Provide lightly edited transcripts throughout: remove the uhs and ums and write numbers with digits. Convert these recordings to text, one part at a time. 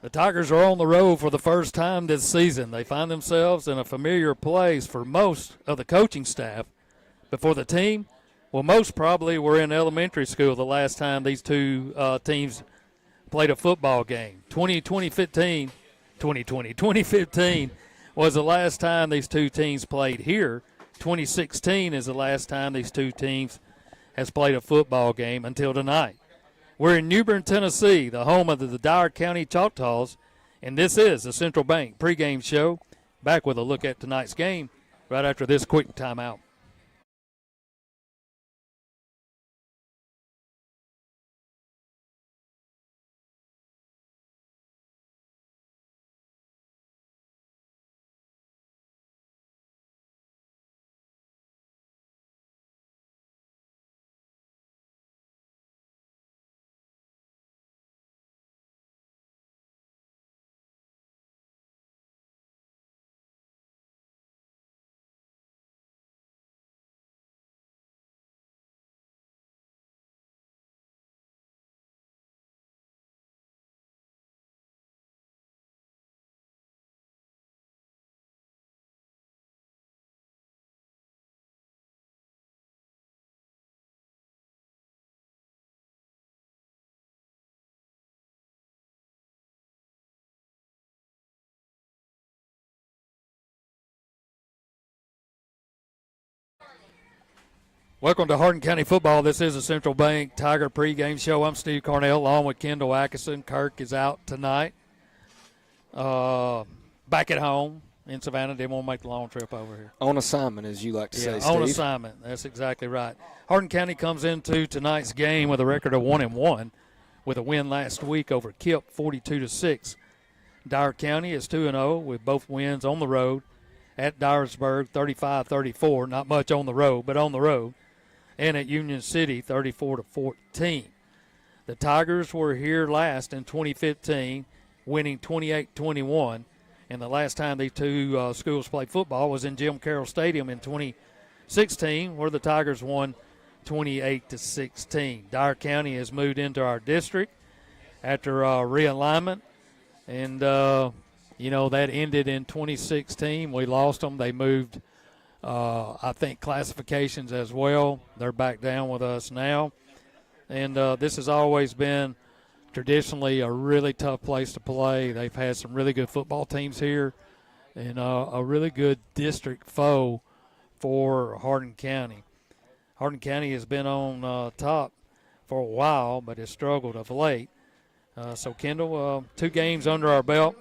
The Tigers are on the road for the first time this season. They find themselves in a familiar place for most of the coaching staff. But for the team, well, most probably were in elementary school the last time these two teams played a football game. 2015 was the last time these two teams played here. 2016 is the last time these two teams has played a football game until tonight. We're in New Bern, Tennessee, the home of the Dyer County Choctaws, and this is the Central Bank pregame show. Back with a look at tonight's game right after this quick timeout. Welcome to Hardin County Football. This is the Central Bank Tiger pregame show. I'm Steve Carnell along with Kendall Atkinson. Kirk is out tonight. Back at home in Savannah. Didn't want to make the long trip over here. On assignment, as you like to say, Steve. On assignment. That's exactly right. Hardin County comes into tonight's game with a record of 1-1 with a win last week over Kipp 42-6. Dyer County is 2-0 with both wins on the road at Dyersburg 35-34. Not much on the road, but on the road. And at Union City, 34-14. The Tigers were here last in 2015, winning 28-21. And the last time these two schools played football was in Jim Carroll Stadium in 2016, where the Tigers won 28-16. Dyer County has moved into our district after realignment. And, that ended in 2016. We lost them. They moved I think classifications as well. They're back down with us now. And this has always been traditionally a really tough place to play. They've had some really good football teams here and a really good district foe for Hardin County. Hardin County has been on top for a while, but has struggled of late. So, Kendall, 2 games under our belt.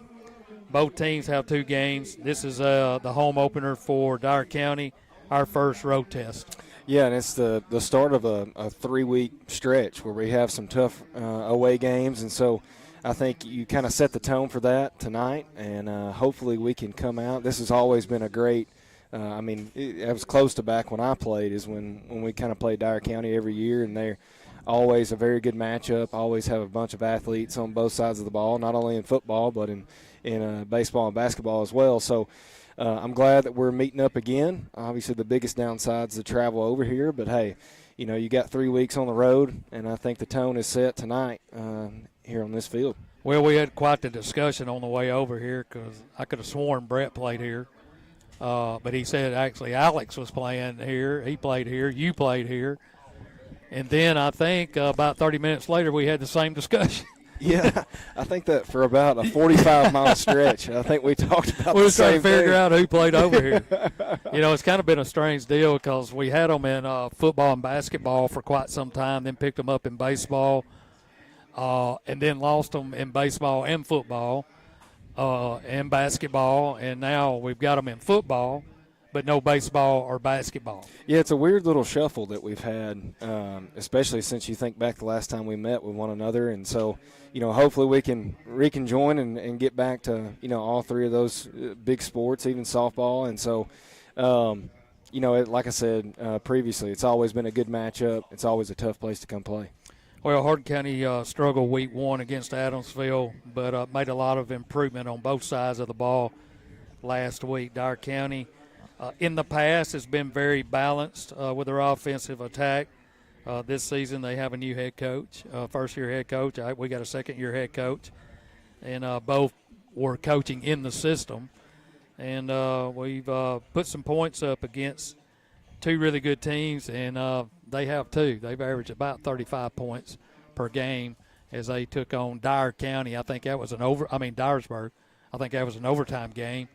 Both teams have 2 games. This is the home opener for Dyer County, our first road test. Yeah, and it's the start of a 3-week stretch where we have some tough away games. And so I think you kind of set the tone for that tonight, and hopefully we can come out. This has always been a great it was close to back when I played is when we kind of played Dyer County every year, and they're always a very good matchup, always have a bunch of athletes on both sides of the ball, not only in football but in baseball and basketball as well. So I'm glad that we're meeting up again. Obviously the biggest downside is the travel over here, but hey, you got 3 weeks on the road, and I think the tone is set tonight here on this field. Well, we had quite the discussion on the way over here because I could have sworn Brett played here. But he said actually Alex was playing here. He played here. You played here. And then I think about 30 minutes later we had the same discussion. Yeah, I think that for about a 45-mile stretch, I think we talked about we the were trying to same figure thing. out who played over here. It's kind of been a strange deal because we had them in football and basketball for quite some time, then picked them up in baseball, and then lost them in baseball and football and basketball, and now we've got them in football, but no baseball or basketball. Yeah, it's a weird little shuffle that we've had, especially since you think back the last time we met with one another. And so, hopefully we can reconjoin and get back to, all 3 of those big sports, even softball. And so, like I said previously, it's always been a good matchup. It's always a tough place to come play. Well, Hardin County struggled week 1 against Adamsville, but made a lot of improvement on both sides of the ball last week. Dyer County in the past has been very balanced with their offensive attack. This season they have a new head coach, first-year head coach. We got a second-year head coach. and both were coaching in the system. And we've put some points up against two really good teams, and they have too. They've averaged about 35 points per game as they took on Dyer County. I think that was Dyersburg. I think that was an overtime game,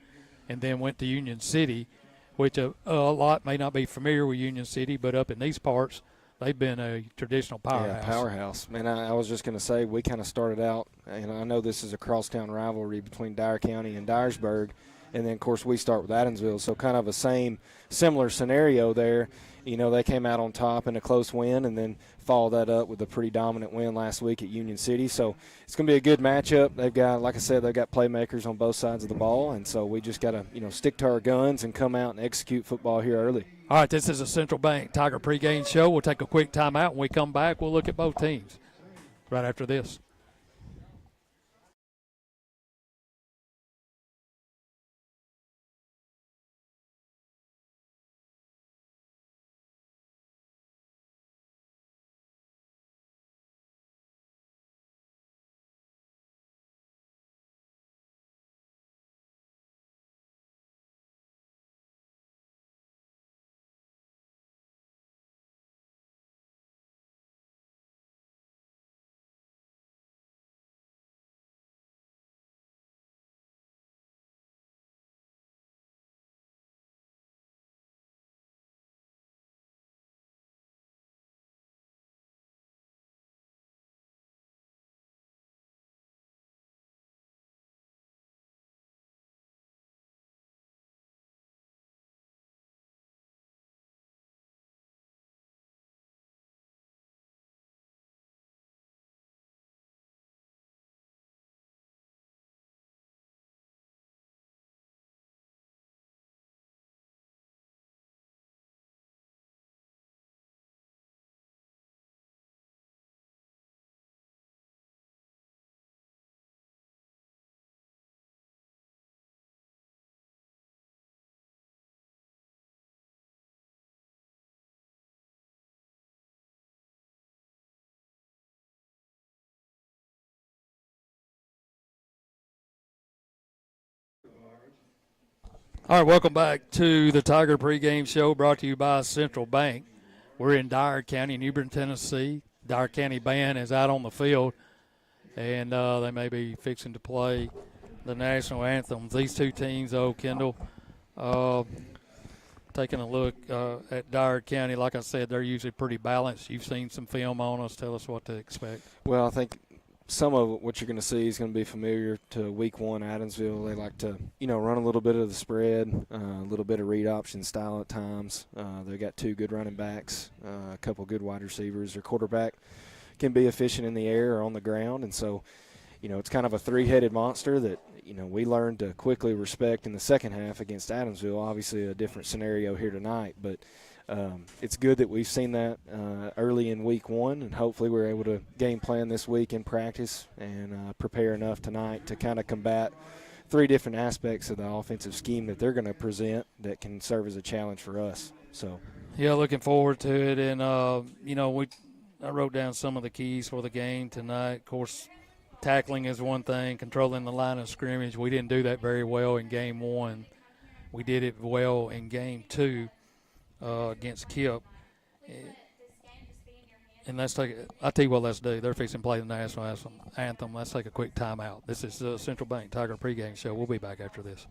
and then went to Union City, which a lot may not be familiar with Union City, but up in these parts, they've been a traditional powerhouse. Yeah, powerhouse. Man, I was just going to say, we kind of started out, and I know this is a crosstown rivalry between Dyer County and Dyersburg, and then, of course, we start with Adamsville, so kind of a similar scenario there. You know, they came out on top in a close win and then followed that up with a pretty dominant win last week at Union City. So it's going to be a good matchup. They've got, like I said, they've got playmakers on both sides of the ball, and so we just got to, stick to our guns and come out and execute football here early. All right, this is a Central Bank Tiger pregame show. We'll take a quick timeout. When we come back, we'll look at both teams right after this. All right, welcome back to the Tiger pregame show brought to you by Central Bank. We're in Dyer County, New Bern, Tennessee. Dyer County band is out on the field, and they may be fixing to play the national anthem. These two teams, though, Kendall, taking a look at Dyer County, like I said, they're usually pretty balanced. You've seen some film on us. Tell us what to expect. Well, I think some of what you're going to see is going to be familiar to Week 1 Adamsville. They like to, run a little bit of the spread, a little bit of read option style at times. They've got two good running backs, a couple good wide receivers. Their quarterback can be efficient in the air or on the ground. And so, it's kind of a three-headed monster that, we learned to quickly respect in the second half against Adamsville. Obviously a different scenario here tonight, but it's good that we've seen that early in Week 1, and hopefully we're able to game plan this week in practice and prepare enough tonight to kind of combat three different aspects of the offensive scheme that they're going to present that can serve as a challenge for us. So, yeah, looking forward to it. And, I wrote down some of the keys for the game tonight. Of course, tackling is one thing, controlling the line of scrimmage. We didn't do that very well in Game 1. We did it well in Game 2. Against Kip. And let's take it. I'll tell you what let's do. They're fixing to play the national anthem. Let's take a quick timeout. This is the Central Bank Tiger pregame show. We'll be back after this.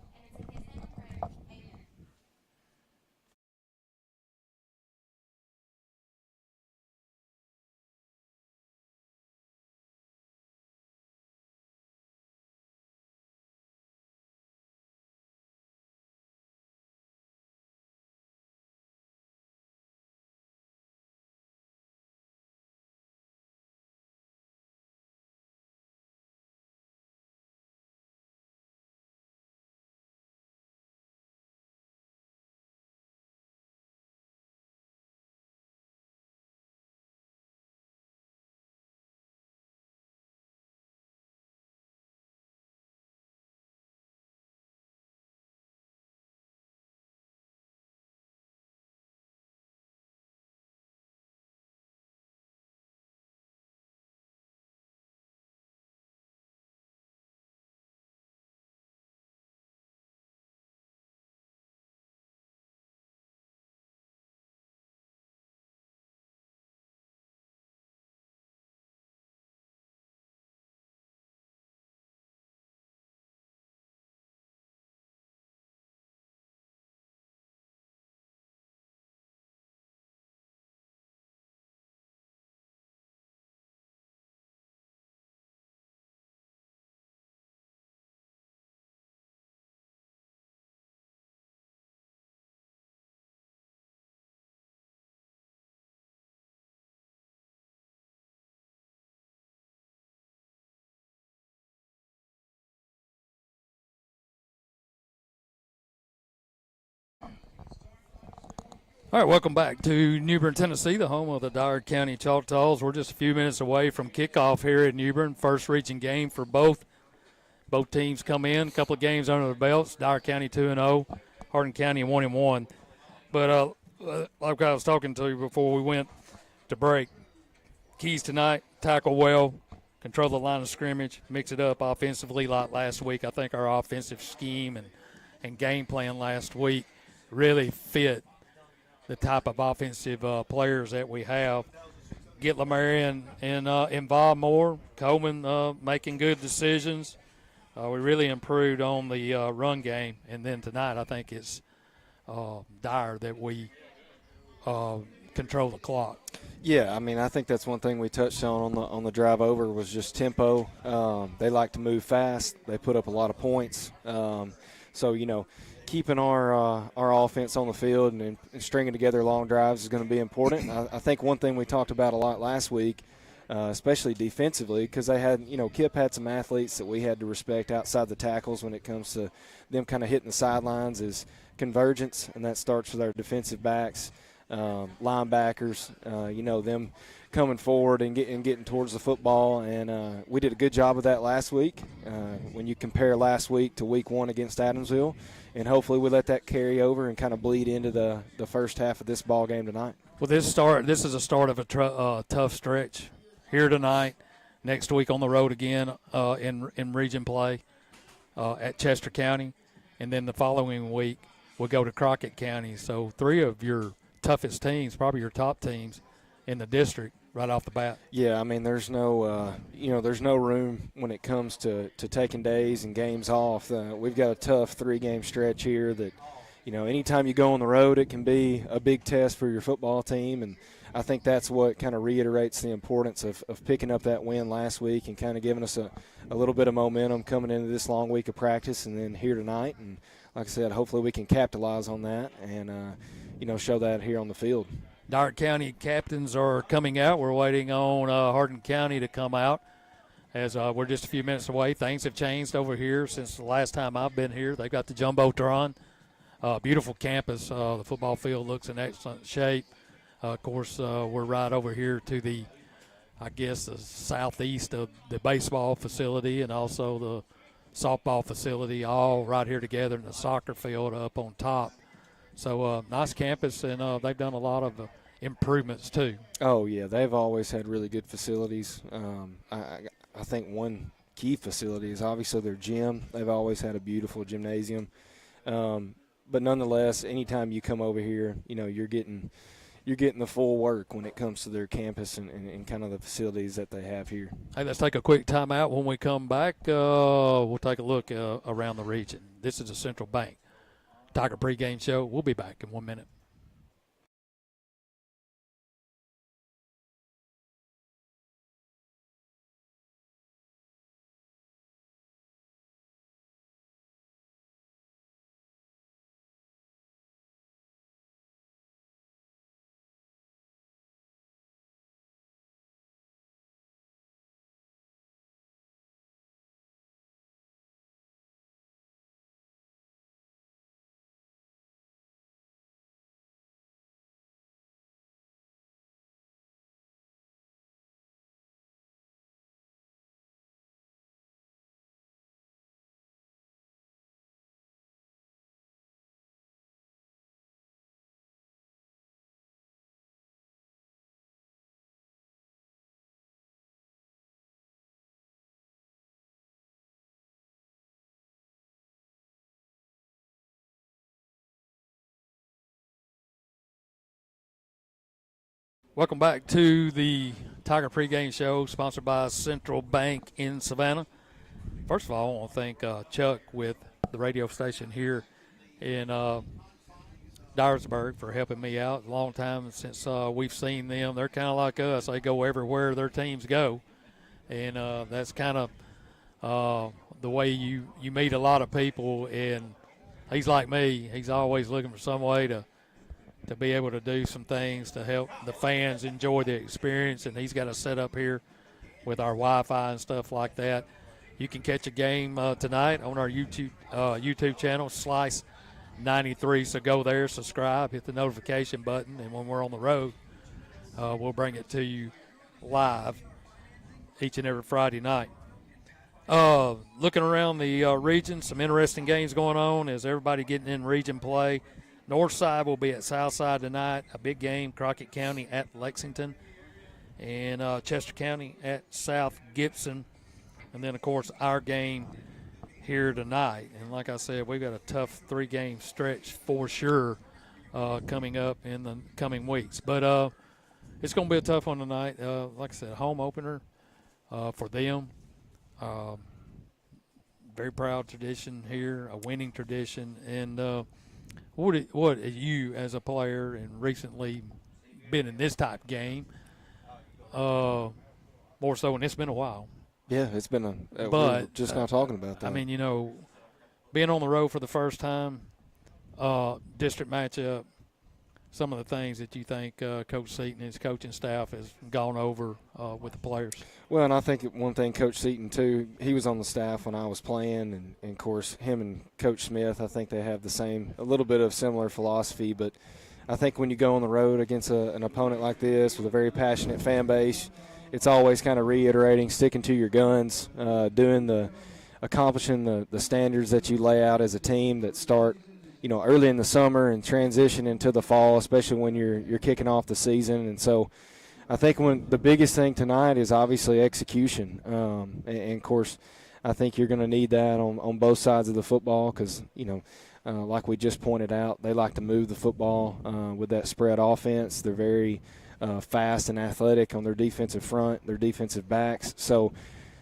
All right, welcome back to New Bern, Tennessee, the home of the Dyer County Choctaws. We're just a few minutes away from kickoff here at New Bern. First reaching game for both. Both teams come in, a couple of games under their belts. Dyer County 2-0, Hardin County 1-1. But like I was talking to you before we went to break, keys tonight: tackle well, control the line of scrimmage, mix it up offensively like last week. I think our offensive scheme and game plan last week really fit the type of offensive players that we have. Get Lamarian and involved more. Coleman making good decisions. We really improved on the run game. And then tonight I think it's Dyer that we control the clock. Yeah, I mean, I think that's one thing we touched on the drive over was just tempo. They like to move fast. They put up a lot of points. So, you know, keeping our offense on the field and stringing together long drives is going to be important. I think one thing we talked about a lot last week, especially defensively, because they had, you know, Kip had some athletes that we had to respect outside the tackles when it comes to them kind of hitting the sidelines, is convergence, and that starts with our defensive backs, linebackers, you know, them coming forward and getting towards the football, and we did a good job of that last week when you compare last week to week 1 against Adamsville, and hopefully we let that carry over and kind of bleed into the first half of this ball game tonight. Well, this is a start of a tough stretch here tonight. Next week on the road again in region play at Chester County, and then the following week we'll go to Crockett County. So 3 of your toughest teams, probably your top teams in the district right off the bat. Yeah, I mean, there's no there's no room when it comes to taking days and games off. We've got a tough 3-game stretch here that, you know, anytime you go on the road, it can be a big test for your football team, and I think that's what kind of reiterates the importance of picking up that win last week and kind of giving us a little bit of momentum coming into this long week of practice and then here tonight. And like I said, hopefully we can capitalize on that and, show that here on the field. Dyer County captains are coming out. We're waiting on Hardin County to come out as we're just a few minutes away. Things have changed over here since the last time I've been here. They've got the Jumbotron. Beautiful campus. The football field looks in excellent shape. Of course, we're right over here to the southeast of the baseball facility and also the softball facility, all right here together in the soccer field up on top. So nice campus, and they've done a lot of improvements too. Oh, yeah, they've always had really good facilities. I think one key facility is obviously their gym. They've always had a beautiful gymnasium. But nonetheless, anytime you come over here, you know, you're getting the full work when it comes to their campus and kind of the facilities that they have here. Hey, let's take a quick timeout. When we come back, we'll take a look around the region. This is the Central Bank Tiger Pre-Game Show. We'll be back in 1 minute. Welcome back to the Tiger Pre-Game Show, sponsored by Central Bank in Savannah. First of all, I want to thank Chuck with the radio station here in Dyersburg for helping me out. A long time since we've seen them. They're kind of like us. They go everywhere their teams go, and that's kind of the way you meet a lot of people. And he's like me. He's always looking for some way to be able to do some things to help the fans enjoy the experience, and he's got a setup here with our Wi-Fi and stuff like that. You can catch a game tonight on our YouTube channel, Slice 93. So go there, subscribe, hit the notification button, and when we're on the road, we'll bring it to you live each and every Friday night. Looking around the region, some interesting games going on as everybody getting in region play. Northside will be at Southside tonight, a big game. Crockett County at Lexington, and Chester County at South Gibson. And then, of course, our game here tonight. And like I said, we've got a tough 3-game stretch for sure coming up in the coming weeks. But it's going to be a tough one tonight. Like I said, home opener for them. Very proud tradition here, a winning tradition. And what you as a player and recently been in this type game, more so, and it's been a while. Yeah, it's been but we were just now talking about that. I mean, being on the road for the first time, district matchup, some of the things that you think Coach Seaton and his coaching staff has gone over with the players. Well, and I think one thing Coach Seaton, too, he was on the staff when I was playing, and of course, him and Coach Smith, I think they have a little bit of similar philosophy, but I think when you go on the road against an opponent like this with a very passionate fan base, it's always kind of reiterating, sticking to your guns, accomplishing the standards that you lay out as a team that start, early in the summer and transition into the fall, especially when you're kicking off the season. And so I think the biggest thing tonight is obviously execution. And of course, I think you're going to need that on both sides of the football because, like we just pointed out, they like to move the football with that spread offense. They're very fast and athletic on their defensive front, their defensive backs. So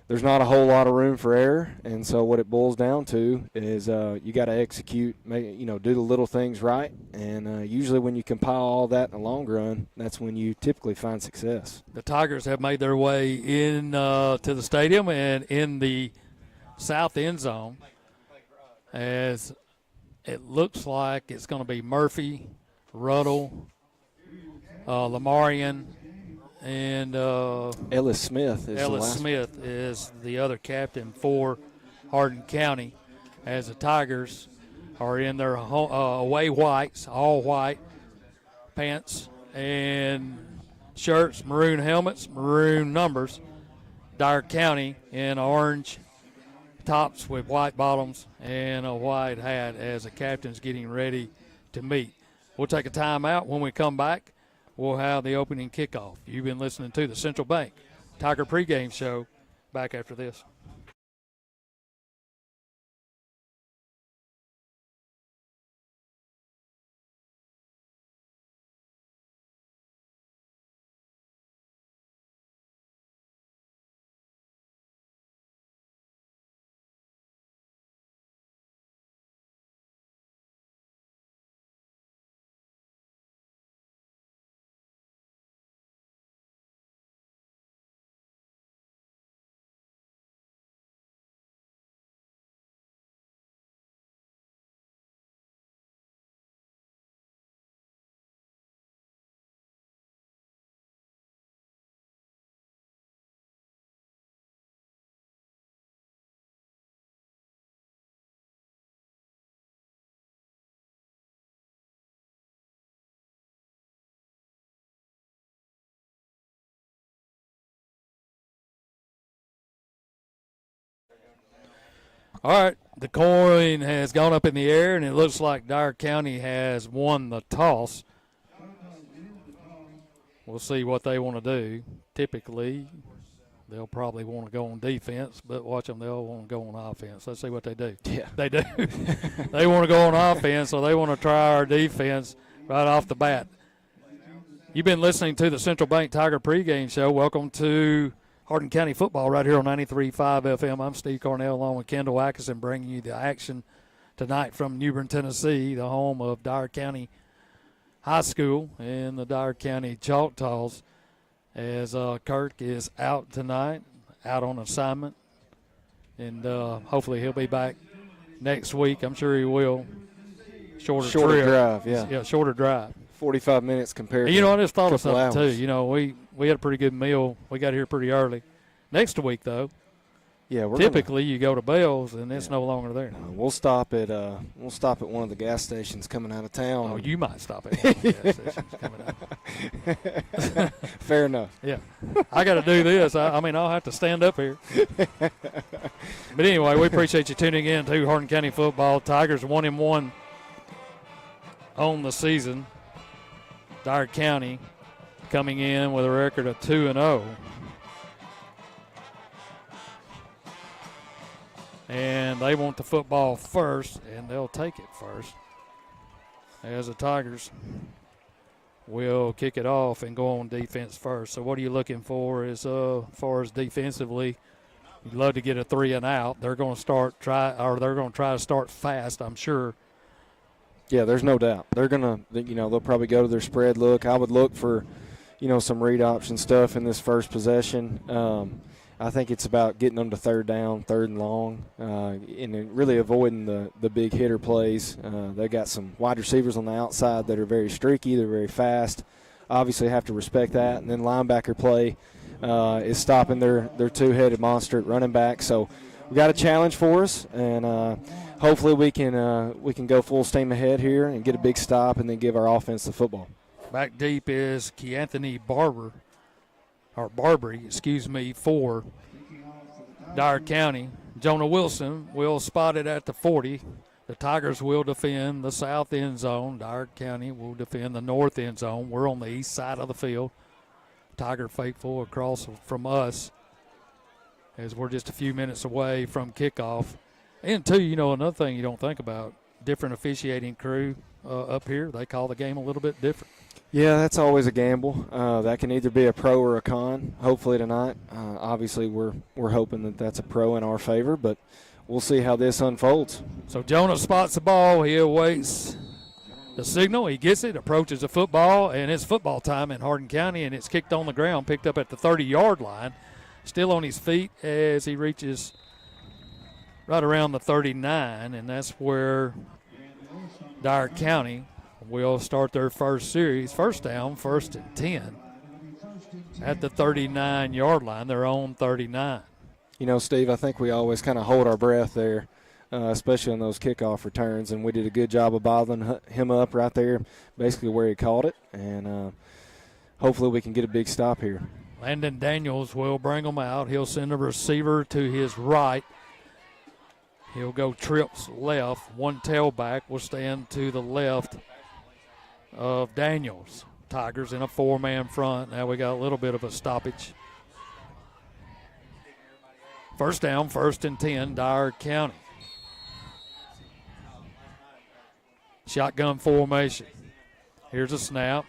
there's not a whole lot of room for error. And so what it boils down to is you got to execute, do the little things right. And usually when you compile all that in the long run, that's when you typically find success. The Tigers have made their way in to the stadium and in the south end zone as it looks like it's going to be Murphy, Ruddle, Lamarian, and Ellis Smith is the other captain for Hardin County, as the Tigers are in their away whites, all white pants and shirts, maroon helmets, maroon numbers. Dyer County in orange tops with white bottoms and a white hat as the captain's getting ready to meet. We'll take a timeout. When we come back, we'll have the opening kickoff. You've been listening to the Central Bank Tiger Pregame Show. Back after this. All right, the coin has gone up in the air, and it looks like Dyer County has won the toss. We'll see what they want to do. Typically, they'll probably want to go on defense, but watch them, they'll want to go on offense. Let's see what they do. Yeah. They do. They want to go on offense, so they want to try our defense right off the bat. You've been listening to the Central Bank Tiger Pregame Show. Welcome to Hardin County football right here on 93.5 FM. I'm Steve Cornell along with Kendall Atkinson bringing you the action tonight from New Bern, Tennessee, the home of Dyer County High School and the Dyer County Choctaws, as Kirk is out tonight, out on assignment, and hopefully he'll be back next week. I'm sure he will. Shorter drive, yeah. Yeah, shorter drive. 45 minutes compared to I just thought of something, hours. too. We had a pretty good meal. We got here pretty early. Next week, though, Yeah, typically you go to Bell's and it's no longer there. We'll stop at one of the gas stations coming out of town. Oh, you might stop at one of the gas stations coming out. Fair enough. Yeah, I got to do this. I mean, I'll have to stand up here. But anyway, we appreciate you tuning in to Hardin County football. Tigers 1-1 on the season. Dyer County coming in with a record of 2-0. And they want the football first, and they'll take it first, as the Tigers will kick it off and go on defense first. So what are you looking for as far as defensively? You'd love to get a 3-and-out. They're going to try to start fast, I'm sure. Yeah, there's no doubt. They're going to, they'll probably go to their spread look. I would look for, some read option stuff in this first possession. I think it's about getting them to third down, third and long, and really avoiding the big hitter plays. They got some wide receivers on the outside that are very streaky. They're very fast. Obviously have to respect that. And then linebacker play is stopping their two-headed monster at running back. So we got a challenge for us, and hopefully we can go full steam ahead here and get a big stop and then give our offense the football. Back deep is Keanthony Barbary, for Dyer County. Jonah Wilson will spot it at the 40. The Tigers will defend the south end zone. Dyer County will defend the north end zone. We're on the east side of the field. Tiger faithful across from us, as we're just a few minutes away from kickoff. And, too, another thing you don't think about, different officiating crew up here. They call the game a little bit different. Yeah, that's always a gamble. That can either be a pro or a con. Hopefully tonight, obviously we're hoping that that's a pro in our favor, but we'll see how this unfolds. So Jonah spots the ball. He awaits the signal. He gets it, approaches the football, and it's football time in Hardin County, and it's kicked on the ground, picked up at the 30-yard line. Still on his feet as he reaches right around the 39, and that's where Dyer County will start their first series. First down, 1st and 10 at the 39-yard line. They're on 39. Steve, I think we always kind of hold our breath there, especially on those kickoff returns, and we did a good job of bottling him up right there, basically where he caught it, and hopefully we can get a big stop here. Landon Daniels will bring them out. He'll send a receiver to his right. He'll go trips left. One tailback will stand to the left of Daniels. Tigers in a 4-man front. Now we got a little bit of a stoppage. First down, 1st and 10, Dyer County. Shotgun formation. Here's a snap.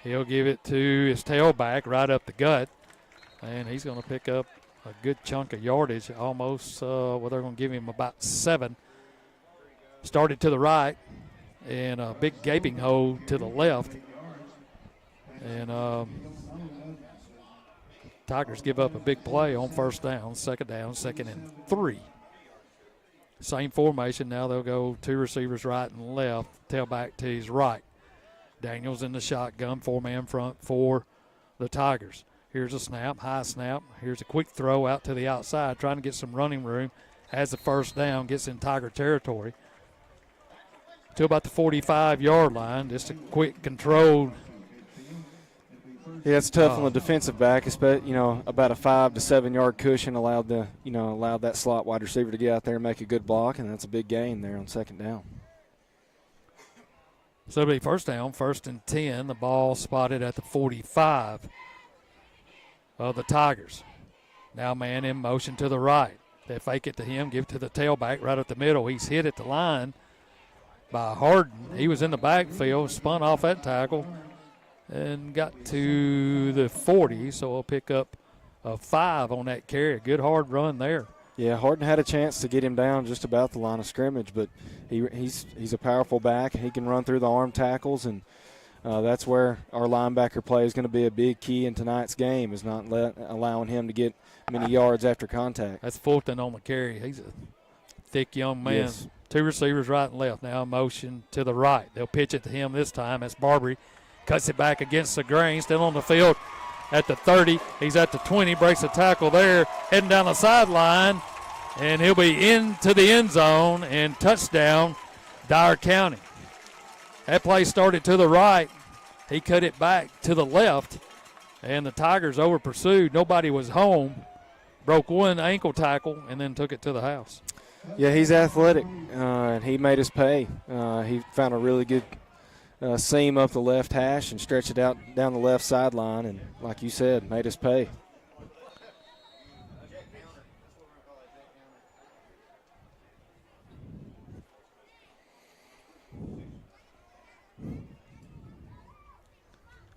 He'll give it to his tailback right up the gut, and he's going to pick up a good chunk of yardage, almost, they're going to give him about 7. Started to the right, and a big gaping hole to the left. And Tigers give up a big play on first down, 2nd and 3. Same formation. Now they'll go 2 receivers right and left, tailback to his right. Daniels in the shotgun, 4-man front for the Tigers. Here's a snap, high snap. Here's a quick throw out to the outside, trying to get some running room. Has the first down, gets in Tiger territory. To about the 45-yard line, just a quick, controlled. Yeah, it's tough on the defensive back, especially, about a 5 to 7 yard cushion allowed that slot wide receiver to get out there and make a good block, and that's a big gain there on 2nd down. So it'll be first down, 1st and 10. The ball spotted at the 45 of the Tigers. Now man in motion to the right. They fake it to him, give it to the tailback right at the middle. He's hit at the line by Hardin. He was in the backfield, spun off that tackle, and got to the 40, so he'll pick up a 5 on that carry. A good hard run there. Yeah, Hardin had a chance to get him down just about the line of scrimmage, but he's a powerful back. He can run through the arm tackles, and that's where our linebacker play is going to be a big key in tonight's game, is not allowing him to get many yards after contact. That's Fulton on the carry. He's a thick young man. Yes. 2 receivers right and left. Now motion to the right. They'll pitch it to him this time. That's Barbary. Cuts it back against the grain. Still on the field at the 30. He's at the 20. Breaks a tackle there. Heading down the sideline And he'll be into the end zone and touchdown, Dyer County. That play started to the right. He cut it back to the left, and the Tigers over pursued. Nobody was home. Broke one ankle tackle and then took it to the house. Yeah, he's athletic, and he made us pay. He found a really good seam up the left hash and stretched it out down the left sideline, and like you said, made us pay.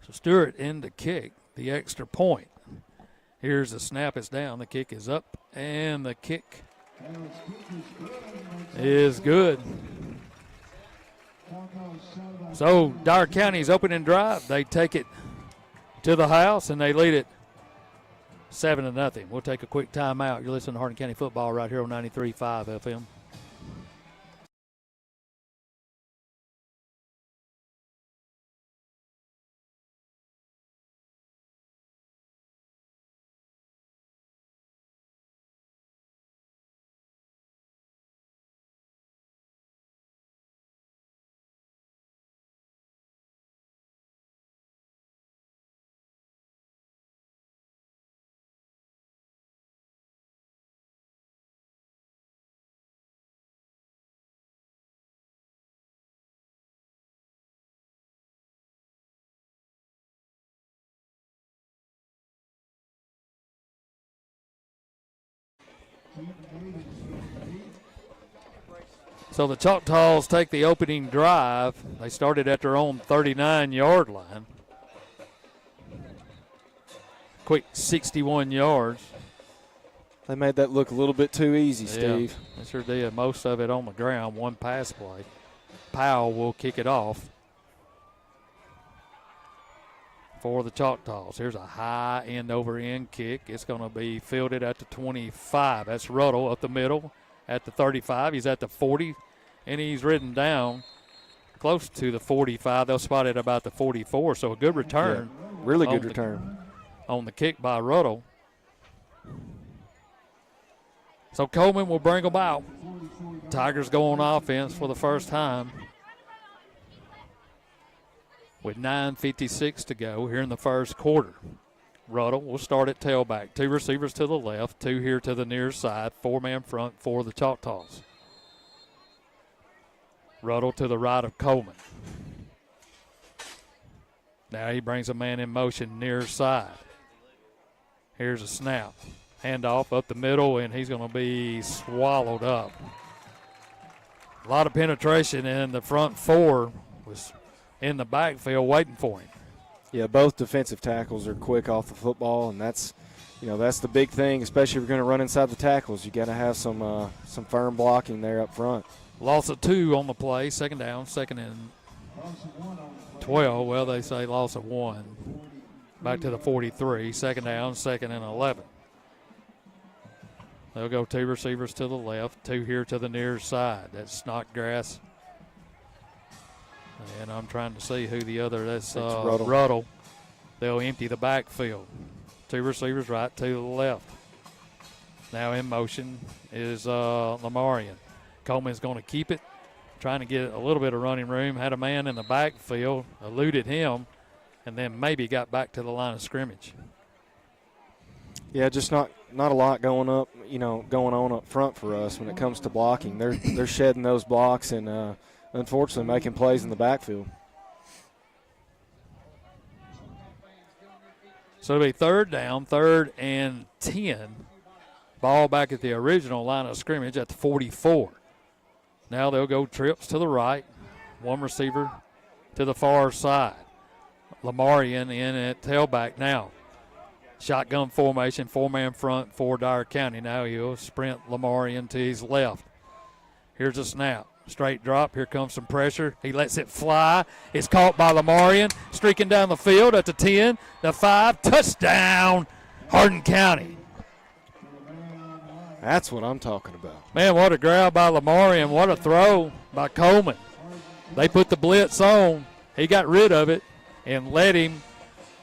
So Stewart in the kick, the extra point. Here's the snap, it's down, the kick is up, and the kick is good. So Dyer County's opening drive, they take it to the house, and they lead it 7-0. We'll take a quick timeout. You're listening to Hardin County football right here on 93.5 FM. So the Choctaws take the opening drive. They started at their own 39-yard line. Quick 61 yards. They made that look a little bit too easy, Steve. They sure did. Most of it on the ground, one pass play. Powell will kick it off for the Choctaws. Here's a high end-over-end kick. It's going to be fielded at the 25. That's Ruddle up the middle at the 35. He's at the 40, and he's ridden down close to the 45. They'll spot it about the 44, so a good return. Yeah, really good return. On the kick by Ruddle. So Coleman will bring them out. Tigers go on offense for the first time with 9:56 to go here in the first quarter. Ruddle will start at tailback. Two receivers to the left, two here to the near side, four-man front for the Choctaws. Ruddle to the right of Coleman. Now he brings a man in motion near side. Here's a snap. Handoff up the middle, and he's going to be swallowed up. A lot of penetration, and the front four was in the backfield waiting for him. Yeah, both defensive tackles are quick off the football, and that's the big thing, especially if you're going to run inside the tackles. You got to have some firm blocking there up front. Loss of 2 on the play, second down, second and 12. Well, they say loss of 1. Back to the 43, second down, second and 11. They'll go two receivers to the left, two here to the near side. That's Snodgrass. And I'm trying to see who the other, that's Ruddle. They'll empty the backfield. Two receivers right, two to the left. Now in motion is Lamarian. Coleman's going to keep it, trying to get a little bit of running room. Had a man in the backfield, eluded him, and then maybe got back to the line of scrimmage. Yeah, just not a lot going on up front for us when it comes to blocking. They're shedding those blocks and unfortunately making plays in the backfield. So it'll be third down, 3rd and 10. Ball back at the original line of scrimmage at the 44. Now they'll go trips to the right, one receiver to the far side. Lamarian in at tailback now. Shotgun formation, four-man front for Dyer County. Now he'll sprint Lamarian to his left. Here's a snap. Straight drop. Here comes some pressure. He lets it fly. It's caught by Lamarian. Streaking down the field at the 10, the 5. Touchdown, Hardin County. That's what I'm talking about. Man, what a grab by Lamarian. What a throw by Coleman. They put the blitz on. He got rid of it and led him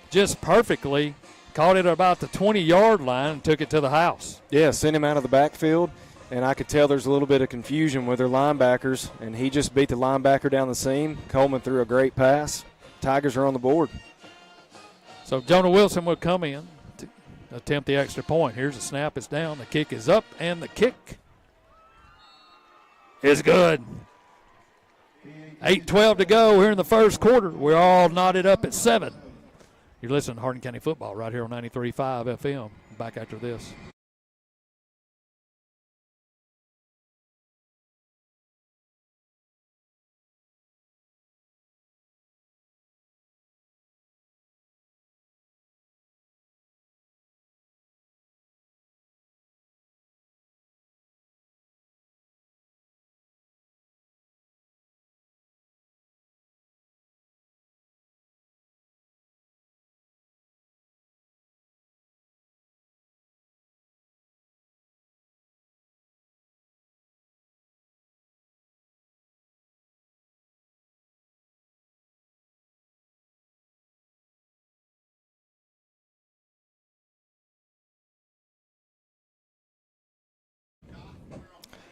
just perfectly. Caught it about the 20-yard line and took it to the house. Yeah, sent him out of the backfield. and I could tell there's a little bit of confusion with their linebackers, and he just beat the linebacker down the seam. Coleman threw a great pass. Tigers are on the board. So Jonah Wilson will come in to attempt the extra point. Here's the snap. It's down. The kick is up, and the kick is good. 8:12 to go here in the first quarter. We're all knotted up at 7. You're listening to Hardin County football right here on 93.5 FM. Back after this.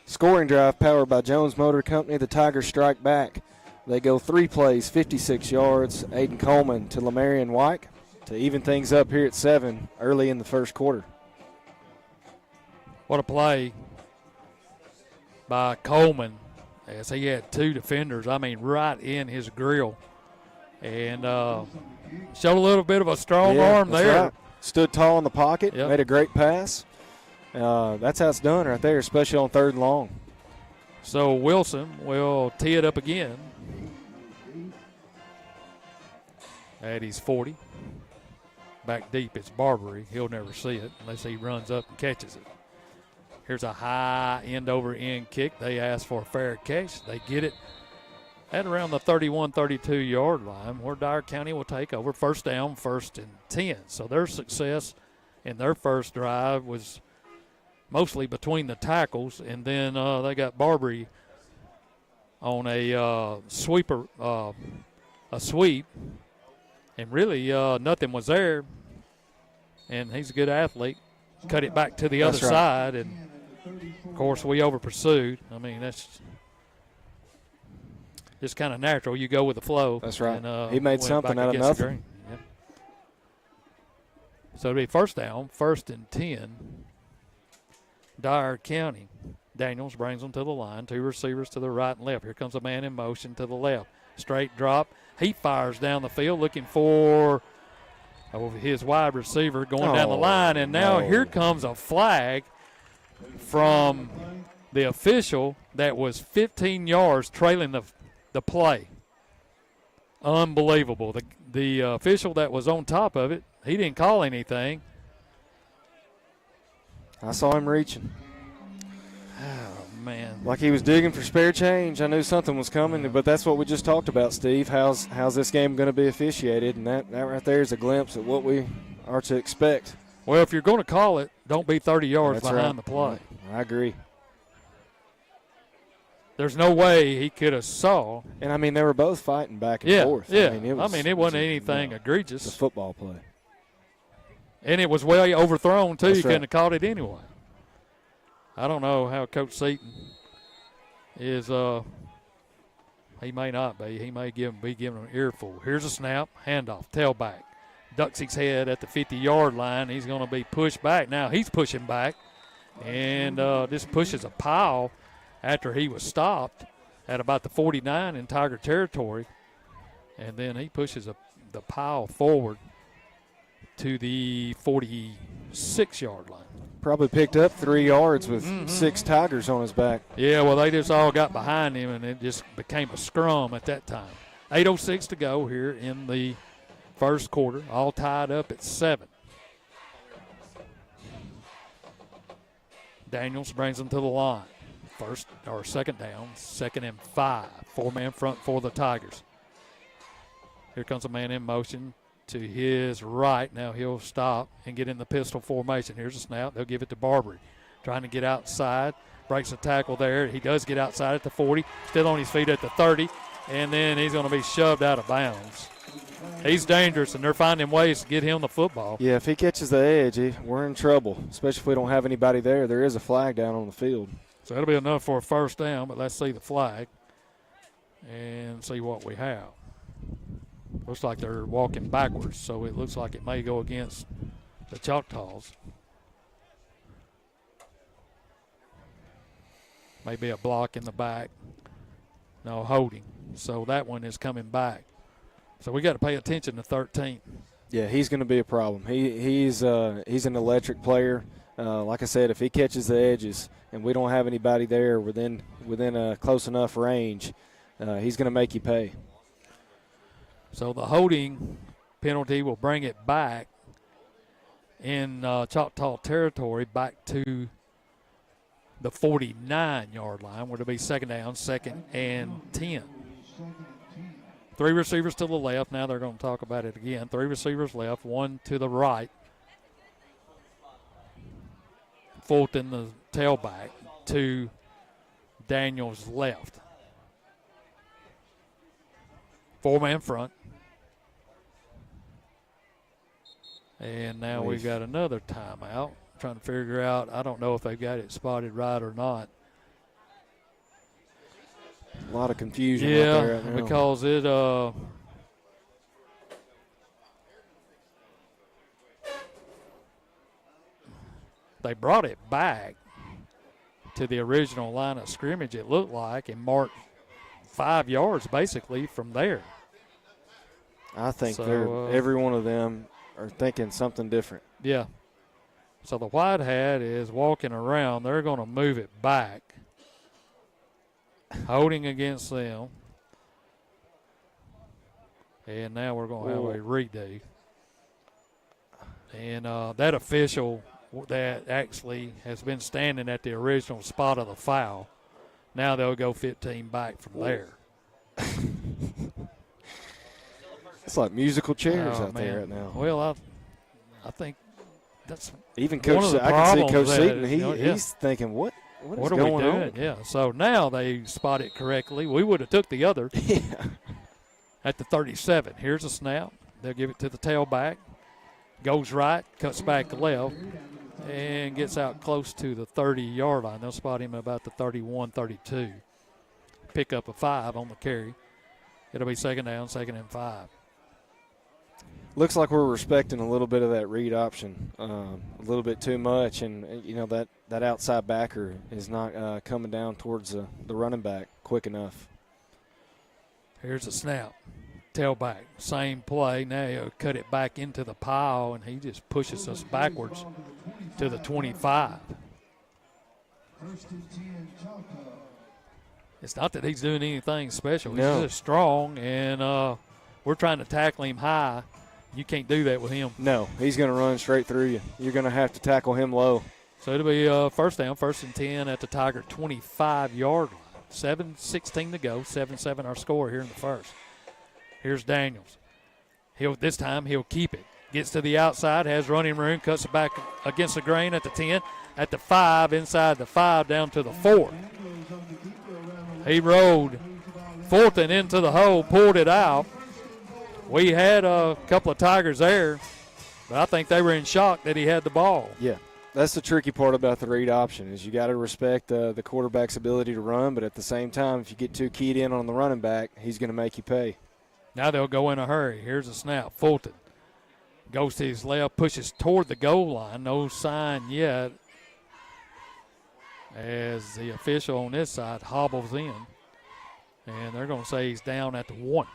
Scoring drive powered by Jones Motor Company. The Tigers strike back. They go 3 plays, 56 yards. Aiden Coleman to Lamarion White to even things up here at 7 early in the first quarter. What a play by Coleman as he had 2 defenders, right in his grill. And showed a little bit of a strong arm there. Right. Stood tall in the pocket, Yep. Made a great pass. That's how it's done right there, especially on 3rd and long. So Wilson will tee it up again at his 40. Back deep, it's Barbary. He'll never see it unless he runs up and catches it. Here's a high end-over-end kick. They ask for a fair catch. They get it at around the 31-32-yard line, where Dyer County will take over. First down, 1st and 10. So their success in their first drive was mostly between the tackles, and then they got Barbary on a sweep, and really nothing was there. And he's a good athlete. Cut it back to the other side, and of course we over pursued. That's just kind of natural. You go with the flow. That's right. And, he made something out of nothing. Yep. So it'll be first down, 1st and 10. Dyer County. Daniels brings them to the line. 2 receivers to the right and left. Here comes a man in motion to the left. Straight drop. He fires down the field looking for his wide receiver going down the line. And now here comes a flag from the official that was 15 yards trailing the play. Unbelievable. The official that was on top of it, he didn't call anything. I saw him reaching. Oh, man. Like he was digging for spare change. I knew something was coming, but that's what we just talked about, Steve. How's this game going to be officiated? And that right there is a glimpse of what we are to expect. Well, if you're going to call it, don't be 30 yards behind the play. I agree. There's no way he could have saw. And, they were both fighting back and forth. Yeah. It wasn't anything egregious. It's a football play. And it was way overthrown, too. That's You couldn't have caught it anyway. I don't know how Coach Seaton is. He may not be. He may be giving an earful. Here's a snap, handoff, tailback. Ducks his head at the 50-yard line. He's going to be pushed back. Now he's pushing back. And this pushes a pile after he was stopped at about the 49 in Tiger territory. And then he pushes the pile forward to the 46-yard line. Probably picked up 3 yards with 6 Tigers on his back. Yeah, well, they just all got behind him, and it just became a scrum at that time. 8:06 to go here in the first quarter, all tied up at 7. Daniels brings them to the line. Second down, 2nd and 5. 4-man front for the Tigers. Here comes a man in motion to his right. Now he'll stop and get in the pistol formation. Here's a snap. They'll give it to Barbary. Trying to get outside. Breaks a tackle there. He does get outside at the 40. Still on his feet at the 30. And then he's going to be shoved out of bounds He's dangerous, and they're finding ways to get him the football. Yeah, if he catches the edge, we're in trouble, especially if we don't have anybody there. There is a flag down on the field. So that'll be enough for a first down, but let's see the flag and see what we have. Looks like they're walking backwards, so it looks like it may go against the Choctaws. Maybe a block in the back. No, holding. So that one is coming back. So we got to pay attention to 13. Yeah, he's going to be a problem. He's an electric player. Like I said, if he catches the edges and we don't have anybody there within a close enough range, he's going to make you pay. So the holding penalty will bring it back in Choctaw territory back to the 49-yard line, where it'll be second down, 2nd and 10. 3 receivers to the left. Now they're going to talk about it again. 3 receivers left, 1 to the right. Fulton, the tailback, to Daniels left. 4-man front. And now we've got another timeout. Trying to figure out, I don't know if they've got it spotted right or not. A lot of confusion out there right now. Because it they brought it back to the original line of scrimmage, it looked like, and marked 5 yards basically from there. I think every one of them are thinking something different. Yeah. So the white hat is walking around. They're going to move it back. Holding against them. And now we're going to have a redo. And that official that actually has been standing at the original spot of the foul, now they'll go 15 back from there. It's like musical chairs out there right now. Well, I think that's even Coach. I can see Coach Seaton. He's thinking, what is are going we doing? on? Yeah. So now they spot it correctly. We would have took the other. Yeah. At the 37. Here's a snap. They'll give it to the tailback. Goes right, cuts back to left, and gets out close to the 30-yard line. They'll spot him about the 31, 32. Pick up a 5 on the carry. It'll be second down, 2nd and 5. Looks like we're respecting a little bit of that read option, a little bit too much, and that outside backer is not coming down towards the running back quick enough. Here's a snap, tailback, same play. Now he'll cut it back into the pile, and he just pushes us backwards to the 25. It's not that he's doing anything special. No. He's just strong, and we're trying to tackle him high. You can't do that with him. No, he's going to run straight through you. You're going to have to tackle him low. So it'll be first down, 1st and 10 at the Tiger 25-yard line. 7:16 to go, 7-7 our score here in the first. Here's Daniels. This time he'll keep it. Gets to the outside, has running room, cuts it back against the grain at the 10, at the 5, inside the 5, down to the 4. He rolled Fulton into the hole, pulled it out. We had a couple of Tigers there, but I think they were in shock that he had the ball. Yeah, that's the tricky part about the read option is you got to respect the quarterback's ability to run, but at the same time, if you get too keyed in on the running back, he's going to make you pay. Now they'll go in a hurry. Here's a snap. Fulton goes to his left, pushes toward the goal line. No sign yet as the official on this side hobbles in. And they're going to say he's down at the 1.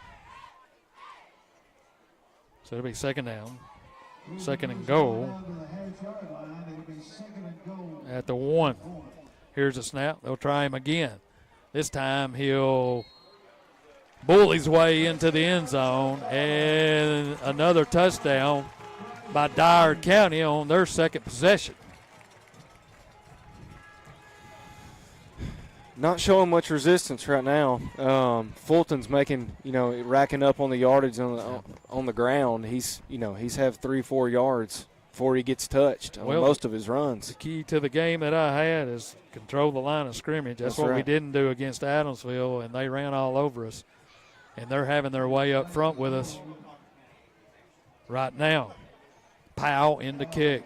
So it'll be second down, 2nd and goal at the 1. Here's a snap. They'll try him again. This time he'll bull his way into the end zone, and another touchdown by Dyer County on their second possession. Not showing much resistance right now. Fulton's making, racking up on the yardage on the ground. He's had 3-4 yards before he gets touched on most of his runs. The key to the game that I had is control the line of scrimmage. That's what we didn't do against Adamsville, and they ran all over us. And they're having their way up front with us. right now. Powell in the kick.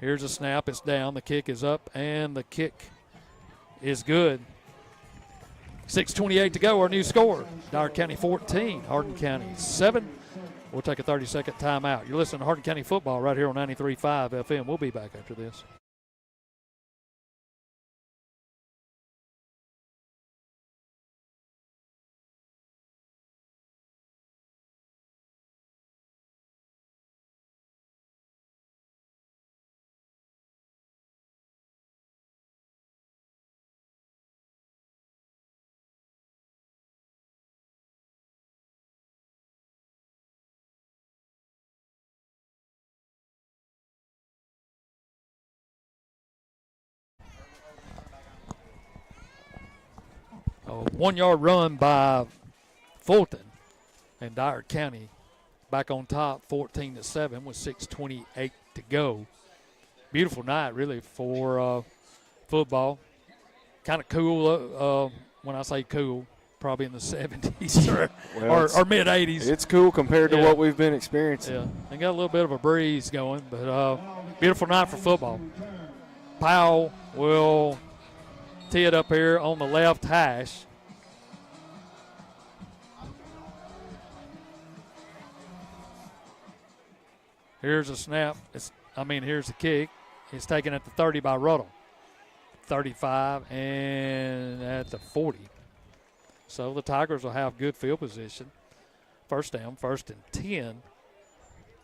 Here's a snap. It's down. The kick is up, and the kick is good. 6:28 to go. Our new score, Dyer County 14, Hardin County 7. We'll take a 30-second timeout. You're listening to Hardin County football right here on 93.5 FM. We'll be back after this. A 1-yard run by Fulton, and Dyer County back on top 14-7 with 6:28 to go. Beautiful night really for football. Kind of cool when I say cool, probably in the 70s or mid-80s. It's cool compared to what we've been experiencing. Yeah, they got a little bit of a breeze going, but beautiful night for football. Powell will tee it up here on the left hash. Here's a snap. Here's the kick. It's taken at the 30 by Ruddle. 35 and at the 40. So the Tigers will have good field position. First down, 1st and 10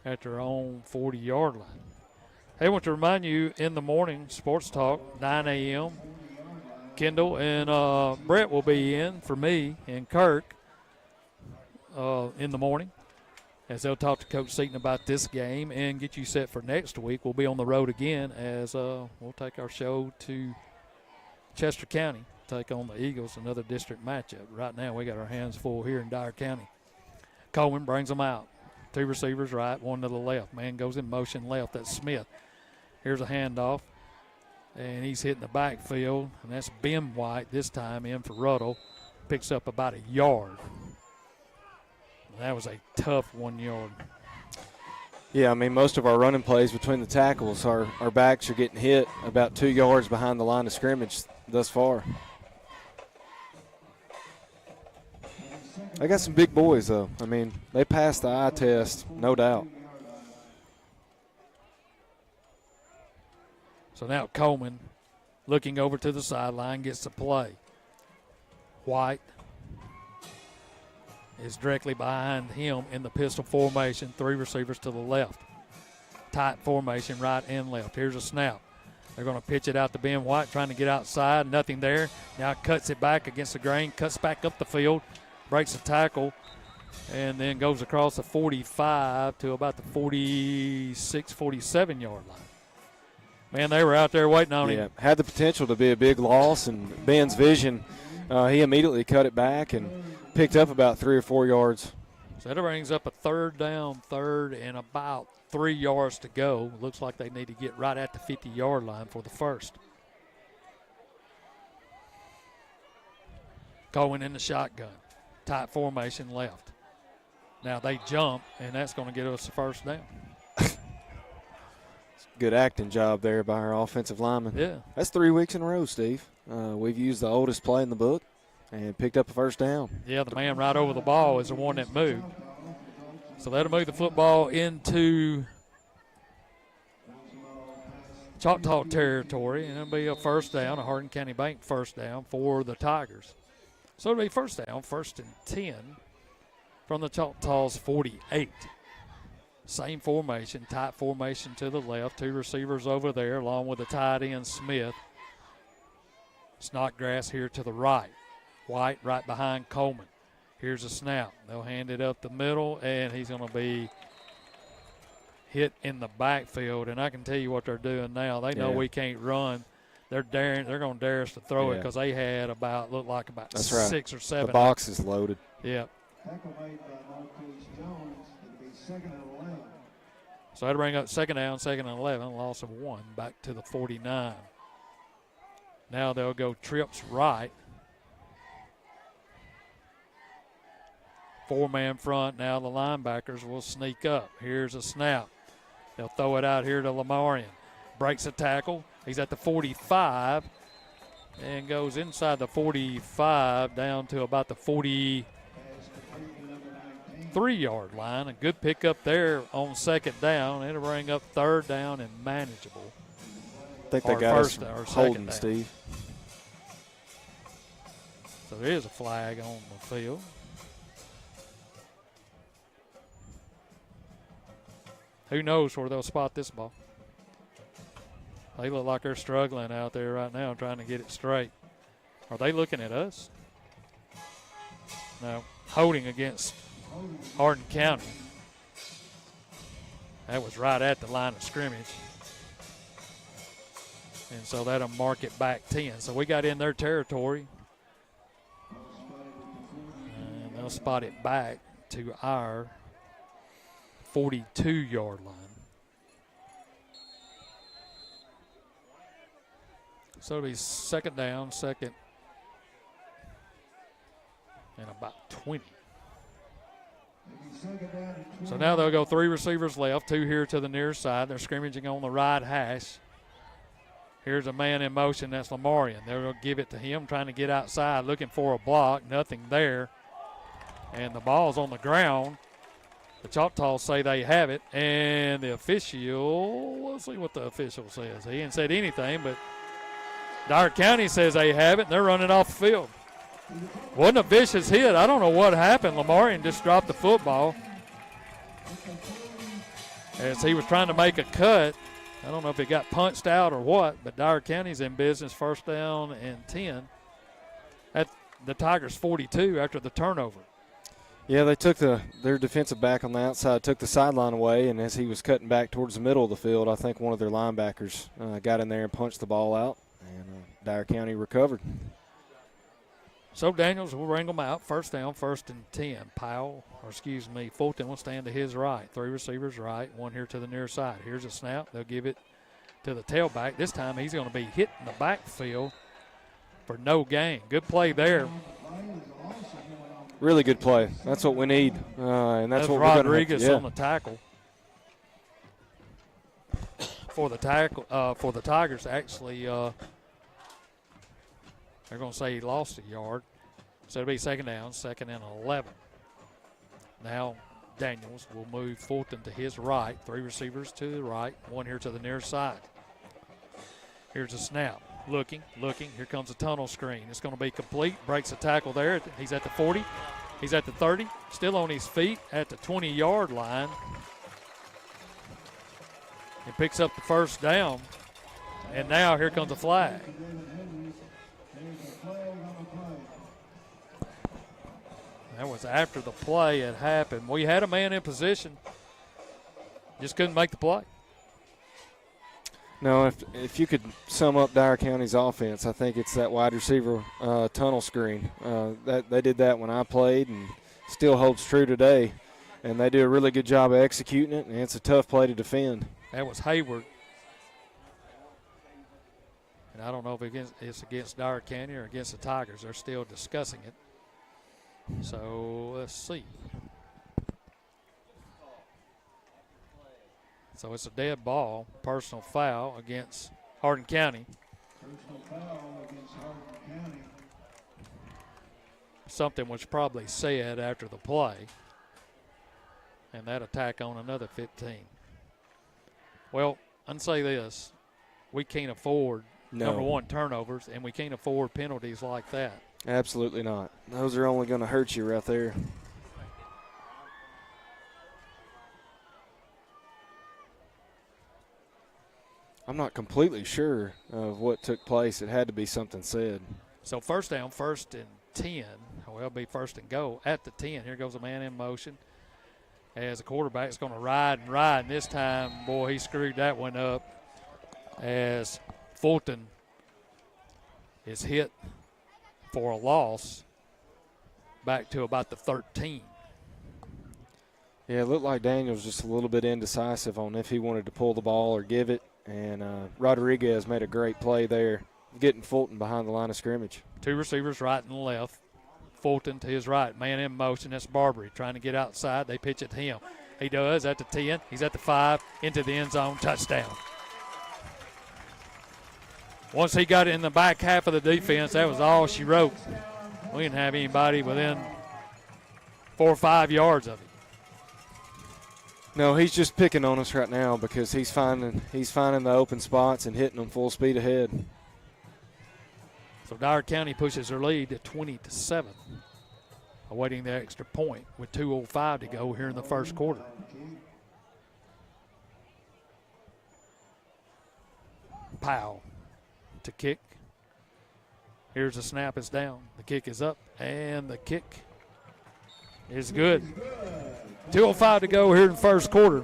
at their own 40-yard line. Hey, I want to remind you, in the morning, Sports Talk, 9 a.m., Kendall and Brett will be in for me and Kirk in the morning as they'll talk to Coach Seaton about this game and get you set for next week. We'll be on the road again as we'll take our show to Chester County, take on the Eagles, another district matchup. Right now we got our hands full here in Dyer County. Coleman brings them out. 2 receivers right, 1 to the left. Man goes in motion left. That's Smith. Here's a handoff. And he's hitting the backfield, and that's Ben White this time in for Ruddle. Picks up about a yard. That was a tough 1 yard. Yeah, most of our running plays between the tackles, our backs are getting hit about 2 yards behind the line of scrimmage thus far. I got some big boys, though. They passed the eye test, no doubt. So now Coleman looking over to the sideline, gets the play. White is directly behind him in the pistol formation, 3 receivers to the left. Tight formation, right and left. Here's a snap. They're going to pitch it out to Ben White, trying to get outside. Nothing there. Now cuts it back against the grain, cuts back up the field, breaks the tackle, and then goes across the 45 to about the 46, 47-yard line. Man, they were out there waiting on him. Had the potential to be a big loss, and Ben's vision, he immediately cut it back and picked up about 3 or 4 yards. So that brings up a 3rd down, 3rd, and about 3 yards to go. Looks like they need to get right at the 50-yard line for the first. Cohen in the shotgun. Tight formation left. Now they jump, and that's going to get us the first down. Good acting job there by our offensive lineman. Yeah. That's 3 weeks in a row, Steve. We've used the oldest play in the book and picked up a first down. Yeah, the man right over the ball is the one that moved. So that'll move the football into Choctaw territory, and it'll be a first down, a Hardin County Bank first down for the Tigers. So it'll be first down, 1st and 10 from the Choctaws' 48. Same formation, tight formation to the left. 2 receivers over there, along with the tight end Smith. Snodgrass here to the right. White right behind Coleman. Here's a snap. They'll hand it up the middle, and he's going to be hit in the backfield. And I can tell you what they're doing now. They know we can't run. They're going to dare us to throw it because they had looked like about That's 6 or 7. The box is loaded. Yep. So that'll bring up 2nd down, 2nd and 11, loss of 1, back to the 49. Now they'll go trips right. 4-man front. Now the linebackers will sneak up. Here's a snap. They'll throw it out here to Lamarian. Breaks a tackle. He's at the 45 and goes inside the 45 down to about the 43-yard line. A good pickup there on second down. It'll bring up third down and manageable. I think they got us holding, down. Steve. So there is a flag on the field. Who knows where they'll spot this ball? They look like they're struggling out there right now trying to get it straight. Are they looking at us? No. Holding against Hardin County. That was right at the line of scrimmage. And so that'll mark it back 10. So we got in their territory. And they'll spot it back to our 42-yard line. So it'll be second down, second and about 20. So now they'll go 3 receivers left, 2 here to the near side. They're scrimmaging on the right hash. Here's a man in motion. That's Lamarian. They'll give it to him, trying to get outside, looking for a block. Nothing there. And the ball's on the ground. The Choctaws say they have it. And the official, let's see what the official says. He ain't said anything, but Dyer County says they have it, and they're running off the field. Wasn't a vicious hit. I don't know what happened. Lamarian just dropped the football as he was trying to make a cut. I don't know if it got punched out or what, but Dyer County's in business, first down and 10 at the Tigers' 42 after the turnover. Yeah, they took their defensive back on the outside, took the sideline away, and as he was cutting back towards the middle of the field, I think one of their linebackers got in there and punched the ball out, and Dyer County recovered. So Daniels will wrangle them out. First down, first and 10. Fulton will stand to his right. 3 receivers right, 1 here to the near side. Here's a snap. They'll give it to the tailback. This time he's going to be hit in the backfield for no gain. Good play there. Really good play. That's what we need, and that's what Rodriguez we're going to have. On the tackle. For the Tigers, actually, they're going to say he lost a yard. So it'll be second down, second and 11. Now Daniels will move Fulton to his right. 3 receivers to the right, 1 here to the near side. Here's a snap. Looking. Here comes a tunnel screen. It's going to be complete. Breaks a tackle there. He's at the 40. He's at the 30. Still on his feet at the 20-yard line. He picks up the first down. And now here comes a flag. That was after the play had happened. We had a man in position. Just couldn't make the play. No, if you could sum up Dyer County's offense, I think it's that wide receiver tunnel screen. That they did that when I played and still holds true today. And they do a really good job of executing it, and it's a tough play to defend. That was Hayward. And I don't know if it's against Dyer County or against the Tigers. They're still discussing it. So let's see. So it's a dead ball, personal foul against Hardin County. Personal foul against Hardin County. Something was probably said after the play. And that attack on another 15. Well, I'll say this. We can't afford, number one, turnovers, and we can't afford penalties like that. Absolutely not. Those are only going to hurt you right there. I'm not completely sure of what took place. It had to be something said. So first down, first and 10. Well, it'll be first and go at the 10. Here goes a man in motion. As the quarterback's going to ride. And this time, boy, he screwed that one up as Fulton is hit for a loss back to about the 13. Yeah, it looked like Daniel was just a little bit indecisive on if he wanted to pull the ball or give it. And Rodriguez made a great play there, getting Fulton behind the line of scrimmage. 2 receivers right and left. Fulton to his right. Man in motion. That's Barbary trying to get outside. They pitch it to him. He does at the 10. He's at the 5. Into the end zone. Touchdown. Once he got in the back half of the defense, that was all she wrote. We didn't have anybody within 4 or 5 yards of him. No, he's just picking on us right now because he's finding the open spots and hitting them full speed ahead. So Dyer County pushes their lead to 20-7, awaiting the extra point with 2:05 to go here in the first quarter. Powell to kick. Here's the snap. It's down. The kick is up, and the kick is good. 2:05 to go here in the first quarter.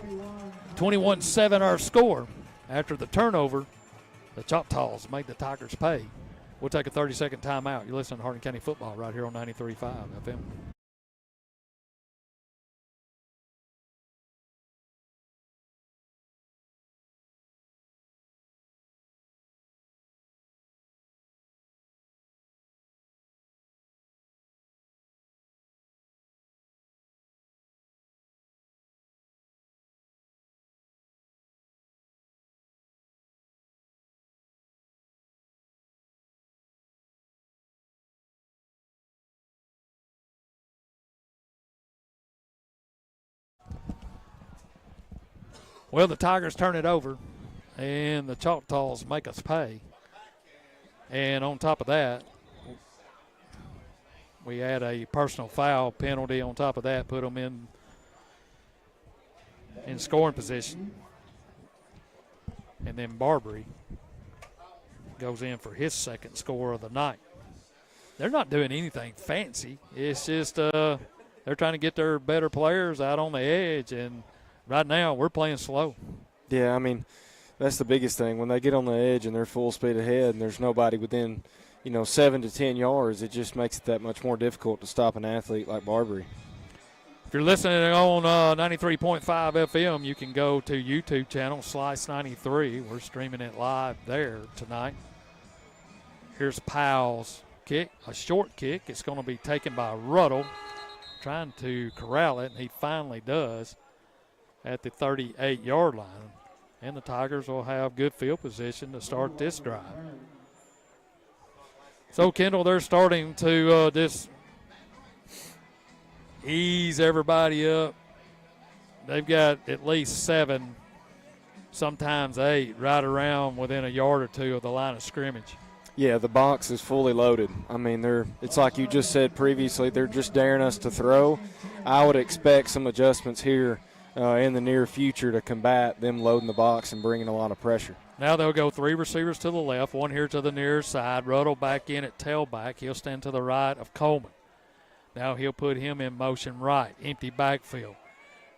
21-7 our score. After the turnover, the Choctaws make the Tigers pay. We'll take a 30-second timeout. You're listening to Hardin County Football right here on 93.5 FM. Well, the Tigers turn it over, and the Choctaws make us pay. And on top of that, we add a personal foul penalty on top of that, put them in scoring position. And then Barbary goes in for his second score of the night. They're not doing anything fancy. It's just they're trying to get their better players out on the edge, and right now we're playing slow. Yeah, I mean, that's the biggest thing. When they get on the edge and they're full speed ahead and there's nobody within, 7 to 10 yards, it just makes it that much more difficult to stop an athlete like Barbary. If you're listening on 93.5 FM, you can go to YouTube channel, Slice 93. We're streaming it live there tonight. Here's Powell's kick, a short kick. It's going to be taken by Ruddle, trying to corral it, and he finally does at the 38-yard line. And the Tigers will have good field position to start this drive. So, Kendall, they're starting to just ease everybody up. They've got at least 7, sometimes 8, right around within a yard or two of the line of scrimmage. Yeah, the box is fully loaded. I mean, it's like you just said previously, they're just daring us to throw. I would expect some adjustments here in the near future to combat them loading the box and bringing a lot of pressure. Now they'll go 3 receivers to the left, 1 here to the near side. Ruddle back in at tailback. He'll stand to the right of Coleman. Now he'll put him in motion right, empty backfield.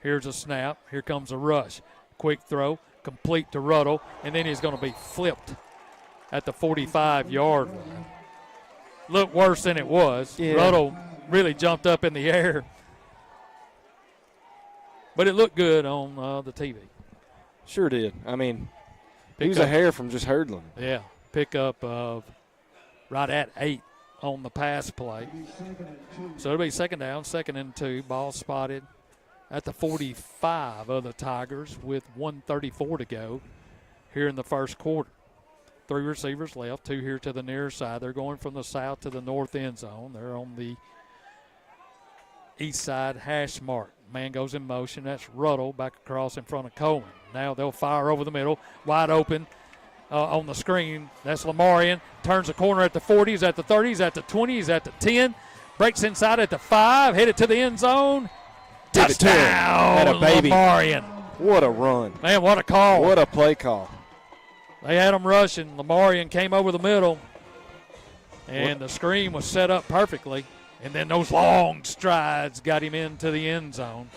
Here's a snap. Here comes a rush. Quick throw, complete to Ruddle, and then he's going to be flipped at the 45-yard line. Looked worse than it was. Yeah. Ruddle really jumped up in the air. But it looked good on the TV. Sure did. I mean, he was a hair from just hurdling. Yeah, pickup of right at 8 on the pass play. So it'll be second down, 2nd and 2. Ball spotted at the 45 of the Tigers with 1:34 to go here in the first quarter. 3 receivers left, 2 here to the near side. They're going from the south to the north end zone. They're on the east side hash mark. Man goes in motion. That's Ruddle back across in front of Coleman. Now they'll fire over the middle. Wide open on the screen. That's Lamarian. Turns the corner at the 40s, at the 30s, at the 20s, at the 10. Breaks inside at the 5. Headed to the end zone. Touchdown, a baby. Lamarian. What a run. Man, what a call. What a play call. They had him rushing. Lamarian came over the middle. And the screen was set up perfectly. And then those long strides got him into the end zone.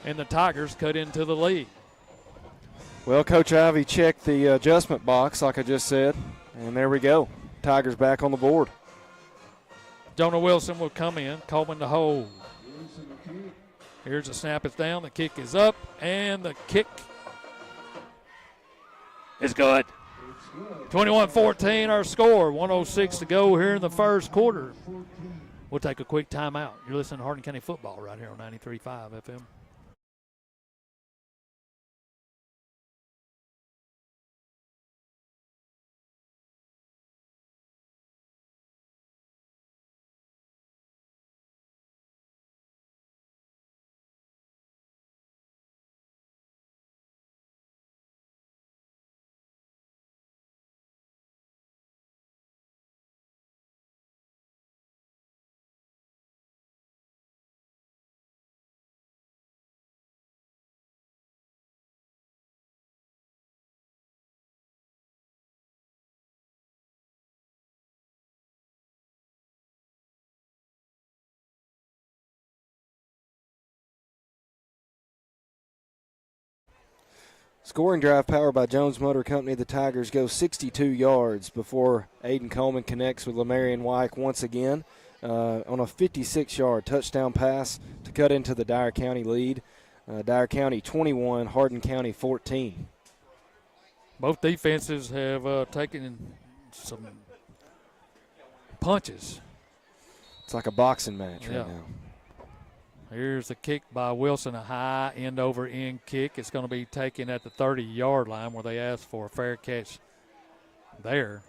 And the Tigers cut into the lead. Well, Coach Ivy checked the adjustment box, like I just said. And there we go. Tigers back on the board. Jonah Wilson will come in. Coleman to hold. Here's the snap. It's down. The kick is up. And the kick is good. 21-14 our score. 1:06 to go here in the first quarter. We'll take a quick timeout. You're listening to Hardin County football right here on 93.5 FM. Scoring drive powered by Jones Motor Company. The Tigers go 62 yards before Aiden Coleman connects with Lamarion Wyke once again on a 56-yard touchdown pass to cut into the Dyer County lead. Dyer County 21, Hardin County 14. Both defenses have taken some punches. It's like a boxing match Yeah. right now. Here's the kick by Wilson, a high end-over-end kick. It's going to be taken at the 30-yard line where they asked for a fair catch there.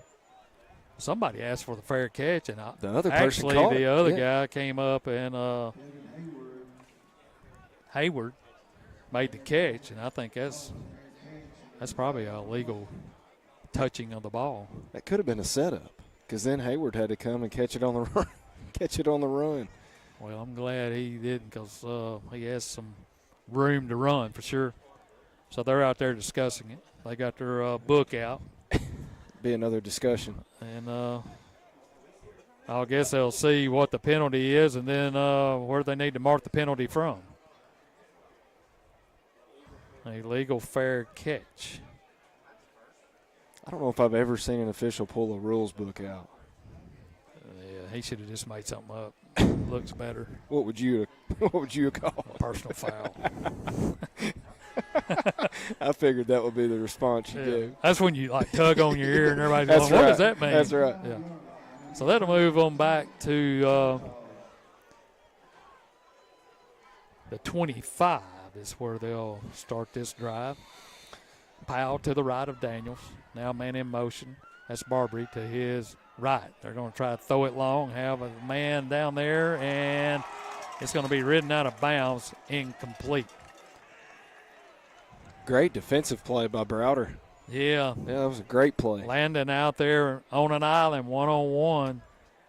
Somebody asked for the fair catch, and The other person actually caught the it. other Yeah. guy came up and Hayward made the catch, and I think that's probably a legal touching of the ball. That could have been a setup because then Hayward had to come and catch it on the run. Catch it on the run. Well, I'm glad he didn't because he has some room to run for sure. So they're out there discussing it. They got their book out. Be another discussion. And I guess they'll see what the penalty is and then where they need to mark the penalty from. A legal fair catch. I don't know if I've ever seen an official pull a rules book out. Yeah, he should have just made something up. Looks better. What would you call? Personal foul. I figured that would be the response you gave. That's when you like tug on your ear and everybody's That's going, right. what does that mean? That's right. Yeah. So that'll move on back to the 25 is where they'll start this drive. Powell to the right of Daniels. Now man in motion. That's Barbary to his right. They're going to try to throw it long, have a man down there, and it's going to be ridden out of bounds, incomplete. Great defensive play by Browder. Yeah. Yeah, that was a great play. Landon out there on an island one-on-one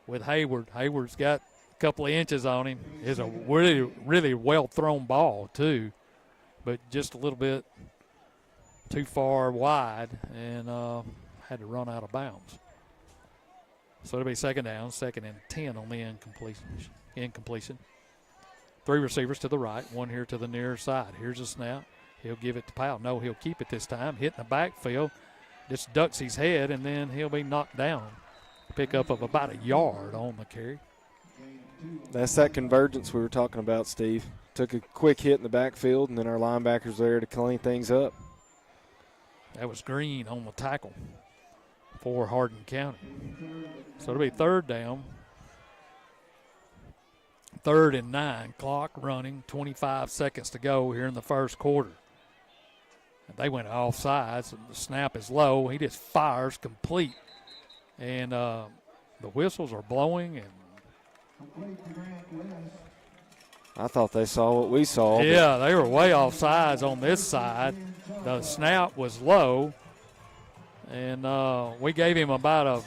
with Hayward. Hayward's got a couple of inches on him. It's a really, really well-thrown ball, too, but just a little bit too far wide and had to run out of bounds. So it'll be second down, 2nd and 10 on the incompletion. 3 receivers to the right, 1 here to the near side. Here's a snap. He'll give it to Powell. No, he'll keep it this time. Hit in the backfield. Just ducks his head, and then he'll be knocked down. Pickup of about a yard on the carry. That's that convergence we were talking about, Steve. Took a quick hit in the backfield, and then our linebackers there to clean things up. That was Green on the tackle for Hardin County. So it'll be 3rd down. 3rd and 9. Clock running. 25 seconds to go here in the first quarter. They went off sides, and the snap is low. He just fires complete. And the whistles are blowing. And I thought they saw what we saw. yeah, they were way off sides on this side. The snap was low. And we gave him about a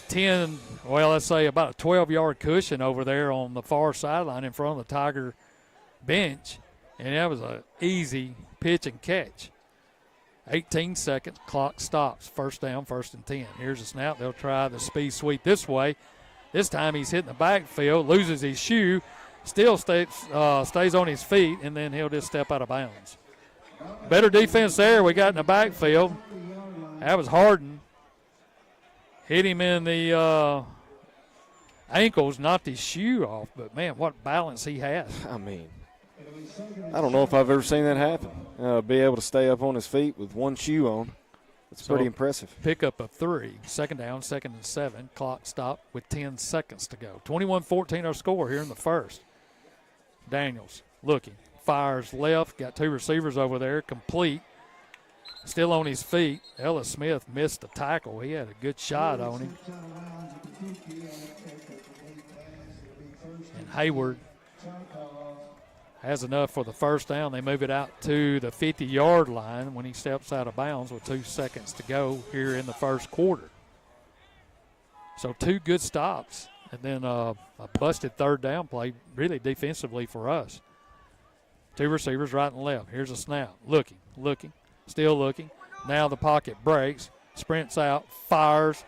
10, well, let's say about a 12-yard cushion over there on the far sideline in front of the Tiger bench. And that was an easy pitch and catch. 18 seconds, clock stops. 1st down, 1st and 10. Here's a snap. They'll try the speed sweep this way. This time he's hitting the backfield, loses his shoe, still stays on his feet, and then he'll just step out of bounds. Better defense there we got in the backfield. That was Hardin. Hit him in the ankles, knocked his shoe off. But, man, what balance he has. I mean, I don't know if I've ever seen that happen. Be able to stay up on his feet with one shoe on. It's pretty impressive. Pickup of 3. Second down, 2nd and 7. Clock stopped with 10 seconds to go. 21-14 our score here in the first. Daniels looking. Fires left. Got 2 receivers over there. Complete. Still on his feet. Ellis Smith missed the tackle. He had a good shot on him. And Hayward has enough for the first down. They move it out to the 50-yard line when he steps out of bounds with 2 seconds to go here in the first quarter. So 2 good stops and then a busted third down play really defensively for us. 2 receivers right and left. Here's a snap. Looking, still looking. Now the pocket breaks, sprints out, fires,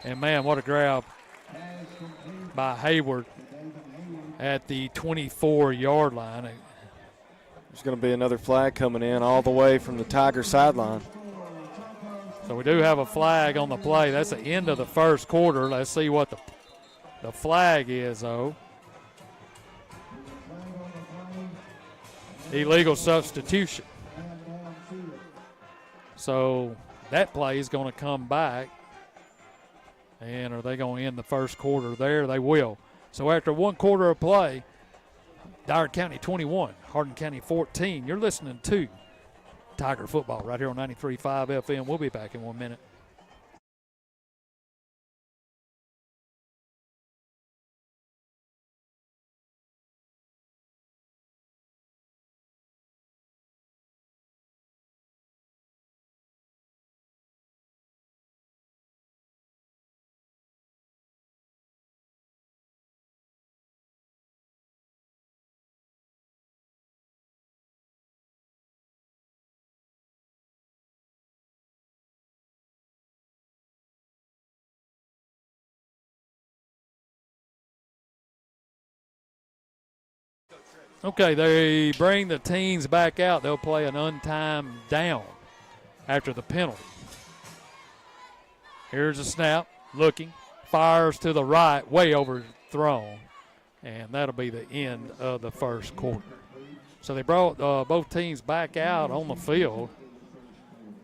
and man, what a grab by Hayward at the 24-yard line. There's going to be another flag coming in all the way from the Tiger sideline. So we do have a flag on the play. That's the end of the first quarter. Let's see what the flag is, though. Illegal substitution. So that play is going to come back. And are they going to end the first quarter there? They will. So after 1 quarter of play, Dyer County 21, Hardin County 14. You're listening to Tiger Football right here on 93.5 FM. We'll be back in 1 minute. Okay, they bring the teams back out. They'll play an untimed down after the penalty. Here's a snap, looking, fires to the right, way overthrown, and that'll be the end of the first quarter. So they brought both teams back out on the field,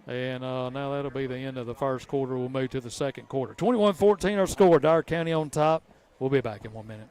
and now that'll be the end of the first quarter. We'll move to the second quarter. 21-14 our score. Dyer County on top. We'll be back in 1 minute.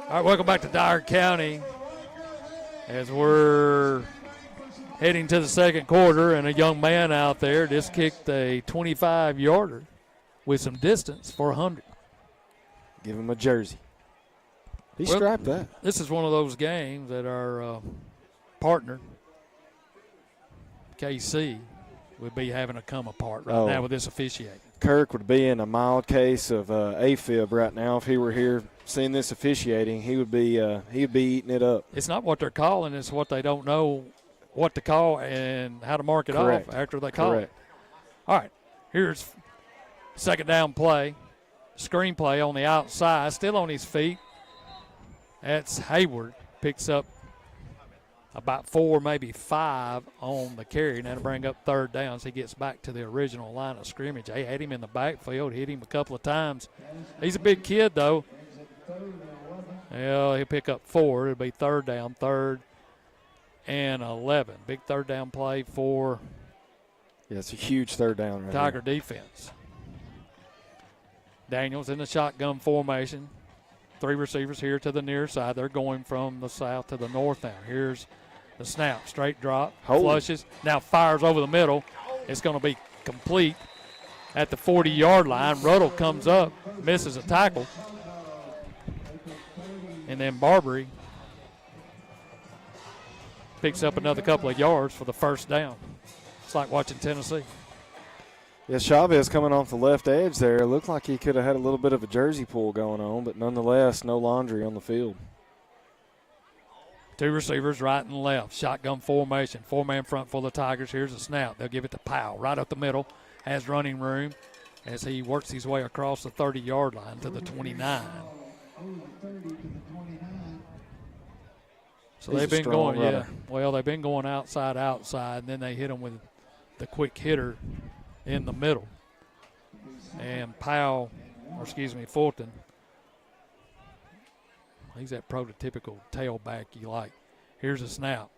All right, welcome back to Dyer County as we're heading to the second quarter, and a young man out there just kicked a 25-yarder with some distance for 100. Give him a jersey. He strapped that. This is one of those games that our partner, KC, would be having to come apart right now with this officiating. Kirk would be in a mild case of AFib right now if he were here seeing this officiating. He would be eating it up. It's not what they're calling; it's what they don't know what to call and how to mark it off after they call it. All right, here's second down play, screen play on the outside, still on his feet. That's Hayward, picks up about 4, maybe 5 on the carry, and that'll bring up third down as he gets back to the original line of scrimmage. They had him in the backfield, hit him a couple of times. He's a big kid, though. Well, he'll pick up 4. It'll be third down, 3rd and 11. Big third down play for it's a huge third down right Tiger defense. Daniels in the shotgun formation. 3 receivers here to the near side. They're going from the south to the north now. Here's the snap, straight drop, flushes, now fires over the middle. It's going to be complete at the 40-yard line. Ruddle comes up, misses a tackle. And then Barbary picks up another couple of yards for the first down. It's like watching Tennessee. Yeah, Chavez coming off the left edge there. It looked like he could have had a little bit of a jersey pull going on, but nonetheless, no laundry on the field. Two receivers right and left. Shotgun formation. Four-man front for the Tigers. Here's a snap. They'll give it to Powell right up the middle. Has running room as he works his way across the 30-yard line to the 29. So they've been going, runner. Well, they've been going outside, and then they hit them with the quick hitter in the middle. And Fulton, he's that prototypical tailback you like. Here's a snap.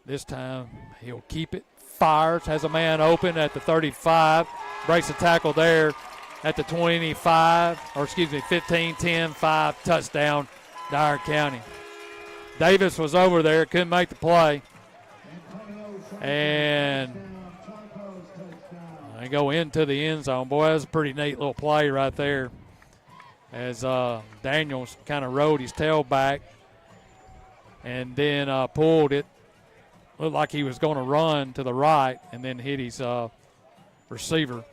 This time he'll keep it. Fires, has a man open at the 35. Breaks a tackle there at the 15, 10, 5, touchdown, Dyer County. Davis was over there, couldn't make the play. And they go into the end zone. Boy, that was a pretty neat little play right there as Daniels kind of rode his tail back and then pulled it. Looked like he was going to run to the right and then hit his receiver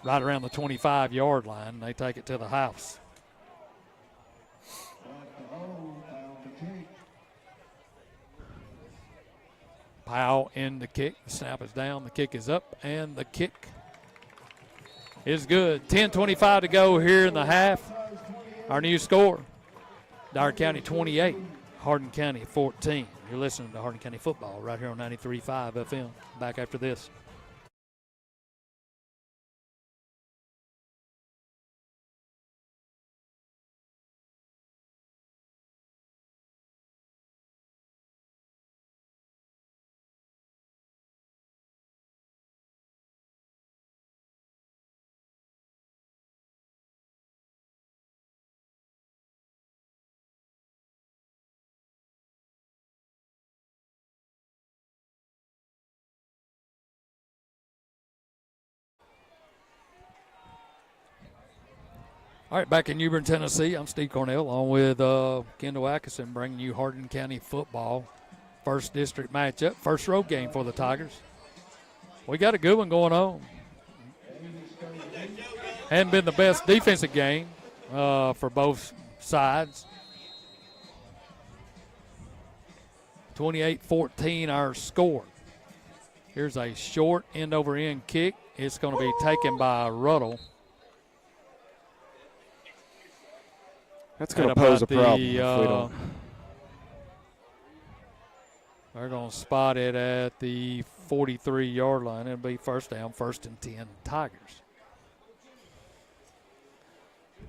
right around the 25-yard line. They take it to the house. Powell in the kick. The snap is down. The kick is up, and the kick is good. 10:25 to go here in the half. Our new score, Dyer County 28, Hardin County 14. You're listening to Hardin County football right here on 93.5 FM. Back after this. All right, back in New Bern, Tennessee, I'm Steve Cornell, along with Kendall Atkinson, bringing you Hardin County football. First district matchup, first road game for the Tigers. We got a good one going on. Hadn't been the best defensive game for both sides. 28-14 our score. Here's a short end-over-end kick. It's going to be taken by Ruddle. That's going to pose a problem if we don't. They're going to spot it at the 43-yard line. It'll be first down, 1st and 10 Tigers.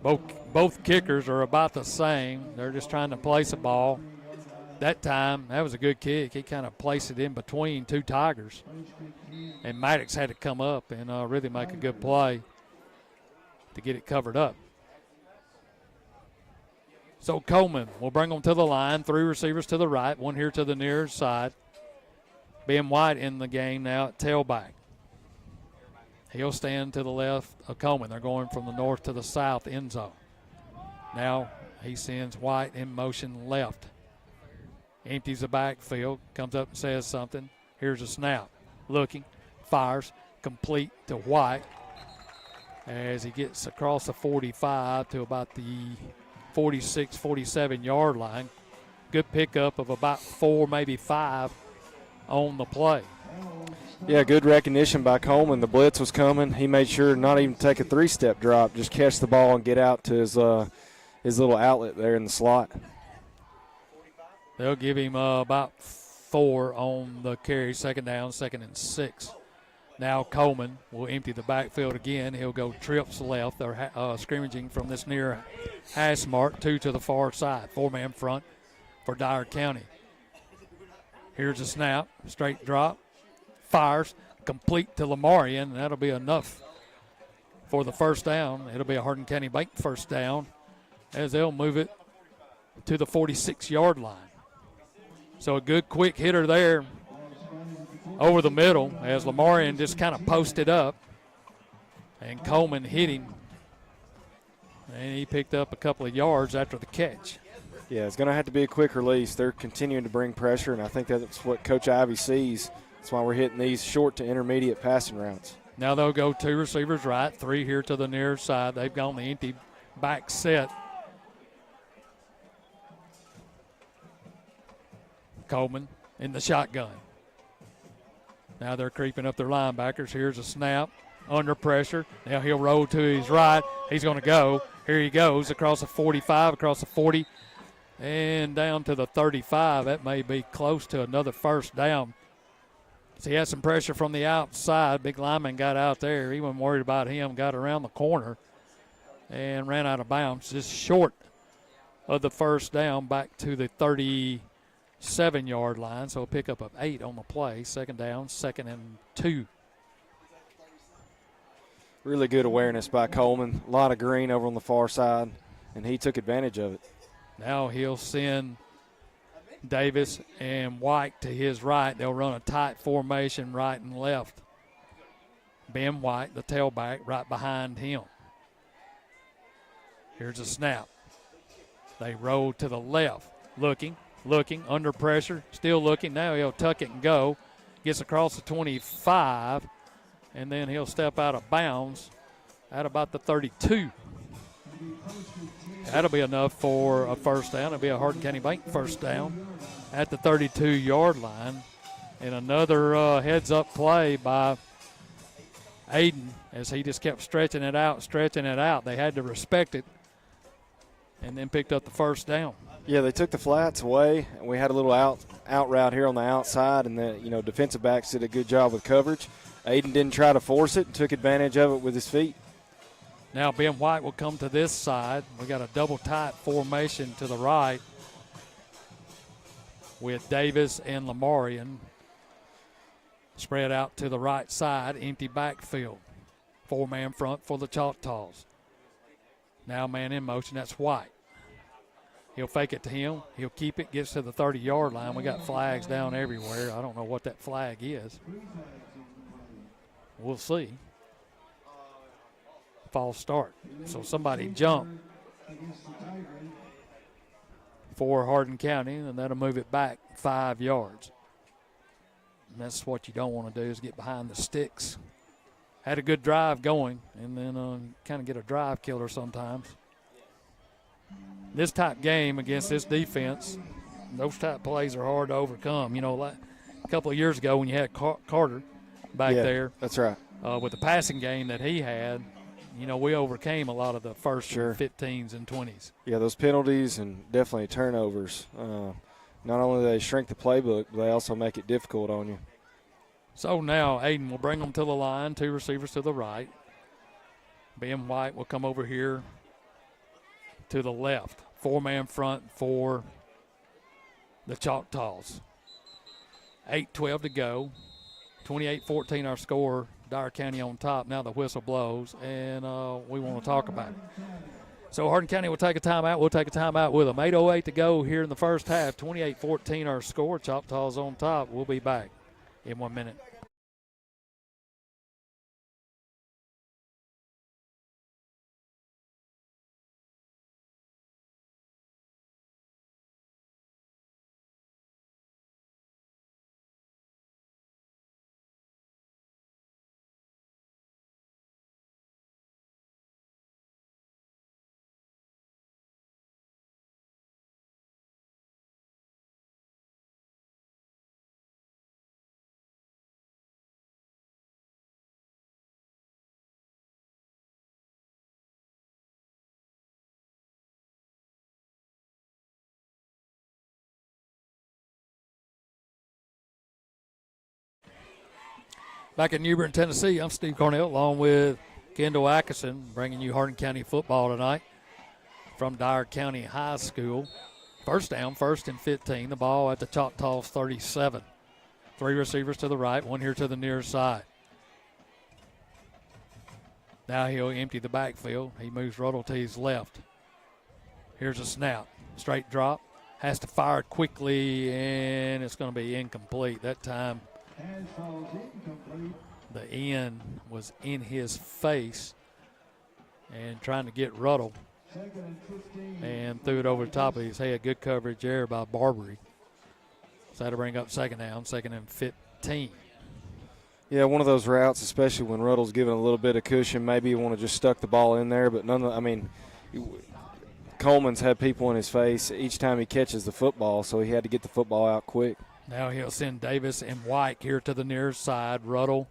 Both kickers are about the same. They're just trying to place a ball. That time, that was a good kick. He kind of placed it in between two Tigers. And Maddox had to come up and really make a good play to get it covered up. So Coleman will bring them to the line. 3 receivers to the right, 1 here to the near side. Ben White in the game now at tailback. He'll stand to the left of Coleman. They're going from the north to the south end zone. Now he sends White in motion left. Empties the backfield, comes up and says something. Here's a snap. Looking, fires, complete to White as he gets across the 45 to about the 46, 47-yard line. Good pickup of about 4, maybe 5 on the play. Yeah, good recognition by Coleman. The blitz was coming. He made sure not even to take a 3-step drop, just catch the ball and get out to his little outlet there in the slot. They'll give him about 4 on the carry, 2nd down, 2nd and 6. Now Coleman will empty the backfield again. He'll go trips left. They're scrimmaging from this near hash mark, 2 to the far side. 4-man front for Dyer County. Here's a snap, straight drop, fires, complete to Lamarian, and that'll be enough for the first down. It'll be a Hardin County Bank first down as they'll move it to the 46-yard line. So a good quick hitter there over the middle as Lamarian just kind of posted up, and Coleman hit him, and he picked up a couple of yards after the catch. Yeah, it's going to have to be a quick release. They're continuing to bring pressure, and I think that's what Coach Ivy sees. That's why we're hitting these short to intermediate passing routes. Now they'll go 2 receivers right, 3 here to the near side. They've gone the empty back set. Coleman in the shotgun. Now they're creeping up their linebackers. Here's a snap under pressure. Now he'll roll to his right. He's going to go. Here he goes across the 45, across the 40, and down to the 35. That may be close to another first down. So he had some pressure from the outside. Big lineman got out there. He wasn't worried about him. Got around the corner and ran out of bounds. Just short of the first down, back to the 37-yard line. So a pickup of 8 on the play. Second down, 2nd and 2. Really good awareness by Coleman. A lot of green over on the far side, and he took advantage of it. Now he'll send Davis and White to his right. They'll run a tight formation right and left. Ben White, the tailback, right behind him. Here's a snap. They roll to the left. Looking, under pressure, still looking. Now he'll tuck it and go. Gets across the 25, and then he'll step out of bounds at about the 32. That'll be enough for a first down. It'll be a Hardin County Bank first down at the 32-yard line. And another heads-up play by Aiden as he just kept stretching it out. They had to respect it and then picked up the first down. Yeah, they took the flats away, and we had a little out route here on the outside, and the defensive backs did a good job with coverage. Aiden didn't try to force it and took advantage of it with his feet. Now Ben White will come to this side. We got a double tight formation to the right with Davis and Lamarian spread out to the right side, empty backfield. 4-man front for the Choctaws. Now man in motion, that's White. He'll fake it to him. He'll keep it, gets to the 30-yard line. We got flags down everywhere. I don't know what that flag is. We'll see. False start. So somebody jumped for Hardin County, and that'll move it back 5 yards. And that's what you don't want to do, is get behind the sticks. Had a good drive going, and then kind of get a drive killer sometimes. This type game against this defense, those type plays are hard to overcome. Like a couple of years ago when you had Carter back there. That's right. With the passing game that he had, we overcame a lot of the first 15s and 20s. Yeah, those penalties and definitely turnovers. Not only do they shrink the playbook, but they also make it difficult on you. So now Aiden will bring them to the line, 2 receivers to the right. Ben White will come over here to the left. 4-man front for the Choctaws. 8:12 to go. 28-14 our score. Dyer County on top. Now the whistle blows, and we want to talk about it. So Hardin County will take a timeout. We'll take a timeout with them. 8:08 to go here in the first half. 28-14 our score. Choctaws on top. We'll be back in 1 minute. Back in New Bern, Tennessee, I'm Steve Cornell along with Kendall Atkinson, bringing you Hardin County football tonight from Dyer County High School. First down, 1st and 15. The ball at the Choctaws 37. 3 receivers to the right, 1 here to the near side. Now he'll empty the backfield. He moves Ruddle to his left. Here's a snap. Straight drop. Has to fire it quickly, and it's going to be incomplete. That time the end was in his face and trying to get Ruddle Second and 15. and threw it over the top of his head. Good coverage there by Barbary. So that'll bring up second down, second and 15. Yeah, one of those routes, especially when Ruddle's given a little bit of cushion, maybe you want to just stuck the ball in there, but Coleman's had people in his face each time he catches the football, so he had to get the football out quick. Now he'll send Davis and White here to the near side. Ruddle,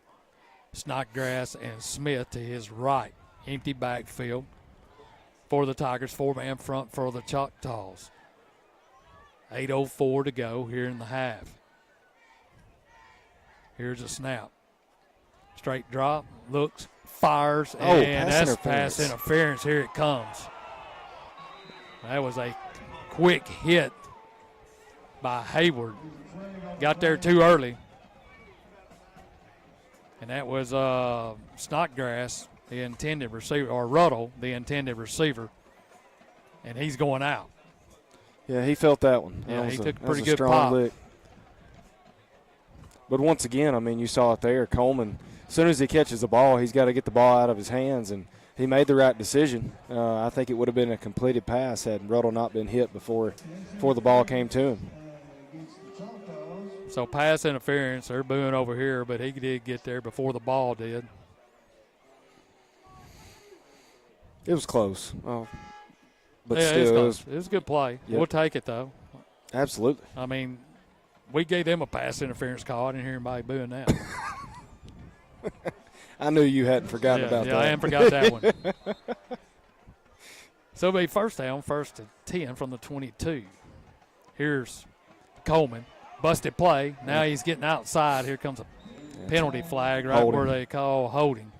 Snodgrass, and Smith to his right. Empty backfield for the Tigers. 4-man front for the Choctaws. 8:04 to go here in the half. Here's a snap. Straight drop, looks, fires, and that's pass interference. Here it comes. That was a quick hit by Hayward. Got there too early. And that was Snodgrass, the intended receiver, or Ruddle, the intended receiver. And he's going out. Yeah, he felt that one. Yeah, he took a pretty a good strong pop. lick. But once again, you saw it there. Coleman, as soon as he catches the ball, he's got to get the ball out of his hands, and he made the right decision. I think it would have been a completed pass had Ruddle not been hit before the ball came to him. So pass interference, they're booing over here, but he did get there before the ball did. It was close. Oh, but yeah, still, it was a good play. Yep. We'll take it, though. Absolutely. I mean, we gave them a pass interference call. I didn't hear anybody booing that. I knew you hadn't forgotten about that. Yeah, I hadn't forgot that one. So it'll be first down, first and 10 from the 22. Here's Coleman. Busted play. Now he's getting outside. Here comes a penalty flag right where they call holding.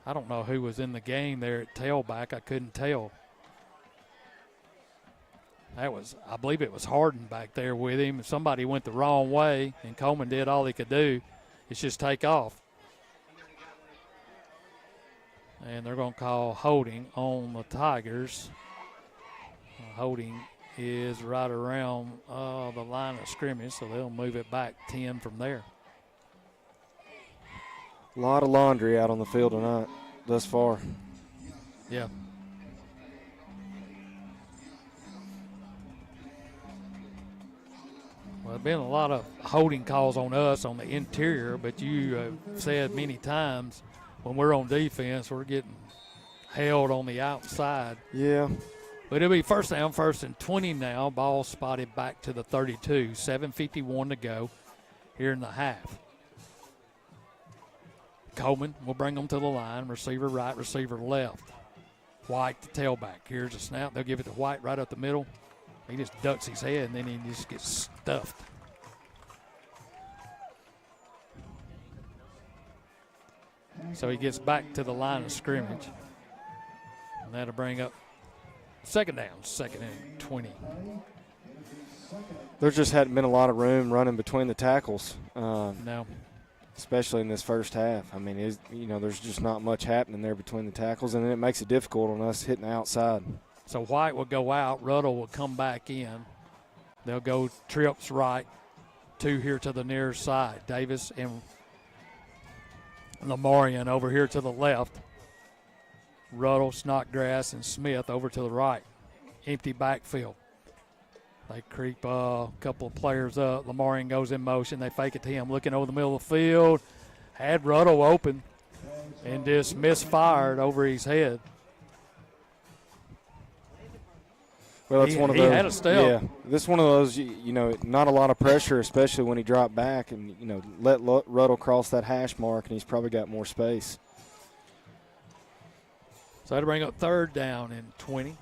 I don't know who was in the game there at tailback. I couldn't tell. I believe it was Hardin back there with him. Somebody went the wrong way, and Coleman did all he could do. It's just take off. And they're going to call holding on the Tigers. Holding is right around the line of scrimmage, so they'll move it back 10 from there. A lot of laundry out on the field tonight thus far. Yeah. Well, there's been a lot of holding calls on us on the interior, but you have said many times when we're on defense, we're getting held on the outside. Yeah. But it'll be first down, first and 20 now. Ball spotted back to the 32. 7:51 to go here in the half. Coleman will bring them to the line. Receiver right, receiver left. White the tailback. Here's a snap. They'll give it to White right up the middle. He just ducks his head, and then he just gets stuffed. So he gets back to the line of scrimmage. And that'll bring up second down, second and 20. There just hadn't been a lot of room running between the tackles. No. Especially in this first half. I mean, there's just not much happening there between the tackles, and then it makes it difficult on us hitting the outside. So White will go out. Ruddle will come back in. They'll go trips right, two here to the near side. Davis and Lamarian over here to the left. Ruddle, Snodgrass, and Smith over to the right. Empty backfield. They creep a couple of players up. Lamarian goes in motion. They fake it to him, looking over the middle of the field. Had Ruddle open and just misfired over his head. Well, that's one of those. He had a step. Yeah, this is one of those. Not a lot of pressure, especially when he dropped back, and let Ruddle cross that hash mark, and he's probably got more space. So that'll bring up third down and 20.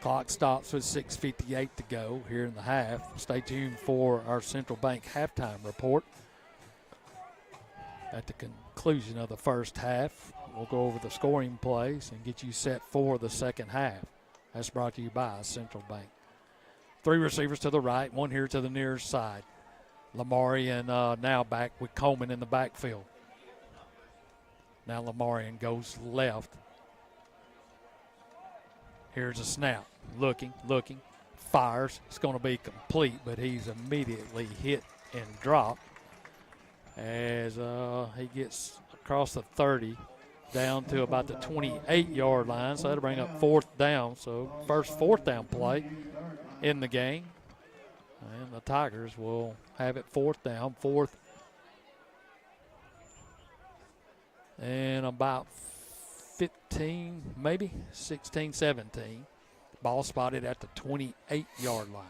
Clock stops with 6:58 to go here in the half. Stay tuned for our Central Bank halftime report. At the conclusion of the first half, we'll go over the scoring plays and get you set for the second half. That's brought to you by Central Bank. Three receivers to the right, one here to the near side. Lamarian now back with Coleman in the backfield. Now Lamarian goes left. Here's a snap. Looking, fires. It's going to be complete, but he's immediately hit and dropped as he gets across the 30 down to about the 28-yard line. So that'll bring up 4th down. So first 4th down play in the game. And the Tigers will have it 4th down, 4th and about 15, maybe 16, 17. Ball spotted at the 28-yard line.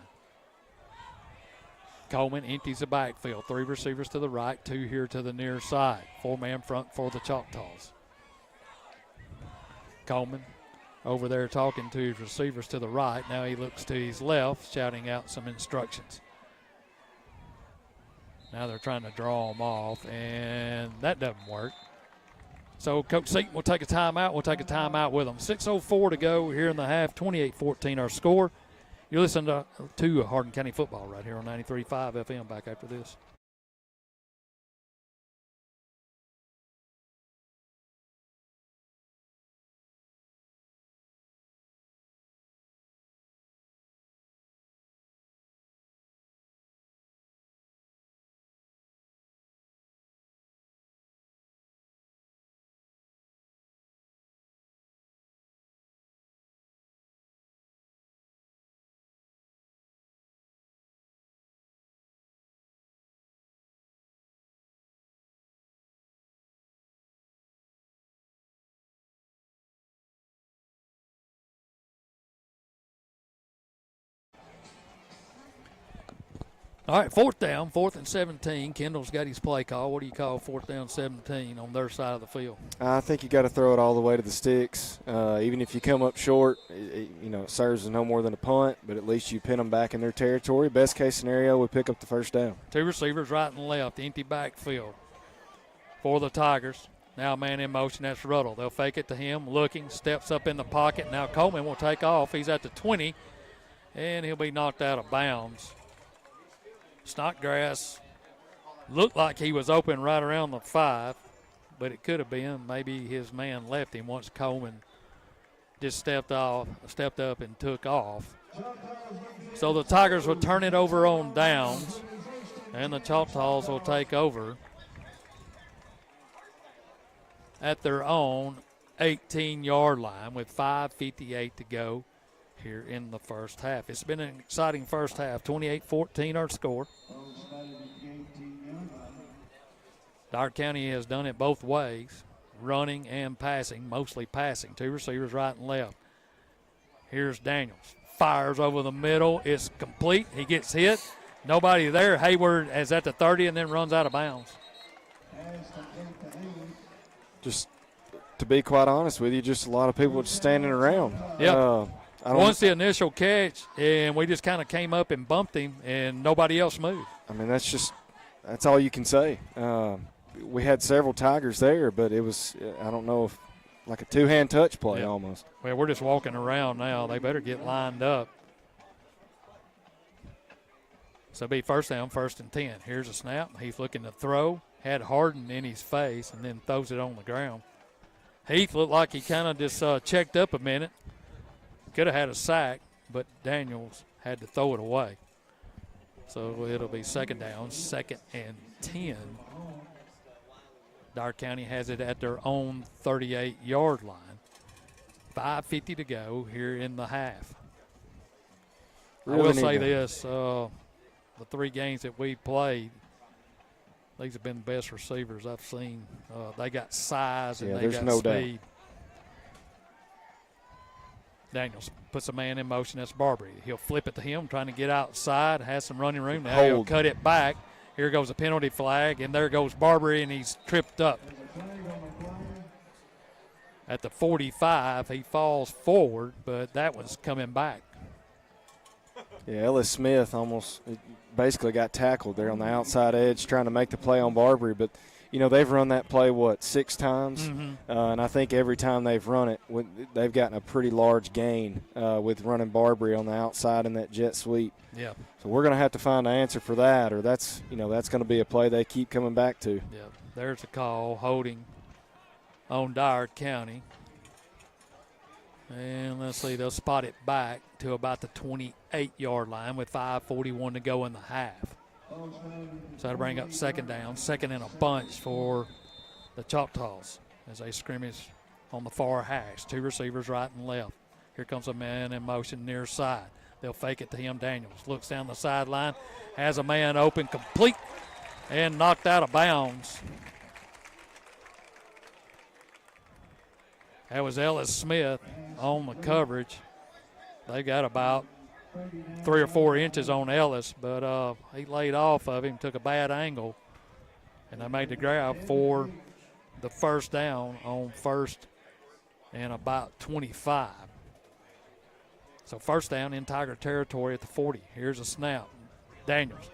Coleman empties the backfield. 3 receivers to the right, 2 here to the near side. 4-man front for the Choctaws. Coleman over there talking to his receivers to the right. Now he looks to his left, shouting out some instructions. Now they're trying to draw him off, and that doesn't work. So Coach Seaton will take a timeout. We'll take a timeout with them. 6:04 to go here in the half, 28-14 our score. You're listening to Hardin County football right here on 93.5 FM. Back after this. All right, 4th down, 4th and 17. Kendall's got his play call. What do you call 4th down 17 on their side of the field? I think you got to throw it all the way to the sticks. Even if you come up short, it serves as no more than a punt, but at least you pin them back in their territory. Best case scenario, we pick up the 1st down. 2 receivers right and left, empty backfield for the Tigers. Now a man in motion, that's Ruddle. They'll fake it to him, looking, steps up in the pocket. Now Coleman will take off. He's at the 20, and he'll be knocked out of bounds. Snodgrass looked like he was open right around the 5, but it could have been. Maybe his man left him once Coleman just stepped up and took off. So the Tigers will turn it over on downs, and the Choctaws will take over at their own 18-yard line with 5:58 to go here in the first half. It's been an exciting first half. 28-14 our score. Dyer County has done it both ways, running and passing, mostly passing. 2 receivers right and left. Here's Daniels. Fires over the middle. It's complete. He gets hit. Nobody there. Hayward is at the 30 and then runs out of bounds. Just to be quite honest with you, just a lot of people just standing around. Yeah. Once the initial catch, and we just kind of came up and bumped him, and nobody else moved. I mean, that's all you can say. We had several Tigers there, but it was, I don't know, if like a 2-hand touch play almost. Well, we're just walking around now. They better get lined up. So it'll be 1st down, 1st and 10. Here's a snap. He's looking to throw. Had Hardin in his face and then throws it on the ground. Heath looked like he kind of just checked up a minute. Could have had a sack, but Daniels had to throw it away. So it'll be 2nd down, 2nd and 10. Dyer County has it at their own 38-yard line. 5:50 to go here in the half. Really I will say this, the 3 games that we played, these have been the best receivers I've seen. They got size and they got no speed. doubt. Daniels puts a man in motion. That's Barbary. He'll flip it to him, trying to get outside, has some running room. Now he'll cut it back. Here goes a penalty flag, and there goes Barbary, and he's tripped up. At the 45, he falls forward, but that was coming back. Yeah, Ellis Smith almost basically got tackled there on the outside edge trying to make the play on Barbary, but they've run that play, 6 times? Mm-hmm. And I think every time they've run it, they've gotten a pretty large gain with running Barbary on the outside in that jet sweep. Yeah. So we're going to have to find an answer for that, or that's going to be a play they keep coming back to. Yeah, there's a call holding on Dyer County. And let's see, they'll spot it back to about the 28-yard line with 5:41 to go in the half. So that'll bring up 2nd down, 2nd and a bunch for the Choctaws. as they scrimmage on the far hash. Two receivers right and left. Here comes a man in motion near side. They'll fake it to him. Daniels looks down the sideline, has a man open, complete, and knocked out of bounds. That was Ellis Smith on the coverage. They got about 3 or 4 inches on Ellis, but he laid off of him, took a bad angle, and they made the grab for the first down on first and about 25. So first down in Tiger territory at the 40. Here's a snap. Daniels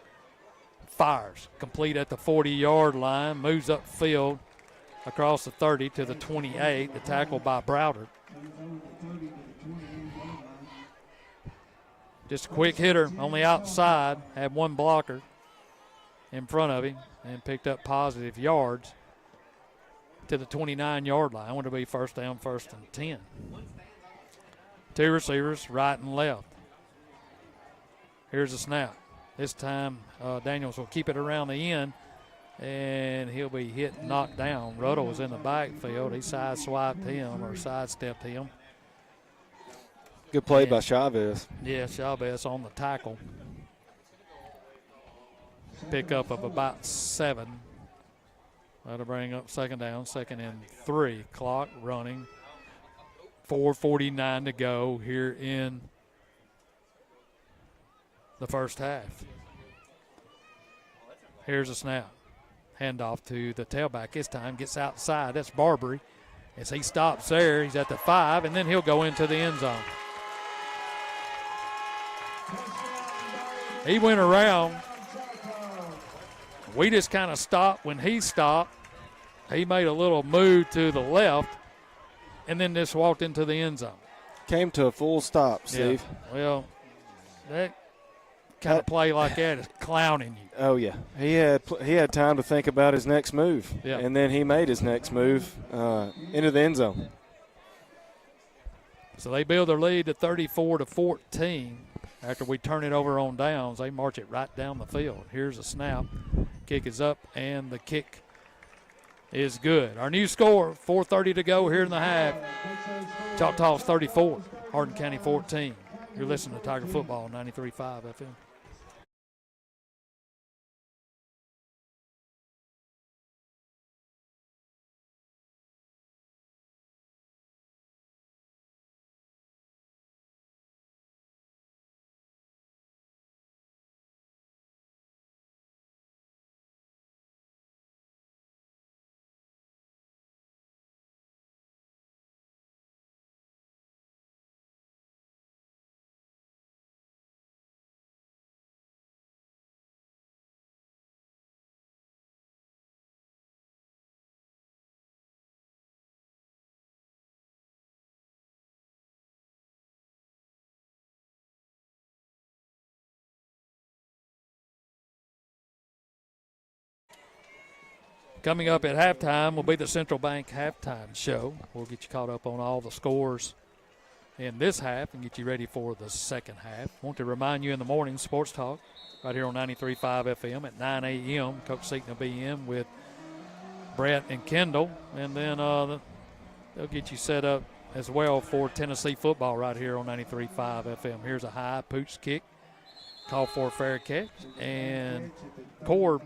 fires, complete at the 40-yard line, moves upfield across the 30 to the 28, the tackle by Browder. Just a quick hitter on the outside, had one blocker in front of him and picked up positive yards to the 29-yard line. I want to be first down, first and 10. Two receivers, right and left. Here's a snap. This time Daniels will keep it around the end, and he'll be hit and knocked down. Ruddle was in the backfield. He sidestepped him. Good play by Chavez. Yeah, Chavez on the tackle. Pickup of about 7. That'll bring up second down, second and 3. Clock running. 4:49 to go here in the first half. Here's a snap. Handoff to the tailback. This time gets outside. That's Barbary. As he stops there, he's at the 5, and then he'll go into the end zone. He went around. We just kind of stopped when he stopped. He made a little move to the left and then just walked into the end zone. Came to a full stop, Steve. Yeah. Well, that kind of play like that is clowning you. Oh, yeah. He had time to think about his next move, and then he made his next move into the end zone. So they build their lead to 34-14. After we turn it over on downs, they march it right down the field. Here's a snap. Kick is up, and the kick is good. Our new score, 4:30 to go here in the half. Choctaws 34, Hardin County 14. You're listening to Tiger Football 93.5 FM. Coming up at halftime will be the Central Bank halftime show. We'll get you caught up on all the scores in this half and get you ready for the second half. Want to remind you in the morning, Sports Talk, right here on 93.5 FM at 9 a.m. Coach Seaton will be in with Brett and Kendall. And then they'll get you set up as well for Tennessee football right here on 93.5 FM. Here's a high pooch kick. Call for a fair catch. And Corb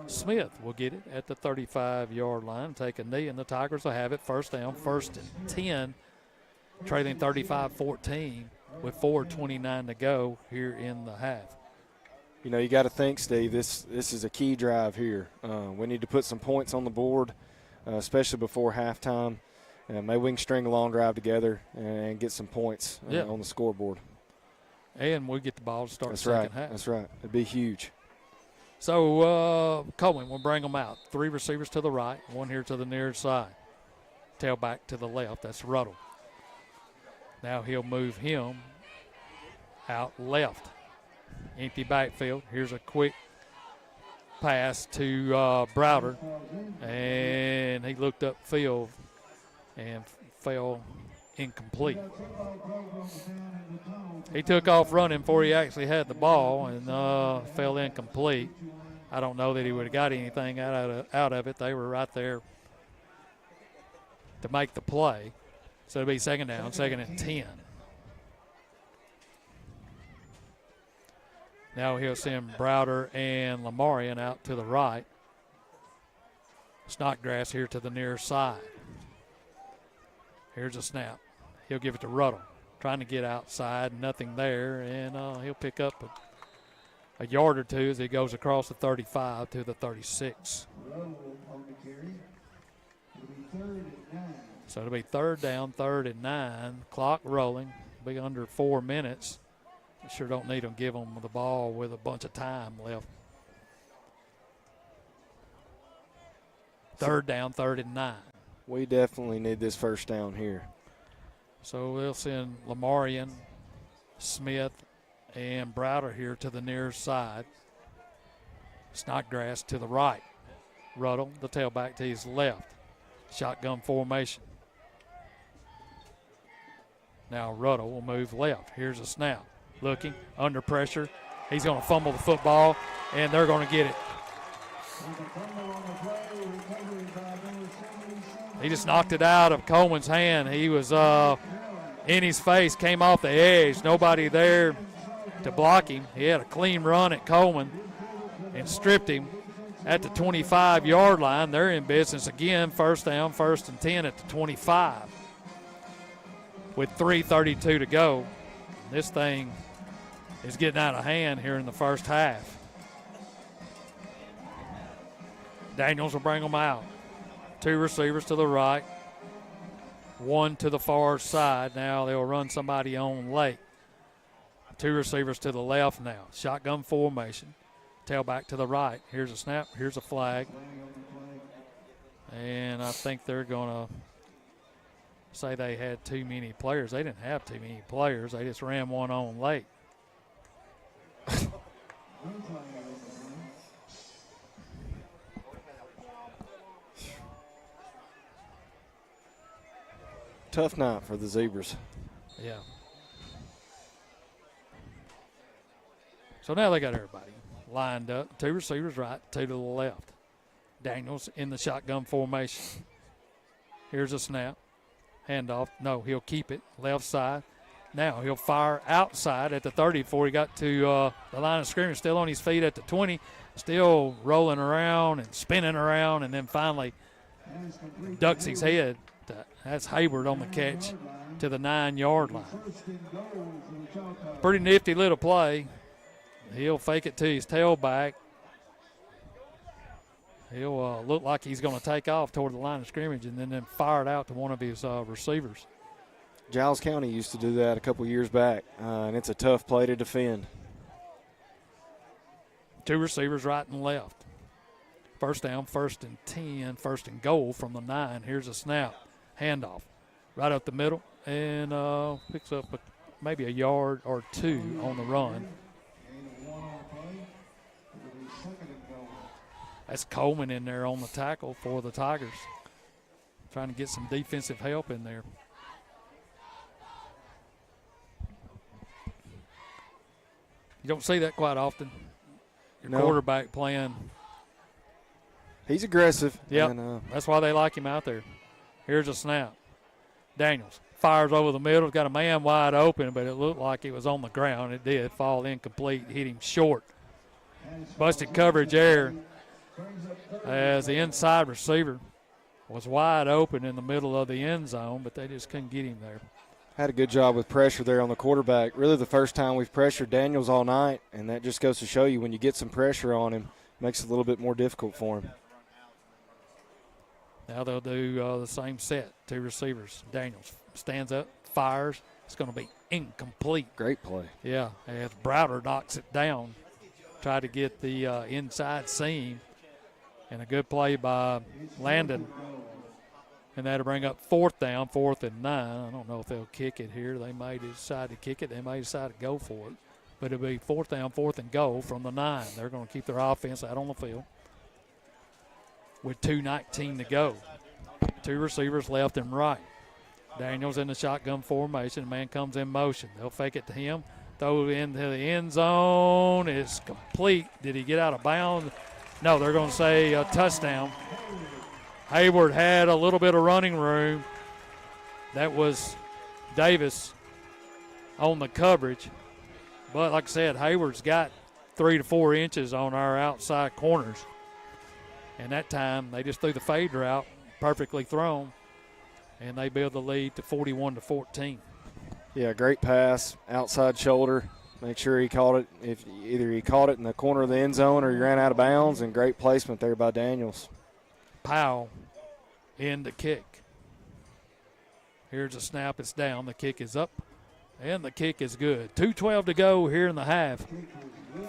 Smith will get it at the 35-yard line, take a knee, and the Tigers will have it first down, first and 10, trailing 35-14 with 4:29 to go here in the half. You know, you got to think, Steve, this is a key drive here. We need to put some points on the board, especially before halftime. Maybe we can string a long drive together and get some points on the scoreboard. And we'll get the ball to start the second half. That's right. It'd be huge. So Cohen will bring them out. 3 receivers to the right, 1 here to the near side. Tailback to the left, that's Ruddle. Now he'll move him out left. Empty backfield. Here's a quick pass to Browder. And he looked upfield and fell incomplete. He took off running before he actually had the ball and fell incomplete. I don't know that he would have got anything out of it. They were right there to make the play. So it'll be second down, second and 10. Now he'll send Browder and Lamarian out to the right. Snodgrass here to the near side. Here's a snap. He'll give it to Ruddle. Trying to get outside, nothing there, and he'll pick up a yard or two as he goes across the 35 to the 36. So it'll be third down, 3rd and 9. Clock rolling. Be under 4 minutes. Sure don't need them give them the ball with a bunch of time left. Third down, 3rd and 9. We definitely need this first down here. So we'll send Lamarian, Smith, and Browder here to the near side. Snodgrass to the right. Ruddle, the tailback, to his left. Shotgun formation. Now Ruddle will move left. Here's a snap. Looking, under pressure. He's going to fumble the football, and they're going to get it. He just knocked it out of Coleman's hand. He was in his face, came off the edge. Nobody there to block him. He had a clean run at Coleman and stripped him at the 25-yard line. They're in business again. First down, 1st and 10 at the 25 with 3:32 to go. This thing is getting out of hand here in the first half. Daniels will bring them out. 2 receivers to the right, 1 to the far side. Now they'll run somebody on late. 2 receivers to the left now. Shotgun formation. Tailback to the right. Here's a snap. Here's a flag. And I think they're going to say they had too many players. They didn't have too many players. They just ran one on late. Tough night for the Zebras. Yeah. So now they got everybody lined up. 2 receivers right, 2 to the left. Daniels in the shotgun formation. Here's a snap. Handoff. No, he'll keep it. Left side. Now he'll fire outside at the 30 before he got to the line of scrimmage. Still on his feet at the 20. Still rolling around and spinning around, and then finally ducks his head. That's Hayward on the catch to the 9-yard line. Pretty nifty little play. He'll fake it to his tailback. He'll look like he's going to take off toward the line of scrimmage and then fire it out to one of his receivers. Giles County used to do that a couple years back, and it's a tough play to defend. 2 receivers right and left. First down, 1st and 10, 1st and goal from the 9. Here's a snap. Handoff right up the middle and picks up maybe a yard or 2 on the run. That's Coleman in there on the tackle for the Tigers. Trying to get some defensive help in there. You don't see that quite often. Your quarterback playing. He's aggressive. Yeah, that's why they like him out there. Here's a snap. Daniels fires over the middle. Got a man wide open, but it looked like it was on the ground. It did fall incomplete, hit him short. Busted coverage there as the inside receiver was wide open in the middle of the end zone, but they just couldn't get him there. Had a good job with pressure there on the quarterback. Really the first time we've pressured Daniels all night, and that just goes to show you when you get some pressure on him, it makes it a little bit more difficult for him. Now they'll do the same set. 2 receivers. Daniels stands up, fires. It's going to be incomplete. Great play. Yeah, as Browder knocks it down. Tried to get the inside seam. And a good play by Landon. And that'll bring up 4th down, 4th and 9. I don't know if they'll kick it here. They may decide to kick it. They may decide to go for it. But it'll be 4th down, 4th and goal from the 9. They're going to keep their offense out on the field with 2:19 to go. 2 receivers left and right. Daniels in the shotgun formation. Man comes in motion. They'll fake it to him. Throw it into the end zone. It's complete. Did he get out of bounds? No, they're going to say a touchdown. Hayward had a little bit of running room. That was Davis on the coverage. But like I said, Hayward's got 3 to 4 inches on our outside corners. And that time they just threw the fade route, perfectly thrown, and they build the lead to 41-14. Yeah, great pass, outside shoulder. Make sure he caught it. If either he caught it in the corner of the end zone or he ran out of bounds, and great placement there by Daniels. Powell in the kick. Here's a snap. It's down. The kick is up, and the kick is good. 2:12 to go here in the half.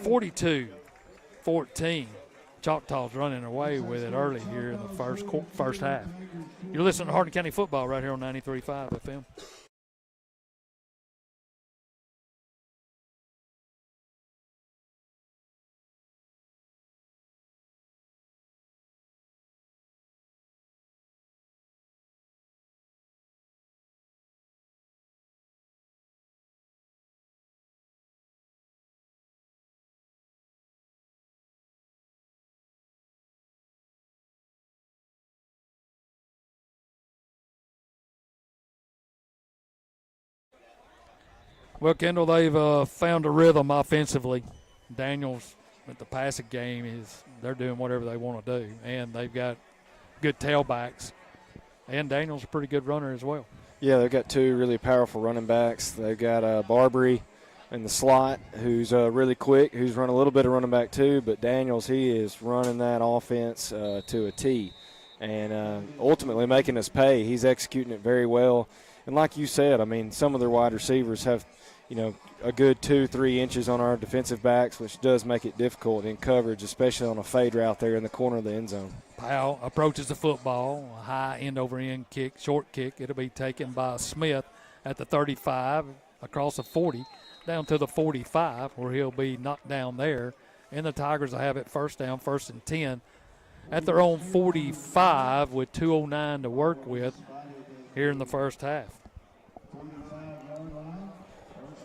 42-14. Choctaws running away with it early here in the first half. You're listening to Hardin County football right here on 93.5 FM. Well, Kendall, they've found a rhythm offensively. Daniels at the passing game they're doing whatever they want to do, and they've got good tailbacks. And Daniels a pretty good runner as well. Yeah, they've got 2 really powerful running backs. They've got Barbary in the slot, who's really quick, who's run a little bit of running back too. But Daniels, he is running that offense to a T, and ultimately making us pay. He's executing it very well. And like you said, I mean, some of their wide receivers have, a good 2-3 inches on our defensive backs, which does make it difficult in coverage, especially on a fade route there in the corner of the end zone. Powell approaches the football, a high end-over-end kick, short kick. It'll be taken by Smith at the 35, across the 40, down to the 45, where he'll be knocked down there. And the Tigers will have it first down, 1st and 10, at their own 45 with 2:09 to work with here in the first half.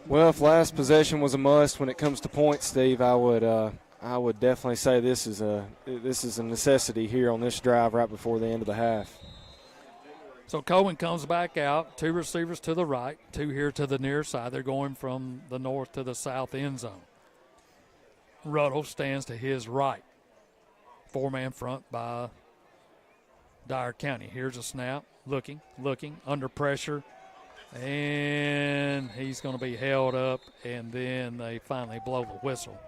Well, if last possession was a must when it comes to points, Steve, I would definitely say this is a necessity here on this drive right before the end of the half. So Cohen comes back out, 2 receivers to the right, 2 here to the near side. They're going from the north to the south end zone. Ruddle stands to his right. 4-man front by Dyer County. Here's a snap, looking, under pressure. And he's going to be held up, and then they finally blow the whistle.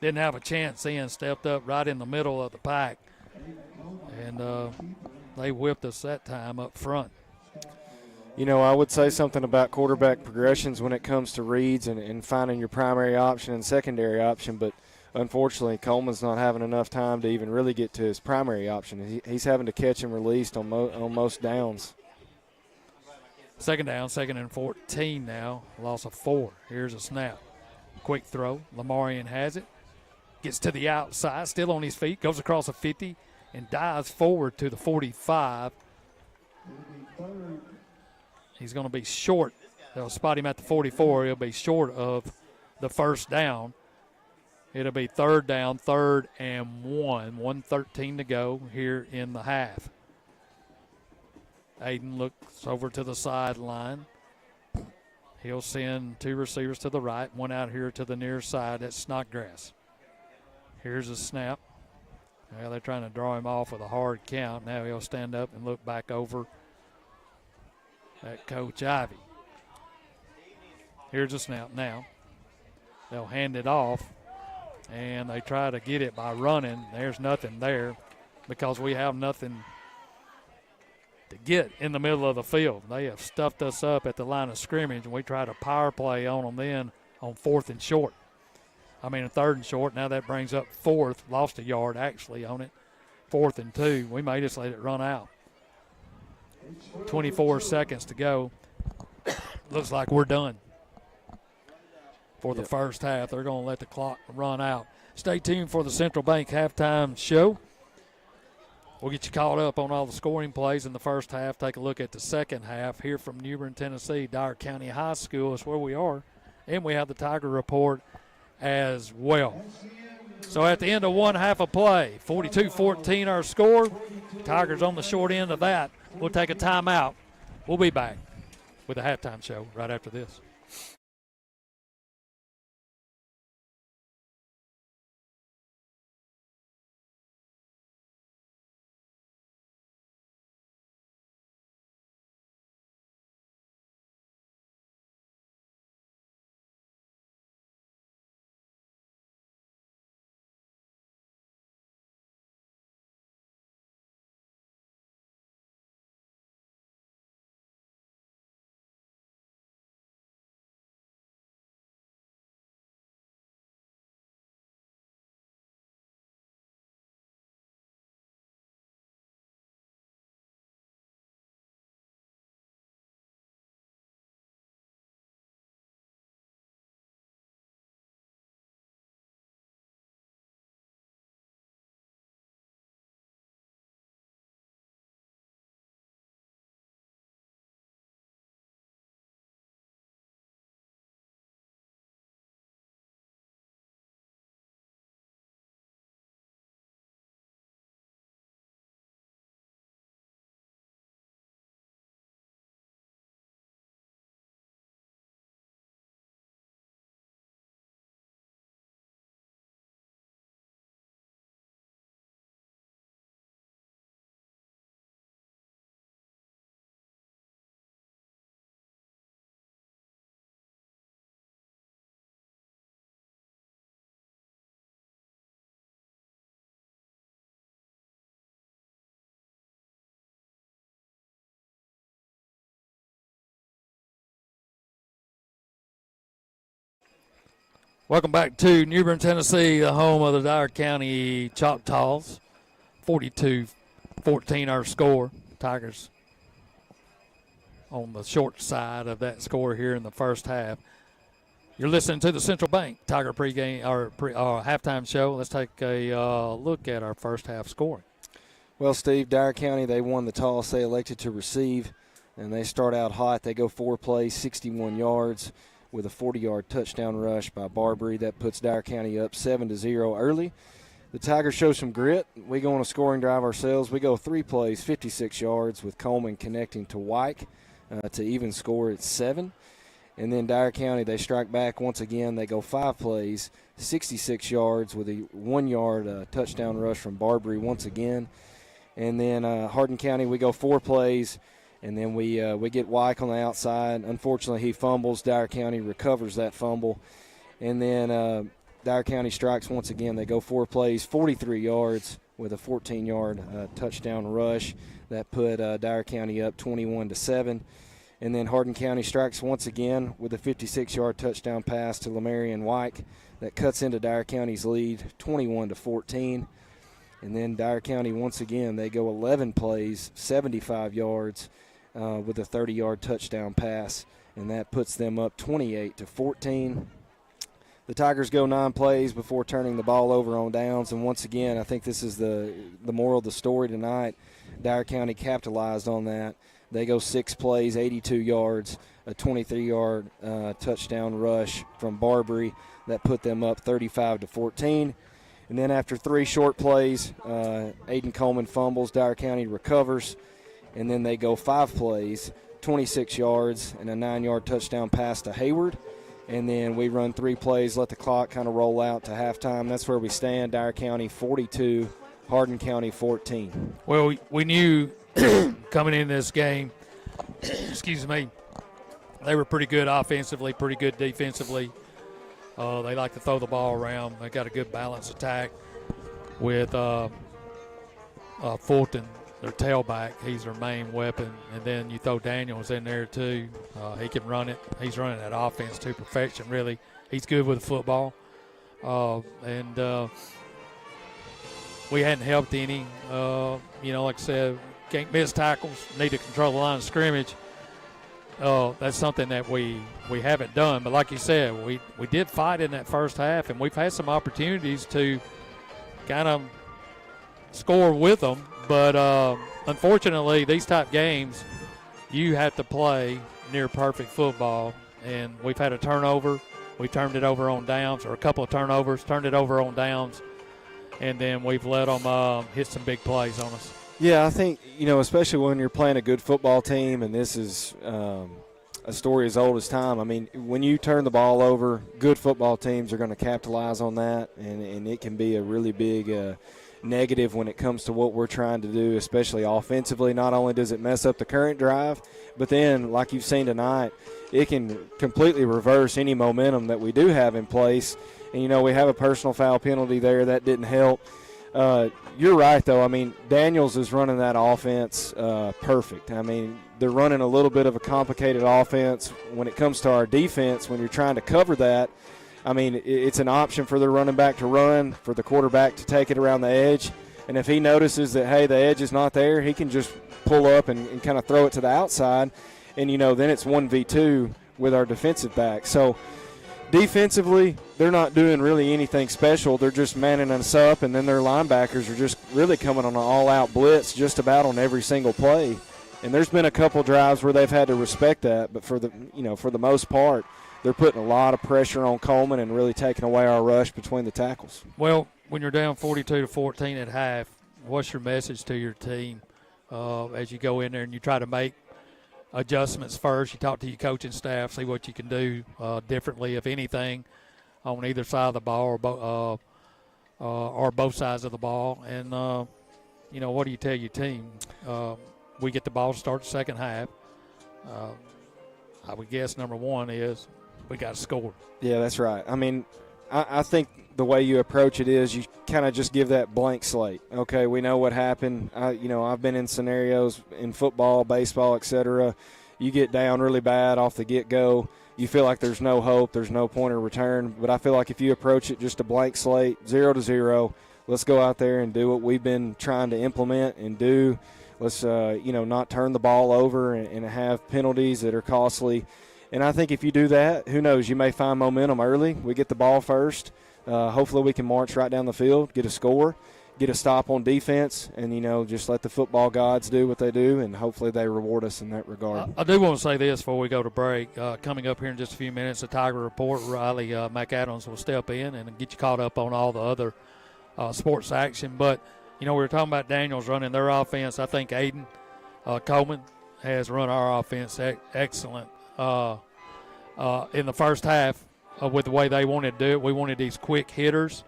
Didn't have a chance in, stepped up right in the middle of the pack, and they whipped us that time up front. I would say something about quarterback progressions when it comes to reads and finding your primary option and secondary option, but unfortunately Coleman's not having enough time to even really get to his primary option. He's having to catch and released on most downs. Second down, 2nd and 14 now. Loss of 4. Here's a snap. Quick throw. Lamarian has it. Gets to the outside, still on his feet, goes across the 50 and dives forward to the 45. He's going to be short. They'll spot him at the 44. He'll be short of the first down. It'll be 3rd down, 3rd and 1. 1:13 to go here in the half. Aiden looks over to the sideline. He'll send 2 receivers to the right, 1 out here to the near side. That's Snodgrass. Here's a snap. Well, they're trying to draw him off with a hard count. Now he'll stand up and look back over at Coach Ivy. Here's a snap now. They'll hand it off, and they try to get it by running. There's nothing there because we have nothing to get in the middle of the field. They have stuffed us up at the line of scrimmage, and we try to power play on them then on 4th and short. I mean, a 3rd and short. Now that brings up 4th. Lost a yard actually on it. 4th and 2. We may just let it run out. 24 seconds to go. Looks like we're done for the first half. They're going to let the clock run out. Stay tuned for the Central Bank halftime show. We'll get you caught up on all the scoring plays in the first half. Take a look at the second half here from New Bern, Tennessee. Dyer County High School is where we are. And we have the Tiger Report as well. So at the end of one half of play, 42-14 our score. Tigers on the short end of that. We'll take a timeout. We'll be back with the halftime show right after this. Welcome back to New Bern, Tennessee, the home of the Dyer County Choctaws. 42-14 our score. Tigers on the short side of that score here in the first half. You're listening to the Central Bank Tiger pregame or halftime show. Let's take a look at our first half scoring. Well, Steve, Dyer County, they won the toss. They elected to receive, and they start out hot. They go 4 plays, 61 yards. With a 40-yard touchdown rush by Barbary. That puts Dyer County up 7-0 early. The Tigers show some grit. We go on a scoring drive ourselves. We go 3 plays, 56 yards, with Coleman connecting to Wyke to even score at 7. And then Dyer County, they strike back once again. They go 5 plays, 66 yards, with a 1-yard touchdown rush from Barbary once again. And then Hardin County, we go 4 plays, and then we get Wyke on the outside. Unfortunately, he fumbles. Dyer County recovers that fumble. And then Dyer County strikes once again. They go 4 plays, 43 yards with a 14-yard touchdown rush. That put Dyer County up 21-7. And then Hardin County strikes once again with a 56-yard touchdown pass to Lamarian Wyke. That cuts into Dyer County's lead, 21-14. And then Dyer County, once again, they go 11 plays, 75 yards, with a 30-yard touchdown pass, and that puts them up 28-14. The Tigers go 9 plays before turning the ball over on downs, and once again, I think this is the moral of the story tonight. Dyer County capitalized on that. They go 6 plays, 82 yards, a 23-yard touchdown rush from Barbary. That put them up 35-14. And then after 3 short plays, Aiden Coleman fumbles. Dyer County recovers. And then they go 5 plays, 26 yards, and a 9-yard touchdown pass to Hayward. And then we run 3 plays, let the clock kind of roll out to halftime. That's where we stand. Dyer County 42, Hardin County 14. Well, we knew coming in this game, excuse me, they were pretty good offensively, pretty good defensively. They like to throw the ball around. They got a good balanced attack with Fulton, their tailback. He's their main weapon. And then you throw Daniels in there too. He can run it. He's running that offense to perfection, really. He's good with the football. And we hadn't helped any. Like I said, can't miss tackles, need to control the line of scrimmage. That's something that we haven't done. But like you said, we did fight in that first half, and we've had some opportunities to kind of score with them. But unfortunately, these type games, you have to play near perfect football. And we've had a turnover. We turned it over on downs, or a couple of turnovers, turned it over on downs. and then we've let them hit some big plays on us. Yeah, I think, especially when you're playing a good football team, and this is a story as old as time. I mean, when you turn the ball over, good football teams are going to capitalize on that, and it can be a really big negative when it comes to what we're trying to do, especially offensively. Not only does it mess up the current drive, but then, like you've seen tonight, it can completely reverse any momentum that we do have in place. And, we have a personal foul penalty there. That didn't help. You're right, though. I mean, Daniels is running that offense perfect. I mean, they're running a little bit of a complicated offense. When it comes to our defense, when you're trying to cover that, I mean, it's an option for the running back to run, for the quarterback to take it around the edge. And if he notices that, hey, the edge is not there, he can just pull up and kind of throw it to the outside. And, then it's 1v2 with our defensive back. So, defensively, they're not doing really anything special. They're just manning us up, and then their linebackers are just really coming on an all-out blitz just about on every single play. And there's been a couple drives where they've had to respect that, but for the most part, they're putting a lot of pressure on Coleman and really taking away our rush between the tackles. Well, when you're down 42-14 at half, what's your message to your team as you go in there and you try to make adjustments first? You talk to your coaching staff, see what you can do differently, if anything, on either side of the ball or both sides of the ball. And, what do you tell your team? We get the ball to start the second half. I would guess number one is we got to score. Yeah, that's right. I mean, I think the way you approach it is you kind of just give that blank slate. Okay, we know what happened. I've been in scenarios in football, baseball, etc. You get down really bad off the get-go. You feel like there's no hope, there's no point of return. But I feel like if you approach it just a blank slate, 0-0, let's go out there and do what we've been trying to implement and do. Let's, not turn the ball over and have penalties that are costly. And I think if you do that, who knows, you may find momentum early. We get the ball first. Hopefully we can march right down the field, get a score, get a stop on defense, and, just let the football gods do what they do, and hopefully they reward us in that regard. I do want to say this before we go to break. Coming up here in just a few minutes, the Tiger Report, Riley McAdams will step in and get you caught up on all the other sports action. But, we were talking about Daniels running their offense. I think Aiden Coleman has run our offense excellent in the first half with the way they wanted to do it. We wanted these quick hitters.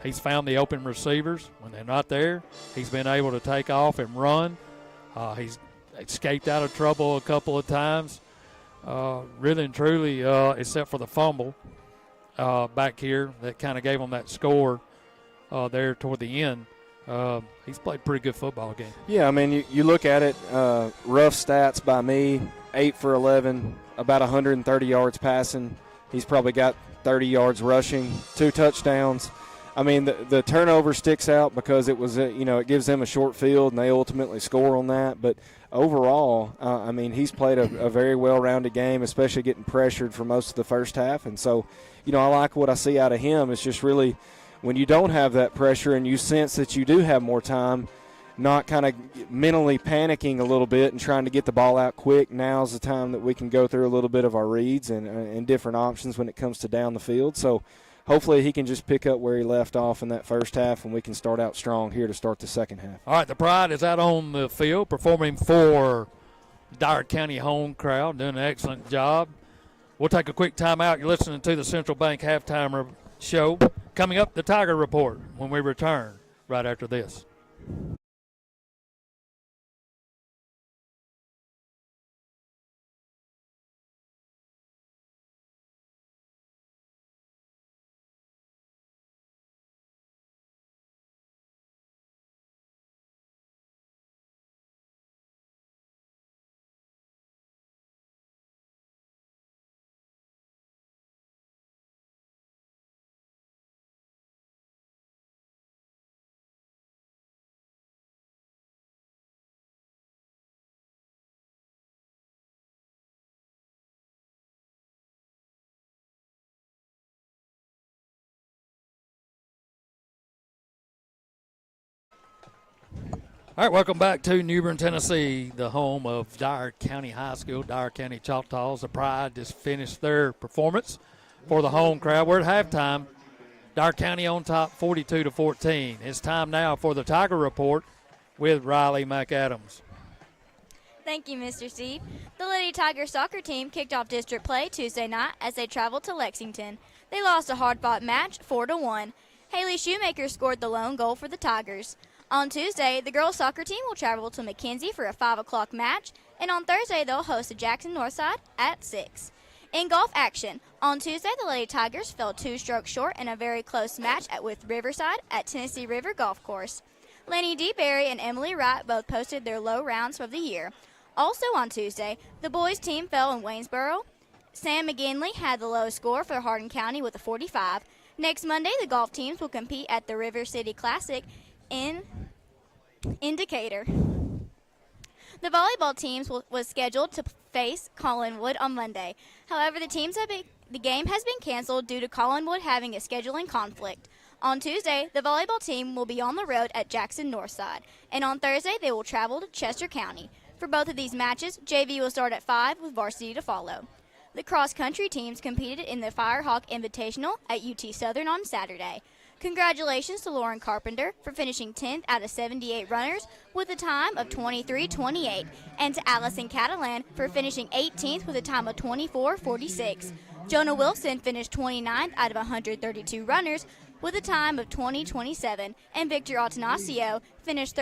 He's found the open receivers. When they're not there, he's been able to take off and run. He's escaped out of trouble a couple of times. Really and truly, except for the fumble back here that kind of gave him that score there toward the end. He's played a pretty good football game. Yeah, I mean, you look at it, rough stats by me, 8 for 11, about 130 yards passing. He's probably got 30 yards rushing, 2 touchdowns. I mean, the turnover sticks out because it was, it gives them a short field, and they ultimately score on that. But overall, I mean, he's played a very well-rounded game, especially getting pressured for most of the first half. And so, I like what I see out of him. It's just really – when you don't have that pressure and you sense that you do have more time, not kind of mentally panicking a little bit and trying to get the ball out quick, now's the time that we can go through a little bit of our reads and different options when it comes to down the field. So hopefully he can just pick up where he left off in that first half, and we can start out strong here to start the second half. All right, the Pride is out on the field performing for Dyer County home crowd, doing an excellent job. We'll take a quick timeout. You're listening to the Central Bank Halftime Show. Coming up, the Tiger Report when we return right after this. All right, welcome back to New Bern, Tennessee, the home of Dyer County High School. Dyer County Choctaws, the Pride, just finished their performance for the home crowd. We're at halftime. Dyer County on top 42-14. It's time now for the Tiger Report with Riley McAdams. Thank you, Mr. Steve. The Lady Tiger soccer team kicked off district play Tuesday night as they traveled to Lexington. They lost a hard-fought match 4-1. Haley Shoemaker scored the lone goal for the Tigers. On Tuesday, the girls soccer team will travel to McKenzie for a 5 o'clock match, and on Thursday they'll host the Jackson Northside at 6. In golf action, on Tuesday the Lady Tigers fell 2 strokes short in a very close match with Riverside at Tennessee River Golf Course. Lanny DeBerry and Emily Wright both posted their low rounds of the year. Also on Tuesday, the boys team fell in Waynesboro. Sam McGinley had the low score for Hardin County with a 45. Next Monday, the golf teams will compete at the River City Classic in Decatur. The volleyball teams was scheduled to face Collinwood on Monday. However, the game has been canceled due to Collinwood having a scheduling conflict. On Tuesday, the volleyball team will be on the road at Jackson Northside, and on Thursday they will travel to Chester County. For both of these matches, JV will start at 5 with varsity to follow. The cross-country teams competed in the Firehawk Invitational at UT Southern on Saturday. Congratulations to Lauren Carpenter for finishing 10th out of 78 runners with a time of 23:28, and to Allison Catalan for finishing 18th with a time of 24:46. Jonah Wilson finished 29th out of 132 runners with a time of 20:27, and Victor Altanasio finished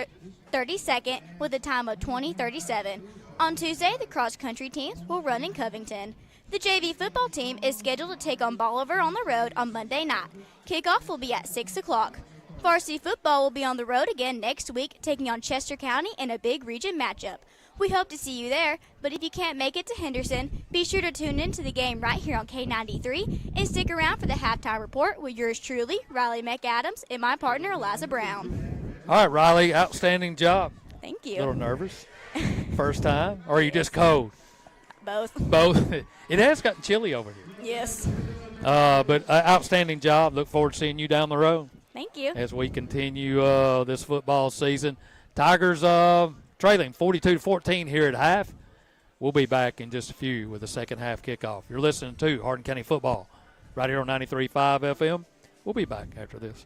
32nd with a time of 20:37. On Tuesday, the cross-country teams will run in Covington. The JV football team is scheduled to take on Bolivar on the road on Monday night. Kickoff will be at 6 o'clock. Varsity football will be on the road again next week, taking on Chester County in a big region matchup. We hope to see you there, but if you can't make it to Henderson, be sure to tune in to the game right here on K93 and stick around for the halftime report with yours truly, Riley McAdams, and my partner, Eliza Brown. All right, Riley, outstanding job. Thank A you. little nervous. First time? Or are you just cold? Both. Both. It has gotten chilly over here. Yes. But outstanding job. Look forward to seeing you down the road Thank you. as we continue this football season. Tigers trailing 42-14 here at half. We'll be back in just a few with the second half kickoff. You're listening to Hardin County Football right here on 93.5 FM. We'll be back after this.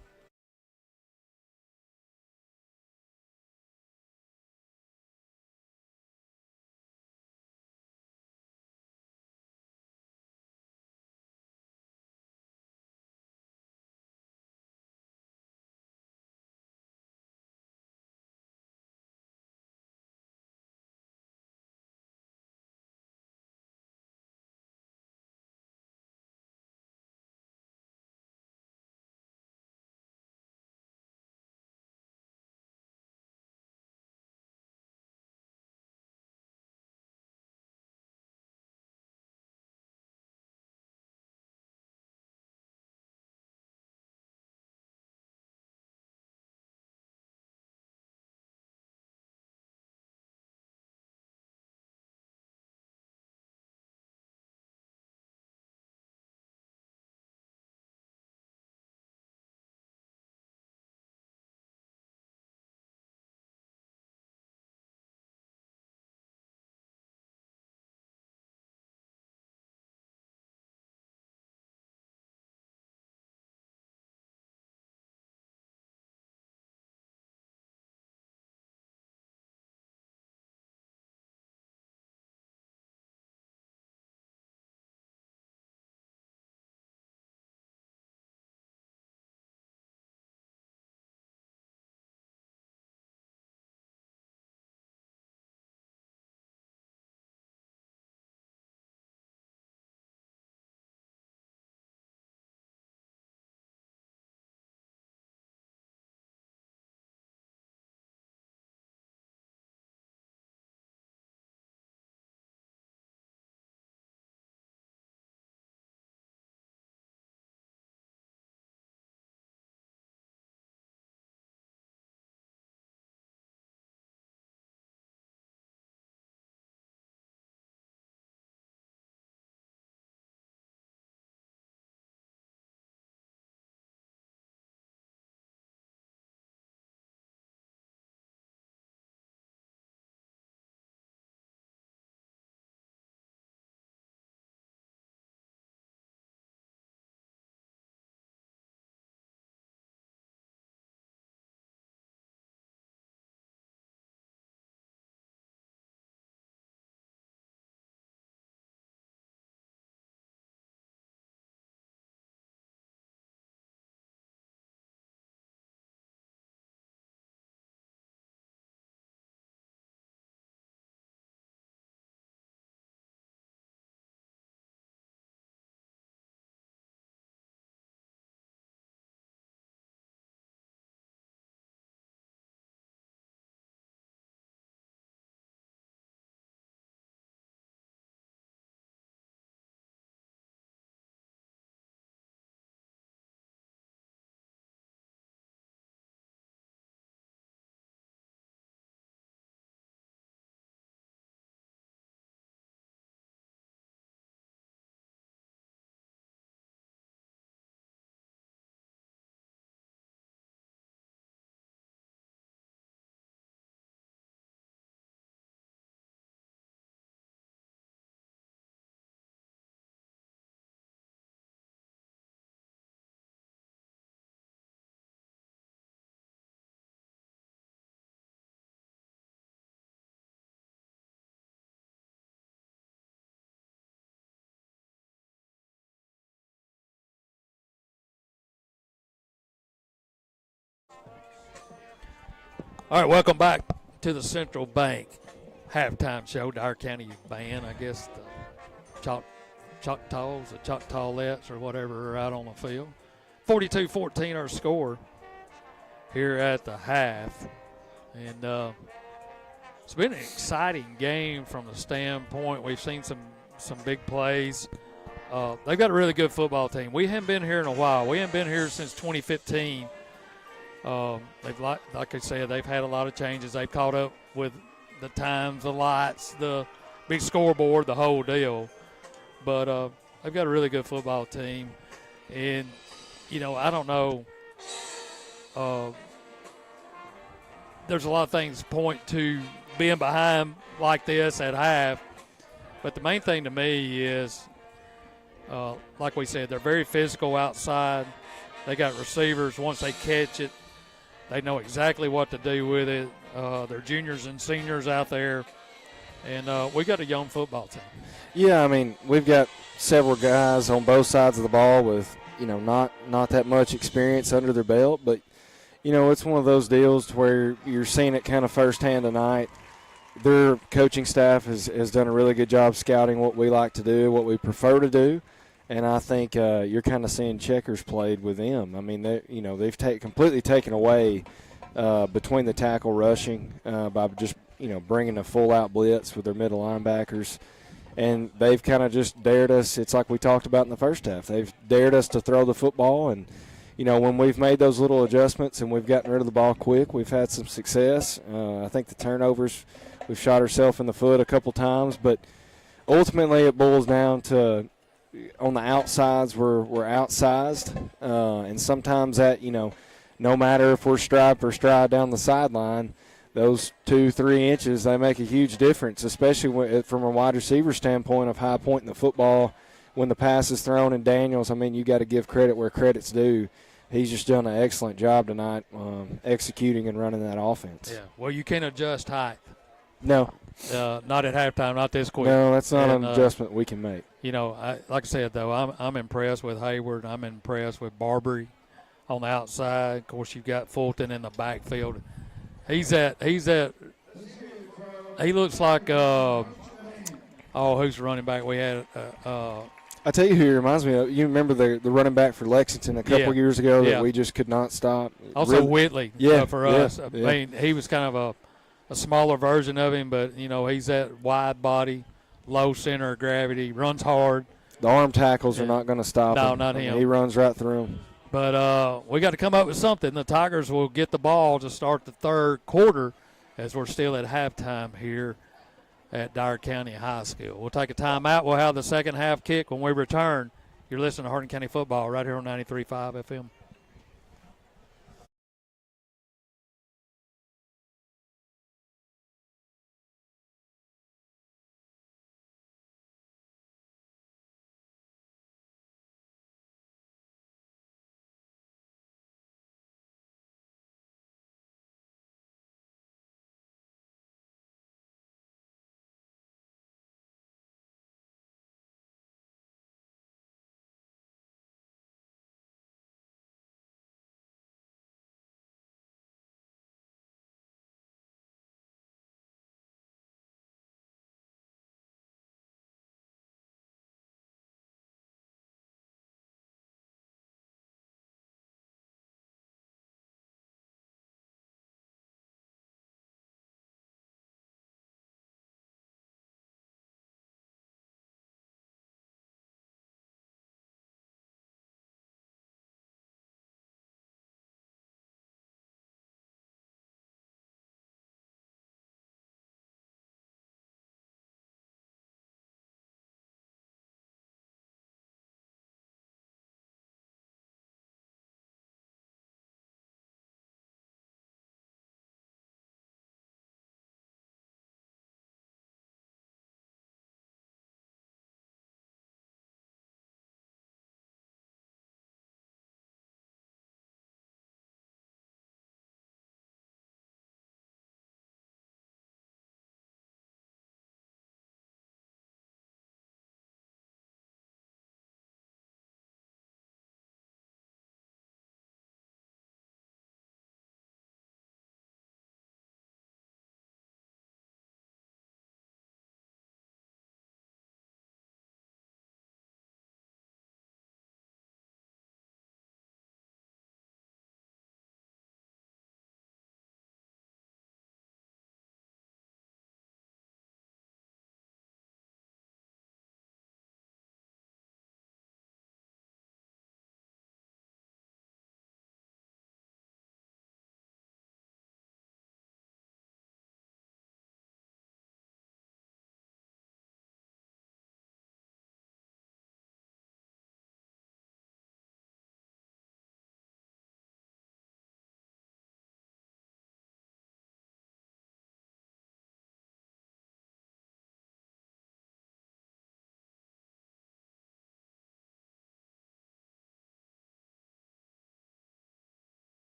All right, welcome back to the Central Bank halftime show. Dyer County band, I guess the Choctaws, the Choctawlettes, or whatever are out on the field. 42-14 our score here at the half. And it's been an exciting game from the standpoint. We've seen some big plays. They've got a really good football team. We haven't been here in a while. We haven't been here since 2015. They've like I said, they've had a lot of changes. They've caught up with the times, the lights, the big scoreboard, the whole deal. But they've got a really good football team. And, I don't know. There's a lot of things point to being behind like this at half. But the main thing to me is, like we said, they're very physical outside. They got receivers. Once they catch it, they know exactly what to do with it. They're juniors and seniors out there. And we got a young football team. Yeah, I mean, we've got several guys on both sides of the ball with, not that much experience under their belt. But, it's one of those deals to where you're seeing it kind of firsthand tonight. Their coaching staff has done a really good job scouting what we like to do, what we prefer to do. And I think you're kind of seeing checkers played with them. I mean, they've completely taken away between the tackle rushing by just, bringing a full-out blitz with their middle linebackers. And they've kind of just dared us. It's like we talked about in the first half. They've dared us to throw the football. And, when we've made those little adjustments and we've gotten rid of the ball quick, we've had some success. I think the turnovers, we've shot ourselves in the foot a couple times. But ultimately it boils down to on the outsides we're outsized. And sometimes that, no matter if we're stripe or stride down the sideline, those 2-3 inches, they make a huge difference, especially from a wide receiver standpoint of high pointing the football when the pass is thrown. And Daniels, I mean, you got to give credit where credit's due. He's just done an excellent job tonight executing and running that offense. Yeah, well, you can't adjust height. No. Not at halftime, not this quick. No, that's not an adjustment we can make. Like I said, though, I'm impressed with Hayward. I'm impressed with Barbary on the outside. Of course, you've got Fulton in the backfield. He looks like who's the running back we had? I tell you who he reminds me of. You remember the running back for Lexington a couple years ago that we just could not stop? Also Whitley for us. Yeah. I mean, he was kind of a smaller version of him, but, he's that wide body, low center of gravity, runs hard. The arm tackles are not going to stop him. No, not him. He runs right through them. But we got to come up with something. The Tigers will get the ball to start the third quarter as we're still at halftime here at Dyer County High School. We'll take a timeout. We'll have the second half kick when we return. You're listening to Hardin County Football right here on 93.5 FM.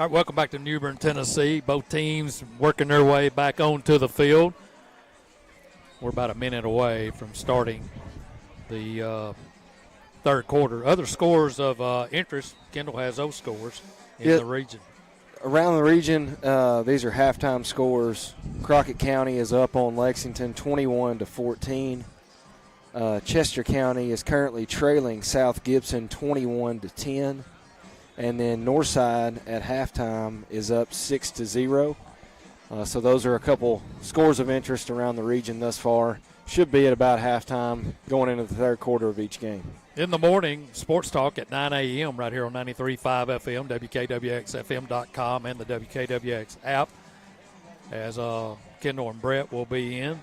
All right, welcome back to New Bern, Tennessee. Both teams working their way back onto the field. We're about a minute away from starting the third quarter. Other scores of interest, Kendall has those scores in the region. Around the region, these are halftime scores. Crockett County is up on Lexington 21-14. Chester County is currently trailing South Gibson 21-10. And then Northside at halftime is up 6-0. So those are a couple scores of interest around the region thus far. Should be at about halftime going into the third quarter of each game. In the morning, Sports Talk at 9 a.m. right here on 93.5 FM, WKWXFM.com, and the WKWX app, as Kendall and Brett will be in.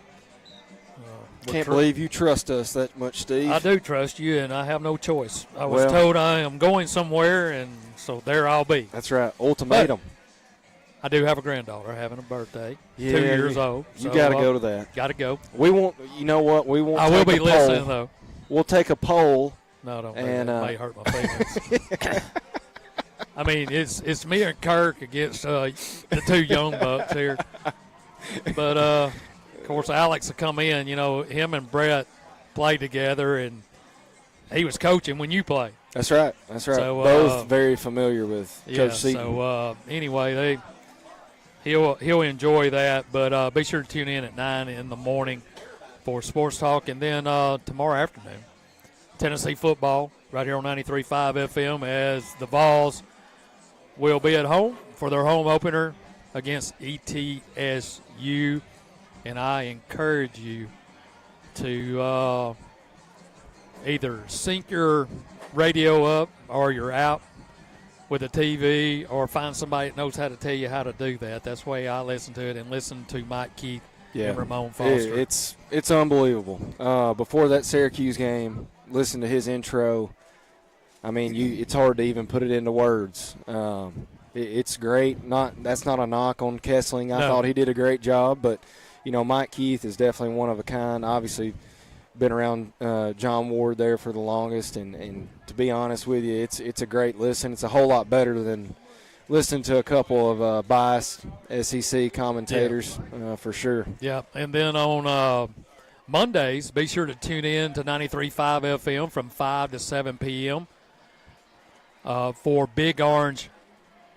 Can't believe you trust us that much, Steve. I do trust you, and I have no choice. I was told I am going somewhere, and so there I'll be. That's right. Ultimatum. But I do have a granddaughter having a birthday, yeah, 2 years old. You got to go to that. Got to go. We won't. You know what? We won't. I will be listening though. We'll take a poll. No, don't. And it may hurt my feelings. I mean, it's me and Kirk against the two young bucks here, but of course Alex will come in. You know, him and Brett played together, and he was coaching when you played. That's right. That's right. So, both very familiar with Coach Seaton. So anyway, he'll enjoy that. But be sure to tune in at 9 in the morning for Sports Talk, and then tomorrow afternoon, Tennessee football right here on 93.5 FM, as the Vols will be at home for their home opener against ETSU. And I encourage you to either sync your radio up or your app with a TV, or find somebody that knows how to tell you how to do that. That's the way I listen to it, and listen to Mike Keith and Ramon Foster. It's unbelievable. Before that Syracuse game, listen to his intro. I mean, it's hard to even put it into words. It's great. That's not a knock on Kessling. I thought he did a great job, but you know, Mike Keith is definitely one of a kind. Obviously, been around John Ward there for the longest, and to be honest with you, it's a great listen. It's a whole lot better than listening to a couple of biased SEC commentators, for sure. Yeah, and then on Mondays, be sure to tune in to 93.5 FM from 5 to 7 p.m. For Big Orange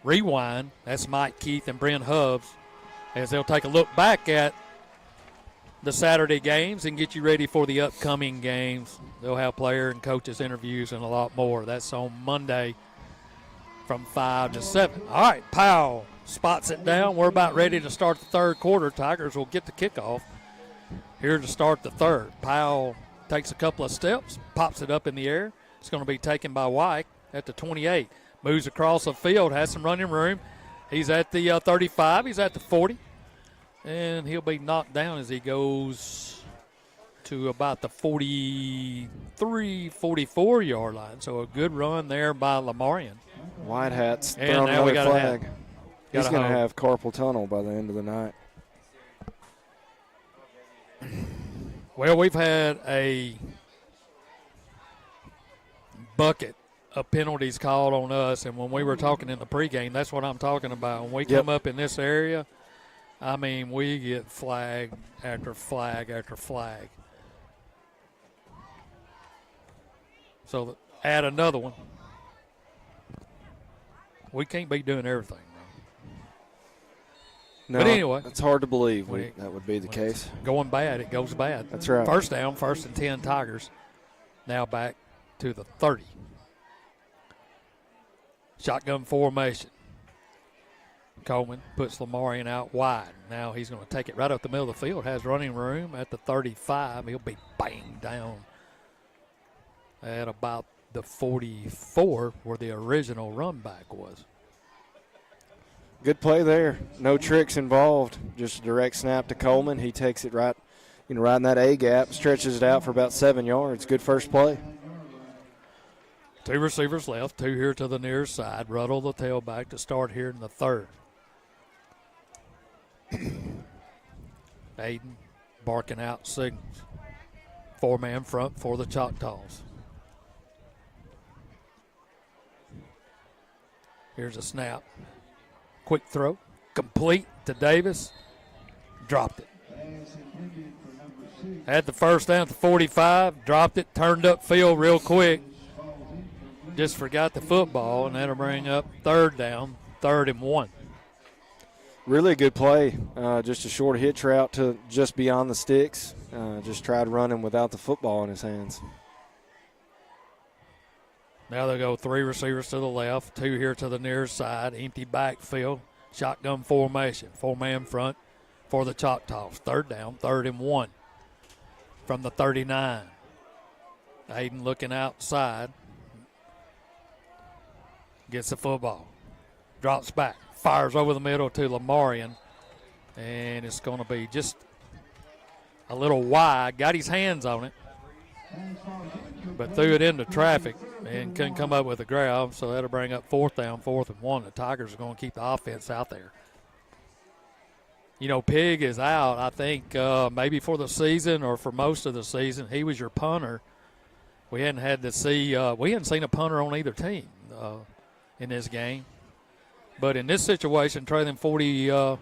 Rewind. That's Mike Keith and Brent Hubbs, as they'll take a look back at the Saturday games and get you ready for the upcoming games. They'll have player and coaches interviews and a lot more. That's on Monday from 5 to 7. All right, Powell spots it down. We're about ready to start the third quarter. Tigers will get the kickoff here to start the third. Powell takes a couple of steps, pops it up in the air. It's going to be taken by White at the 28. Moves across the field, has some running room. He's at the 35. He's at the 40. And he'll be knocked down as he goes to about the 43, 44-yard line. So a good run there by Lamarian. White Hat's And throwing now we another got flag. He's going to have carpal tunnel by the end of the night. Well, we've had a bucket of penalties called on us, and when we were talking in the pregame, that's what I'm talking about. When we come up in this area, I mean, we get flag after flag after flag. So add another one. We can't be doing everything. No, but anyway, it's hard to believe that would be the case. Going bad, it goes bad. That's right. First down, 1st and 10 Tigers. Now back to the 30. Shotgun formation. Coleman puts Lamarian out wide. Now he's going to take it right up the middle of the field. Has running room at the 35. He'll be banged down at about the 44 where the original run back was. Good play there. No tricks involved. Just a direct snap to Coleman. He takes it right in that A gap, stretches it out for about 7 yards. Good first play. 2 receivers left, 2 here to the near side. Ruddle, the tailback, to start here in the third. Aiden barking out signals. 4-man front for the Choctaws. Here's a snap. Quick throw. Complete to Davis. Dropped it. Had the first down at the 45. Dropped it. Turned upfield real quick. Just forgot the football, and that'll bring up third down, 3rd and 1. Really good play. Just a short hitch route to just beyond the sticks. Just tried running without the football in his hands. Now they'll go 3 receivers to the left, 2 here to the near side, empty backfield, shotgun formation, 4-man front for the Choctaws. Third down, 3rd and 1 from the 39. Hayden looking outside. Gets the football. Drops back. Fires over the middle to Lamarian. And it's going to be just a little wide. Got his hands on it. But threw it into traffic and couldn't come up with a grab. So that'll bring up 4th down, 4th and 1. The Tigers are going to keep the offense out there. You know, Pig is out, I think, maybe for the season or for most of the season. He was your punter. We hadn't seen a punter on either team in this game. But in this situation, trailing 42-14,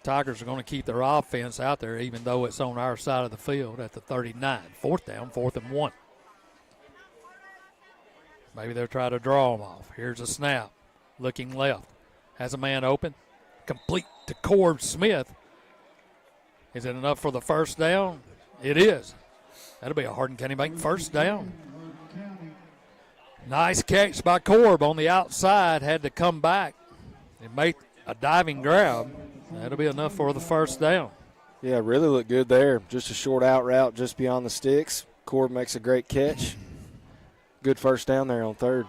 Tigers are going to keep their offense out there, even though it's on our side of the field at the 39. 4th down, 4th and 1. Maybe they'll try to draw them off. Here's a snap. Looking left. Has a man open. Complete to Corb Smith. Is it enough for the first down? It is. That'll be a Hardin County Bank first down. Nice catch by Corb on the outside. Had to come back and make a diving grab. That'll be enough for the first down. Yeah, really looked good there. Just a short out route just beyond the sticks. Corb makes a great catch. Good first down there on 3rd.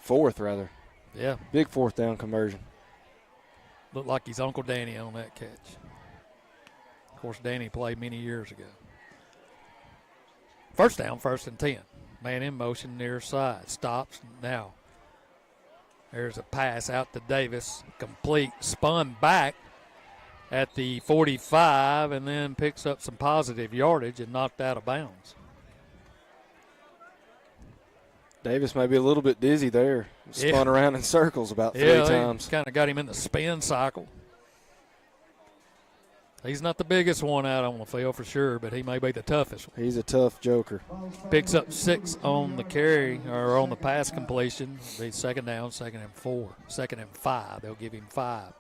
4th, rather. Yeah. Big 4th down conversion. Looked like he's Uncle Danny on that catch. Of course, Danny played many years ago. First down, 1st and 10. Man in motion near side. Stops now. There's a pass out to Davis. Complete. Spun back at the 45 and then picks up some positive yardage and knocked out of bounds. Davis may be a little bit dizzy there. Spun around in circles about 3 times. Kind of got him in the spin cycle. He's not the biggest one out on the field for sure, but he may be the toughest one. He's a tough joker. Picks up 6 on the carry or on the pass completion. Be 2nd down, 2nd and 4, 2nd and 5. They'll give him 5.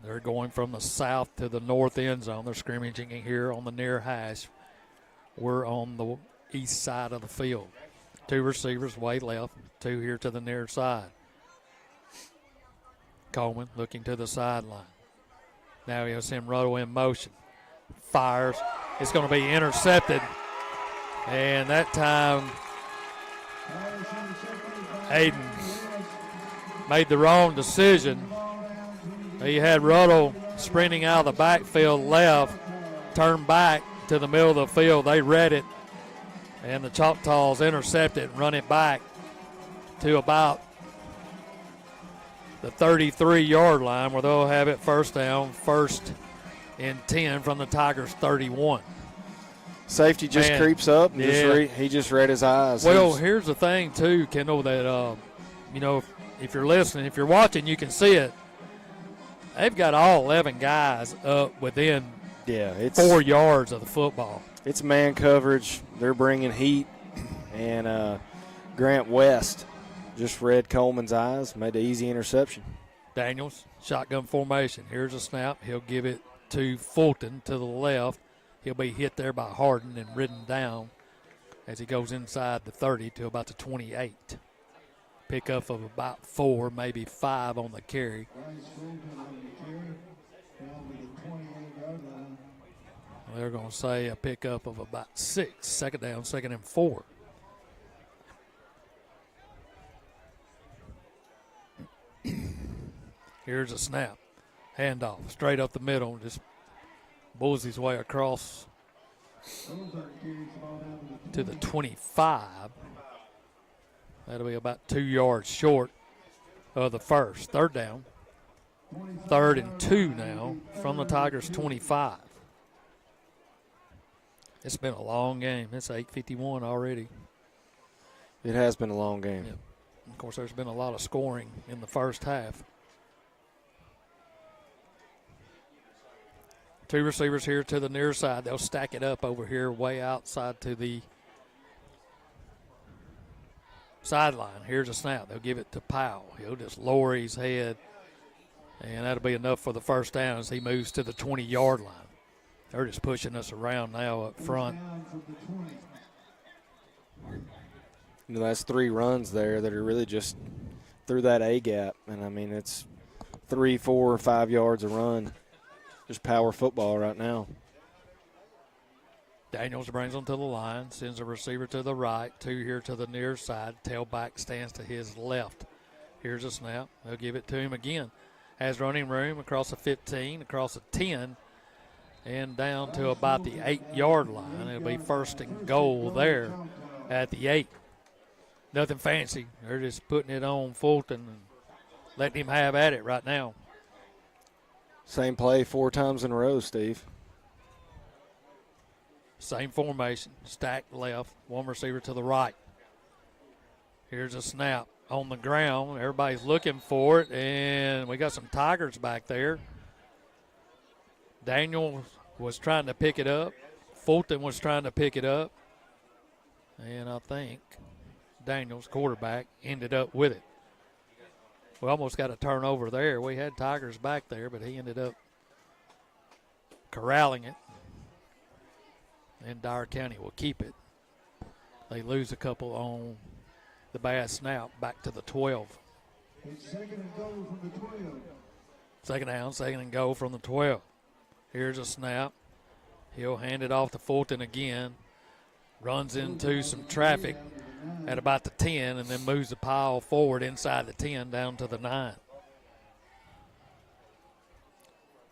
They're going from the south to the north end zone. They're scrimmaging here on the near hash. We're on the east side of the field. 2 receivers way left, 2 here to the near side. Coleman looking to the sideline. Now he has him Rutto in motion. Fires. It's going to be intercepted. And that time, Hayden made the wrong decision. He had Rutto sprinting out of the backfield left, turned back to the middle of the field. They read it, and the Choctaws intercept it and run it back to about the 33-yard line where they'll have it first down, 1st and 10 from the Tigers' 31. Safety just creeps up. And he just read his eyes. Well, here's the thing, too, Kendall, that, if you're listening, if you're watching, you can see it. They've got all 11 guys up within 4 yards of the football. It's man coverage. They're bringing heat. And Grant West just read Coleman's eyes, made the easy interception. Daniels, shotgun formation. Here's a snap. He'll give it to Fulton to the left. He'll be hit there by Hardin and ridden down as he goes inside the 30 to about the 28. Pickup of about 4, maybe 5 on the carry. They're going to say a pickup of about 6. 2nd down, 2nd and 4. Here's a snap. Handoff straight up the middle. Just bulls his way across to the 25. That'll be about 2 yards short of the first. 3rd down. 3rd and 2 now from the Tigers' 25. It's been a long game. It's 8:51 already. It has been a long game. Yep. Of course, there's been a lot of scoring in the first half. 2 receivers here to the near side. They'll stack it up over here way outside to the sideline. Here's a snap. They'll give it to Powell. He'll just lower his head, and that'll be enough for the first down as he moves to the 20-yard line. They're just pushing us around now up front. That's 3 runs there that are really just through that A gap. And, I mean, it's 3, 4, 5 yards a run. Just power football right now. Daniels brings them to the line, sends a receiver to the right, 2 here to the near side. Tailback stands to his left. Here's a snap. They'll give it to him again. Has running room across the 15, across the 10, and down to about the 8-yard line. It'll be first and goal there at the 8. Nothing fancy. They're just putting it on Fulton and letting him have at it right now. Same play 4 times in a row, Steve. Same formation, stacked left, 1 receiver to the right. Here's a snap on the ground. Everybody's looking for it, and we got some Tigers back there. Daniel was trying to pick it up. Fulton was trying to pick it up. And I think Daniels, quarterback, ended up with it. We almost got a turnover there. We had Tigers back there, but he ended up corralling it. And Dyer County will keep it. They lose a couple on the bad snap back to the 12. It's 2nd and goal from the 12. Second down, 2nd and goal from the 12. Here's a snap. He'll hand it off to Fulton again. Runs into some traffic at about the 10 and then moves the pile forward inside the 10 down to the 9.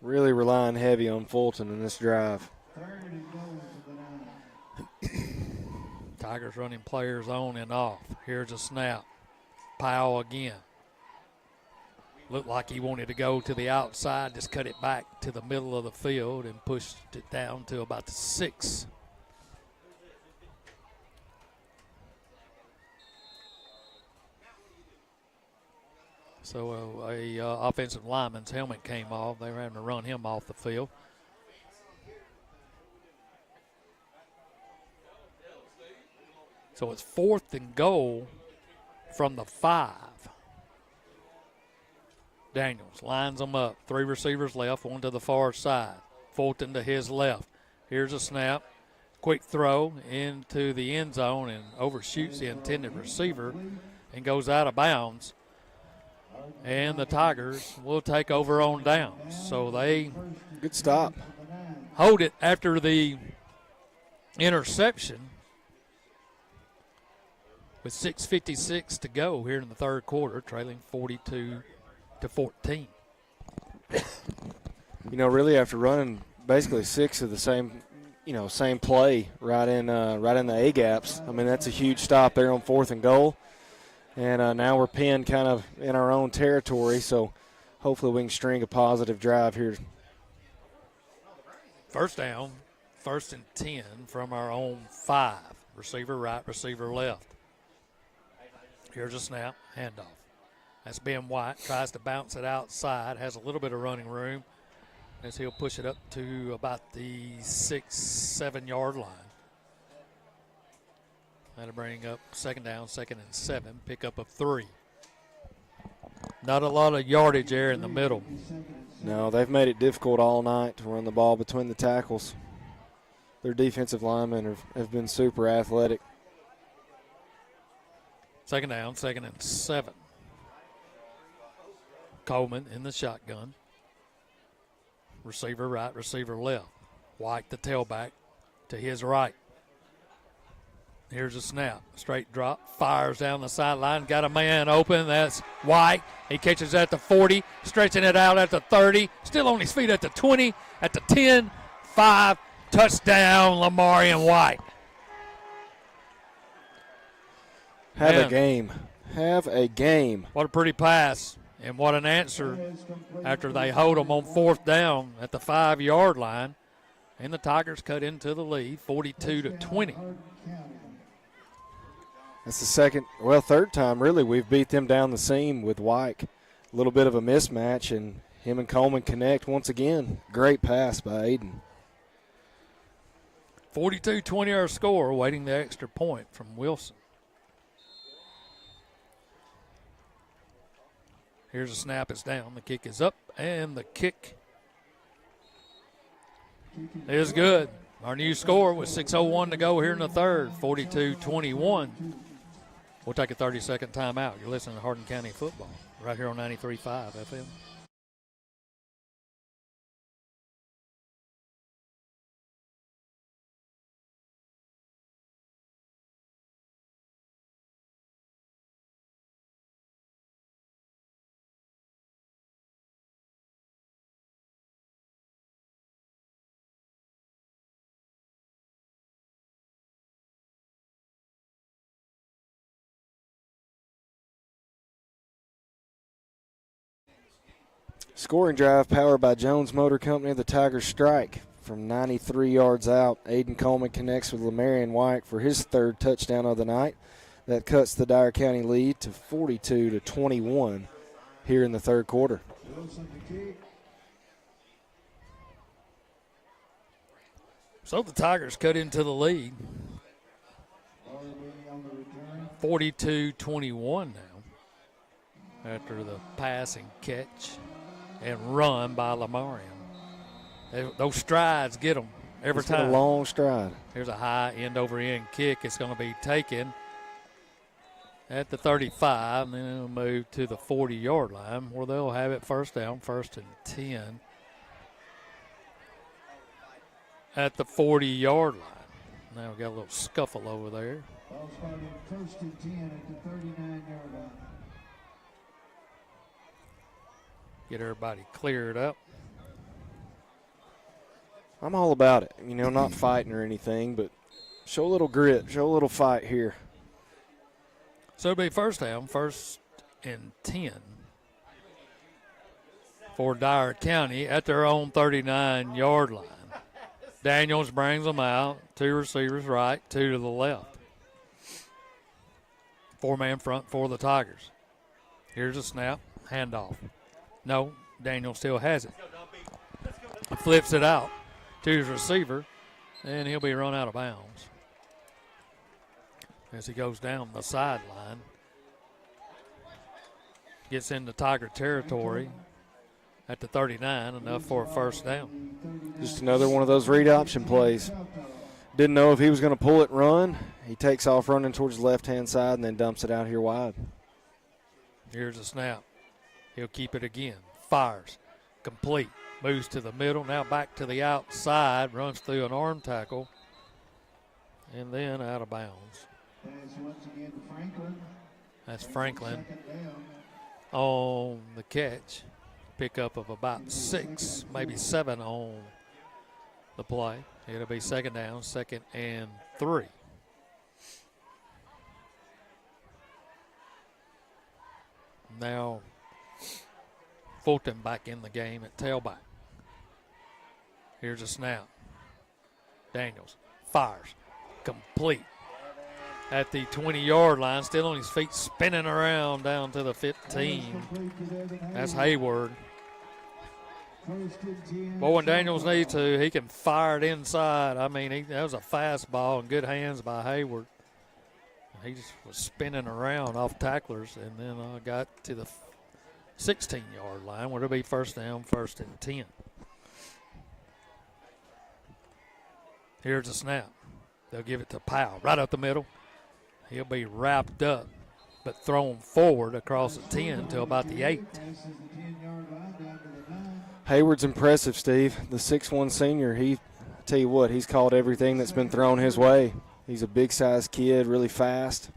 Really relying heavy on Fulton in this drive. 3rd and goal from the 9. Tigers running players on and off. Here's a snap. Powell again. Looked like he wanted to go to the outside, just cut it back to the middle of the field and pushed it down to about the 6. So a offensive lineman's helmet came off. They were having to run him off the field. So it's 4th and goal from the 5. Daniels lines them up. 3 receivers left, 1 to the far side. Fulton to his left. Here's a snap. Quick throw into the end zone and overshoots the intended receiver and goes out of bounds. And the Tigers will take over on downs. So they Good stop. hold it after the interception with 6:56 to go here in the 3rd quarter, trailing 42-14. Really after running basically 6 of the same play right in the A gaps. I mean, that's a huge stop there on 4th and goal. And now we're pinned kind of in our own territory, so hopefully we can string a positive drive here. First down, 1st and 10 from our own 5. Receiver right, receiver left. Here's a snap, handoff. That's Ben White, tries to bounce it outside, has a little bit of running room as he'll push it up to about the 6-7 line. That'll bring up 2nd down, 2nd and 7, pickup of 3. Not a lot of yardage there in the middle. No, they've made it difficult all night to run the ball between the tackles. Their defensive linemen have been super athletic. 2nd down, 2nd and 7. Coleman in the shotgun. Receiver right, receiver left. White, the tailback, to his right. Here's a snap. Straight drop. Fires down the sideline. Got a man open. That's White. He catches at the 40. Stretching it out at the 30. Still on his feet at the 20. At the 10. 5. Touchdown, Lamarian White. Have a game. Have a game. What a pretty pass. And what an answer after they hold them on 4th down at the 5-yard line. And the Tigers cut into the lead, 42-20. That's the third time really we've beat them down the seam with Wyke. A little bit of a mismatch, and him and Coleman connect once again. Great pass by Aiden. 42-20 our score, waiting the extra point from Wilson. Here's a snap, it's down. The kick is up, and the kick is good. Our new score with 6:01 to go here in the third, 42-21. We'll take a 30-second timeout. You're listening to Hardin County football right here on 93.5 FM. Scoring drive powered by Jones Motor Company. The Tigers strike from 93 yards out. Aiden Coleman connects with Lamarion Wyke for his third touchdown of the night. That cuts the Dyer County lead to 42-21 here in the third quarter. So the Tigers cut into the lead. 42-21 now after the pass and catch and run by Lamarion. Those strides get them every time. A long stride. Here's a high end-over-end kick. It's going to be taken at the 35, and then it'll move to the 40-yard line where they'll have it first down, 1st and 10 at the 40-yard line. Now we got a little scuffle over there. Ball started 1st and 10 at the 39-yard line. Get everybody cleared up. I'm all about it. Not fighting or anything, but show a little grit, show a little fight here. So it'll be first down, 1st and 10 for Dyer County at their own 39-yard line. Daniels brings them out. 2 receivers right, 2 to the left. 4-man front for the Tigers. Here's a snap, handoff. No, Daniel still has it. He flips it out to his receiver, and he'll be run out of bounds as he goes down the sideline. Gets into Tiger territory at the 39, enough for a first down. Just another one of those read option plays. Didn't know if he was going to pull it and run. He takes off running towards the left-hand side and then dumps it out here wide. Here's a snap. He'll keep it again. Fires. Complete. Moves to the middle. Now back to the outside. Runs through an arm tackle. And then out of bounds. That's Franklin on the catch. Pickup of about 6, maybe 7 on the play. It'll be second down, 2nd and 3. Now Fulton back in the game at tailback. Here's a snap. Daniels fires. Complete. At the 20-yard line, still on his feet, spinning around down to the 15. That's Hayward. Boy, when Daniels needs to, he can fire it inside. I mean, that was a fastball and good hands by Hayward. He just was spinning around off tacklers and then got to the 16-yard line where it'll be first down, 1st and 10. Here's a snap. They'll give it to Powell right up the middle. He'll be wrapped up, but thrown forward across the 10 to about the 8. Hayward's impressive, Steve. The 6'1 senior, I tell you what, he's caught everything that's been thrown his way. He's a big-sized kid, really fast.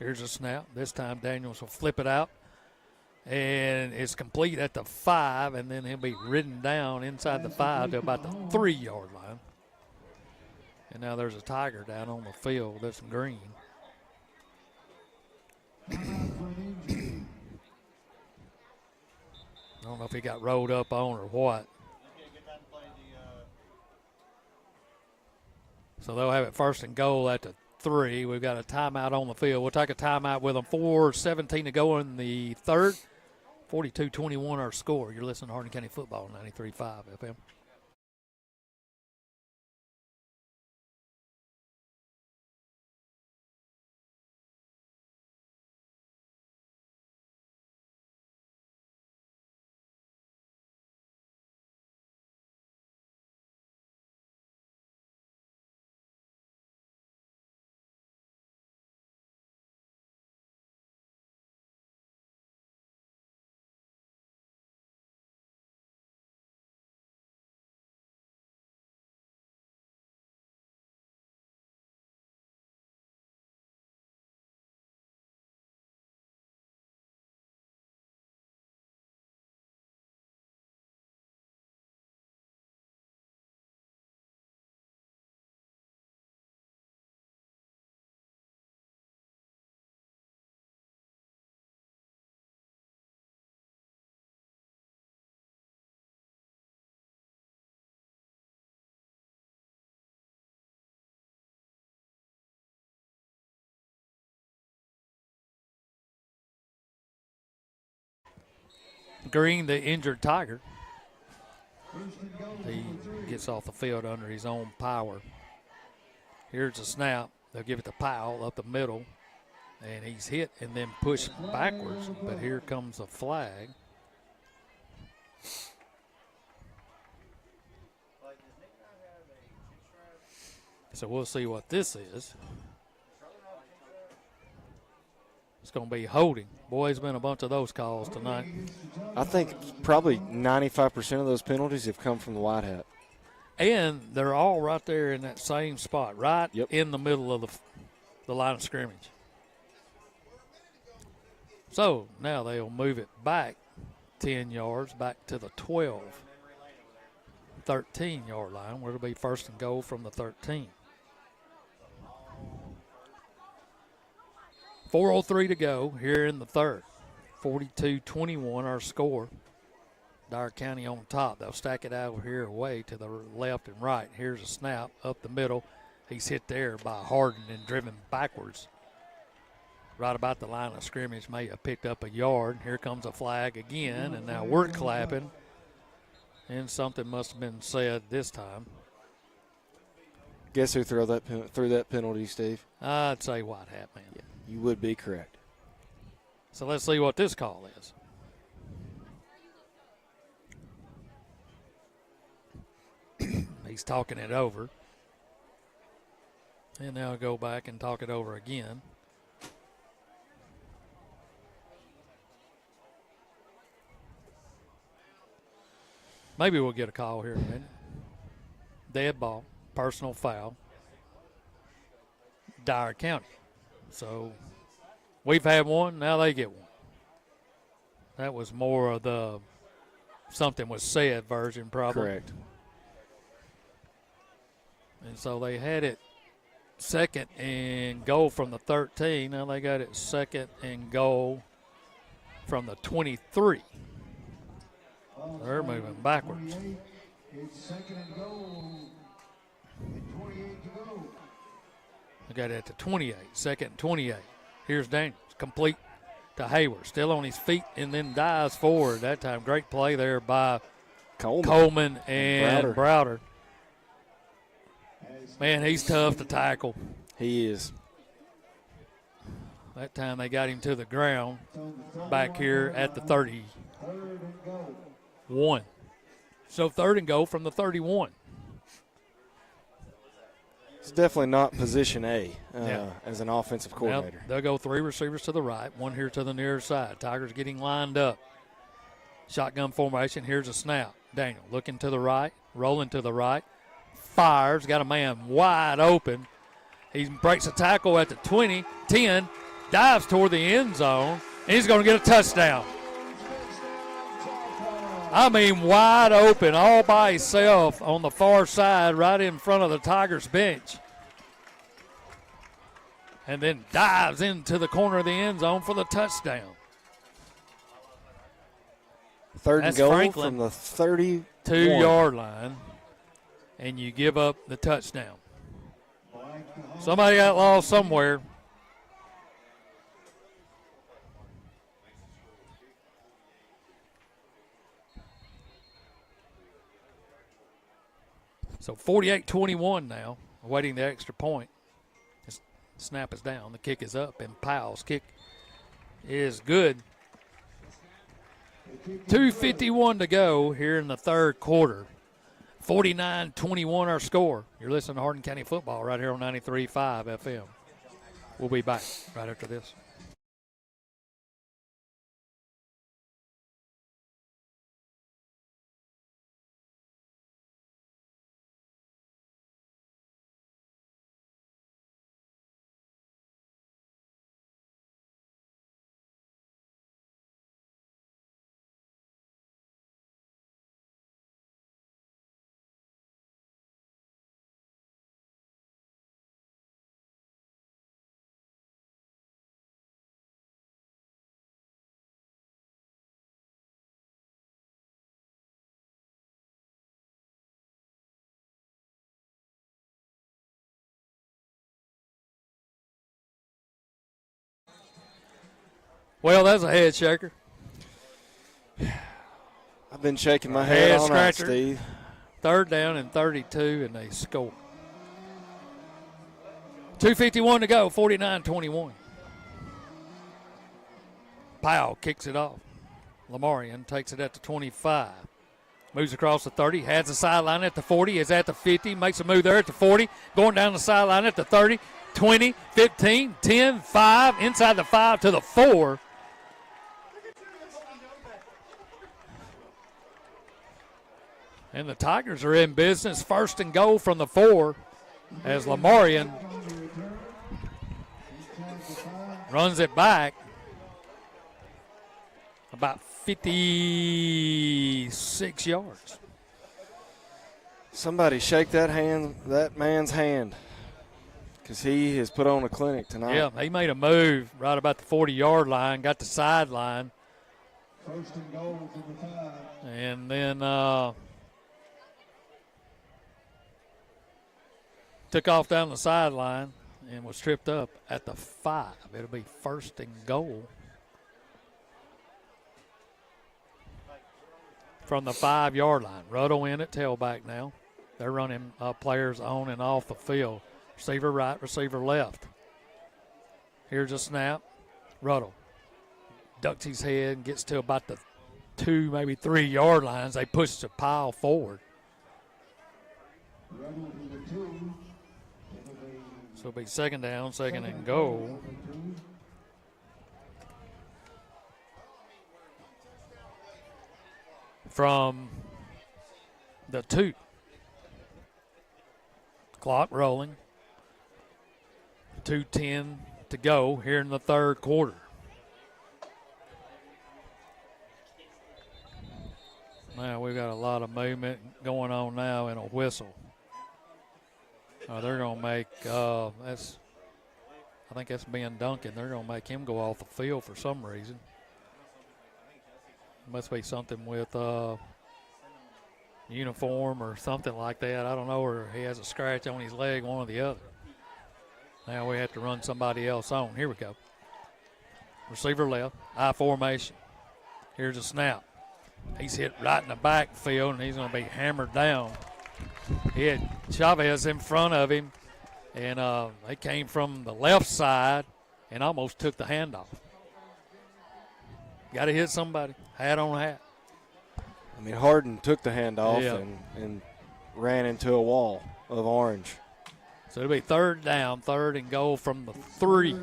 Here's a snap. This time Daniels will flip it out, and it's complete at the 5, and then he'll be ridden down inside the 5 to about the 3-yard line. And now there's a Tiger down on the field that's green. I don't know if he got rolled up on or what. So they'll have it 1st and goal at the 3. We've got a timeout on the field. We'll take a timeout with them. 4:17 to go in the third. 42-21 our score. You're listening to Hardin County Football, 93.5 FM. Green, the injured Tiger. He gets off the field under his own power. Here's a snap. They'll give it to Powell up the middle. And he's hit and then pushed backwards. But here comes a flag. So we'll see what this is. It's going to be holding. Boy, there's been a bunch of those calls tonight. I think probably 95% of those penalties have come from the white hat. And they're all right there in that same spot, right in the middle of the line of scrimmage. So now they'll move it back 10 yards, back to the 12, 13-yard line, where it'll be first and goal from the 13. 4:03 to go here in the third. 42-21 our score. Dyer County on top. They'll stack it out over here away to the left and right. Here's a snap up the middle. He's hit there by Hardin and driven backwards. Right about the line of scrimmage, may have picked up a yard. Here comes a flag again, and now we're clapping. And something must have been said this time. Guess who threw that penalty, Steve? I'd say white hat man. Yeah, you would be correct. So let's see what this call is. He's talking it over. And now go back and talk it over again. Maybe we'll get a call here in a minute. Dead ball, personal foul, Dyer County. So we've had one, now they get one. That was more of the something was said version probably. Correct. And so they had it second and goal from the 13. Now they got it second and goal from the 23. They're moving backwards. It's second and goal. And 28 to go. They got it at the 28, second and 28. Here's Daniels, complete to Hayward, still on his feet and then dives forward. That time, great play there by Coleman and Browder. Man, he's tough to tackle. He is. That time they got him to the ground back here at the 31. So third and goal from the 31. It's definitely not position A as an offensive coordinator. Now, they'll go three receivers to the right, one here to the near side. Tigers getting lined up. Shotgun formation. Here's a snap. Daniel looking to the right, rolling to the right. Fires, got a man wide open. He breaks a tackle at the 20, 10, dives toward the end zone, and he's going to get a touchdown. I mean, wide open, all by himself on the far side, right in front of the Tigers bench. And then dives into the corner of the end zone for the touchdown. Third and goal from the 32-yard line. And you give up the touchdown. Somebody got lost somewhere. So 48-21 now, awaiting the extra point. This snap is down. The kick is up, and Powell's kick is good. 2:51 to go here in the third quarter. 49-21 our score. You're listening to Hardin County football right here on 93.5 FM. We'll be back right after this. Well, that's a head shaker. I've been shaking my head all night, scratcher. Steve. Third down and 32, and they score. 2:51 to go, 49-21. Powell kicks it off. Lamarian takes it at the 25. Moves across the 30, has the sideline at the 40, is at the 50, makes a move there at the 40, going down the sideline at the 30, 20, 15, 10, 5, inside the 5 to the 4. And the Tigers are in business. First and goal from the 4 as Lamarian runs it back about 56 yards. Somebody shake that man's hand, because he has put on a clinic tonight. Yeah, he made a move right about the 40-yard line, got the sideline. First and goal from the 5. And then took off down the sideline and was tripped up at the 5. It'll be first and goal from the 5-yard line. Ruddle in at tailback now. They're running players on and off the field. Receiver right, receiver left. Here's a snap. Ruddle ducks his head and gets to about the 2, maybe 3-yard lines. They push the pile forward. So it'll be second down, second and goal. From the 2. Clock rolling. 2:10 to go here in the third quarter. Now we've got a lot of movement going on now in a whistle. They're going to make, I think that's Ben Duncan. They're going to make him go off the field for some reason. Must be something with uniform or something like that. I don't know, or he has a scratch on his leg, one or the other. Now we have to run somebody else on. Here we go. Receiver left, I formation. Here's a snap. He's hit right in the backfield, and he's going to be hammered down. He had Chavez in front of him, and they came from the left side and almost took the handoff. Got to hit somebody. Hat on hat. I mean, Hardin took the handoff and ran into a wall of orange. So it'll be third down, third and goal from the 3.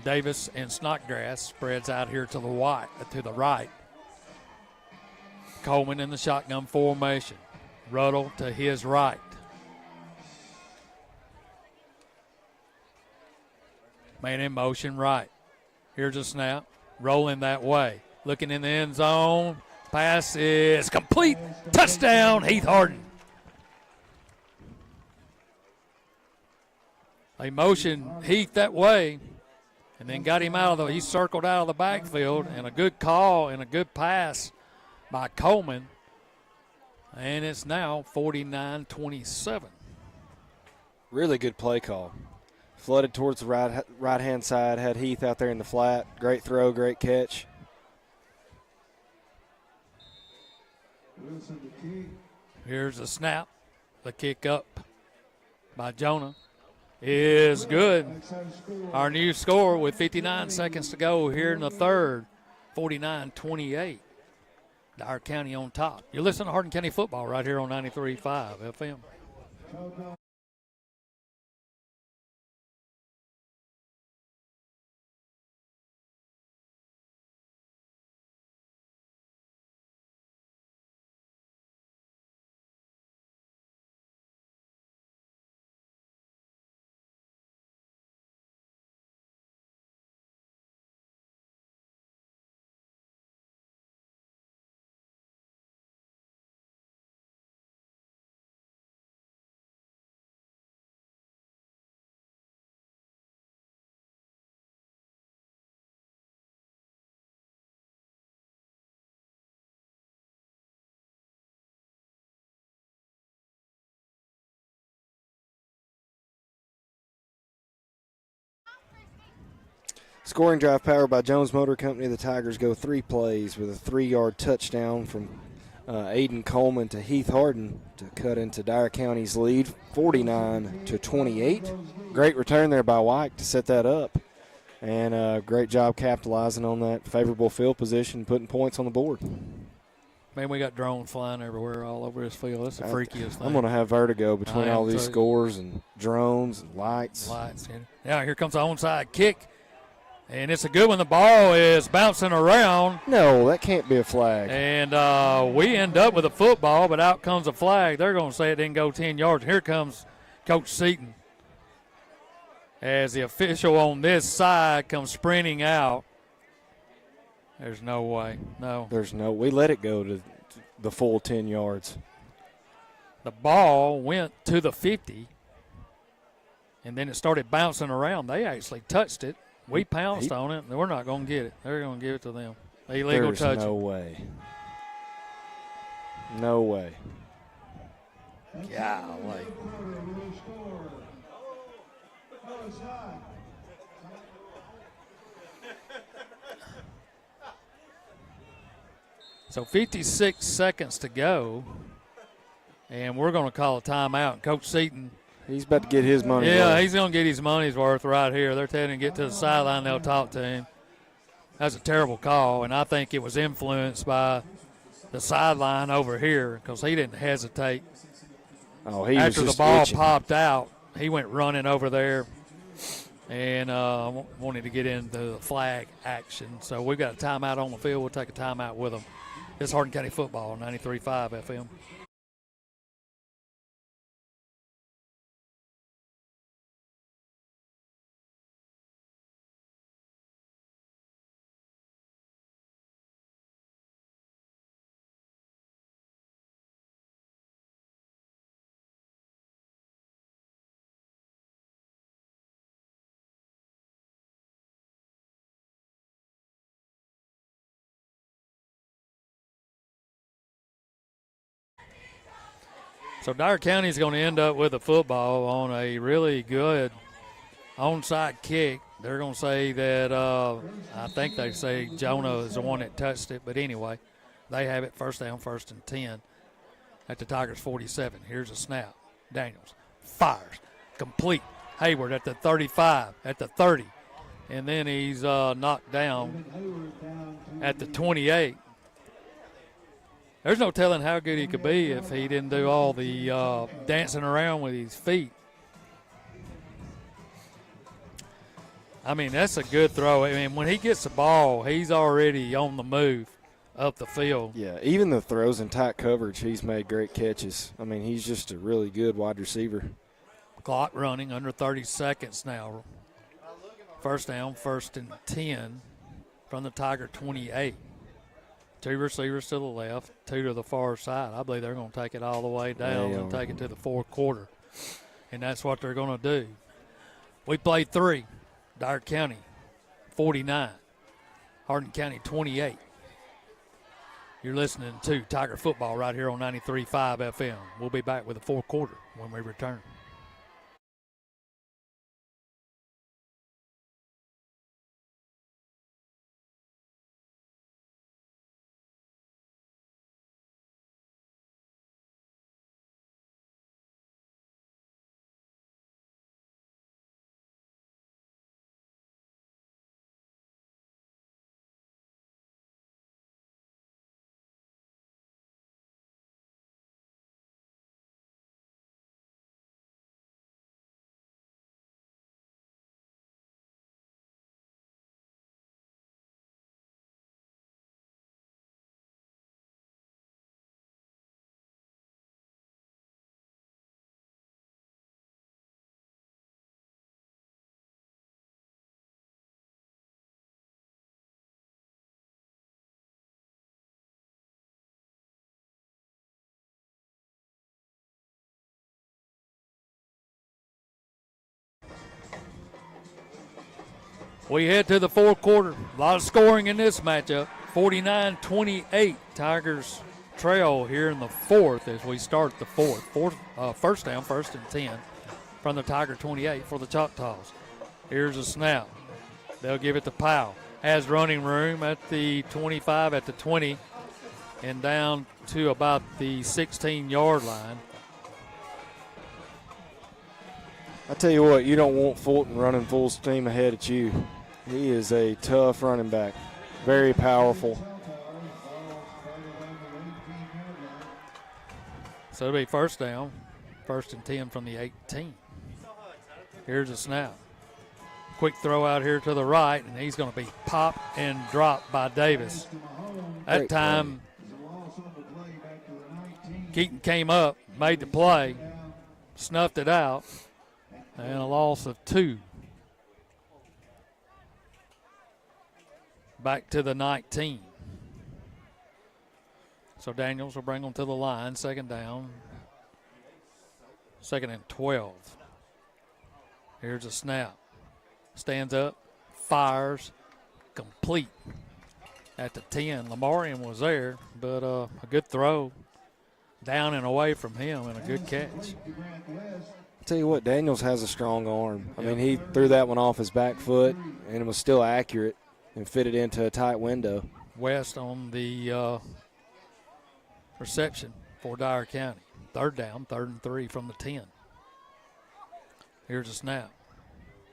Davis and Snodgrass spreads out here to the right. Coleman in the shotgun formation. Ruddle to his right. Man in motion right. Here's a snap. Rolling that way. Looking in the end zone. Pass is complete. Touchdown, Heath Hardin. They motion Heath that way. and then got him he circled out of the backfield, and a good call and a good pass by Coleman. And it's now 49-27. Really good play call. Flooded towards the right-hand side, had Heath out there in the flat. Great throw, great catch. Wilson the kick. Here's the snap. The kick up by Jonah is good. Our new score with 59 seconds to go here in the third, 49-28. Dyer County on top. You're listening to Hardin County football right here on 93.5 FM. Scoring drive powered by Jones Motor Company. The Tigers go 3 plays with a 3-yard touchdown from Aiden Coleman to Heath Hardin to cut into Dyer County's lead, 49-28. Great return there by White to set that up. And great job capitalizing on that favorable field position, putting points on the board. Man, we got drones flying everywhere all over this field. That's the freakiest thing. I'm going to have vertigo between all these scores and drones and lights. Now here comes the onside kick. And it's a good one. The ball is bouncing around. No, that can't be a flag. And we end up with a football, but out comes a flag. They're going to say it didn't go 10 yards. Here comes Coach Seaton as the official on this side comes sprinting out. There's no way. No. We let it go to the full 10 yards. The ball went to the 50, and then it started bouncing around. They actually touched it. We pounced on it, and we're not going to get it. They're going to give it to them. Illegal touch. No way. No way. Golly. So 56 seconds to go, and we're going to call a timeout. Coach Seaton. He's about to get his money worth. Yeah, he's going to get his money's worth right here. They're telling him to get to the sideline. They'll talk to him. That's a terrible call, and I think it was influenced by the sideline over here because he didn't hesitate. Oh, he After was just the ball itching. popped out, he went running over there and wanted to get into the flag action. So we've got a timeout on the field. We'll take a timeout with them. This is Hardin County football, 93.5 FM. So Dyer County is going to end up with a football on a really good onside kick. They're going to say that I think they say Jonah is the one that touched it. But anyway, they have it first down, 1st and 10 at the Tigers' 47. Here's a snap. Daniels fires. Complete. Hayward at the 35, at the 30. And then he's knocked down at the 28. There's no telling how good he could be if he didn't do all the dancing around with his feet. I mean, that's a good throw. I mean, when he gets the ball, he's already on the move up the field. Yeah, even the throws in tight coverage, he's made great catches. I mean, he's just a really good wide receiver. Clock running, under 30 seconds now. First down, 1st and 10 from the Tiger 28. 2 receivers to the left, 2 to the far side. I believe they're going to take it all the way down and take it to the fourth quarter. And that's what they're going to do. We played 3. Dyer County 49. Hardin County 28. You're listening to Tiger Football right here on 93.5 FM. We'll be back with the fourth quarter when we return. We head to the fourth quarter. A lot of scoring in this matchup. 49-28. Tigers trail here in the fourth as we start the fourth. First down, 1st and 10 from the Tiger 28 for the Choctaws. Here's a snap. They'll give it to Powell. Has running room at the 25, at the 20, and down to about the 16-yard line. I tell you what, you don't want Fulton running full steam ahead at you. He is a tough running back, very powerful. So it'll be first down, 1st and 10 from the 18. Here's a snap. Quick throw out here to the right, and he's going to be popped and dropped by Davis. That time, Keaton came up, made the play, snuffed it out, and a loss of 2. Back to the 19. So Daniels will bring them to the line. 2nd down. 2nd and 12. Here's a snap. Stands up, fires, complete at the 10. Lamarian was there, but a good throw down and away from him and a good catch. Tell you what, Daniels has a strong arm. I mean, he threw that one off his back foot, and it was still accurate and fit it into a tight window. West on the reception for Dyer County. 3rd down, 3rd and 3 from the 10. Here's a snap.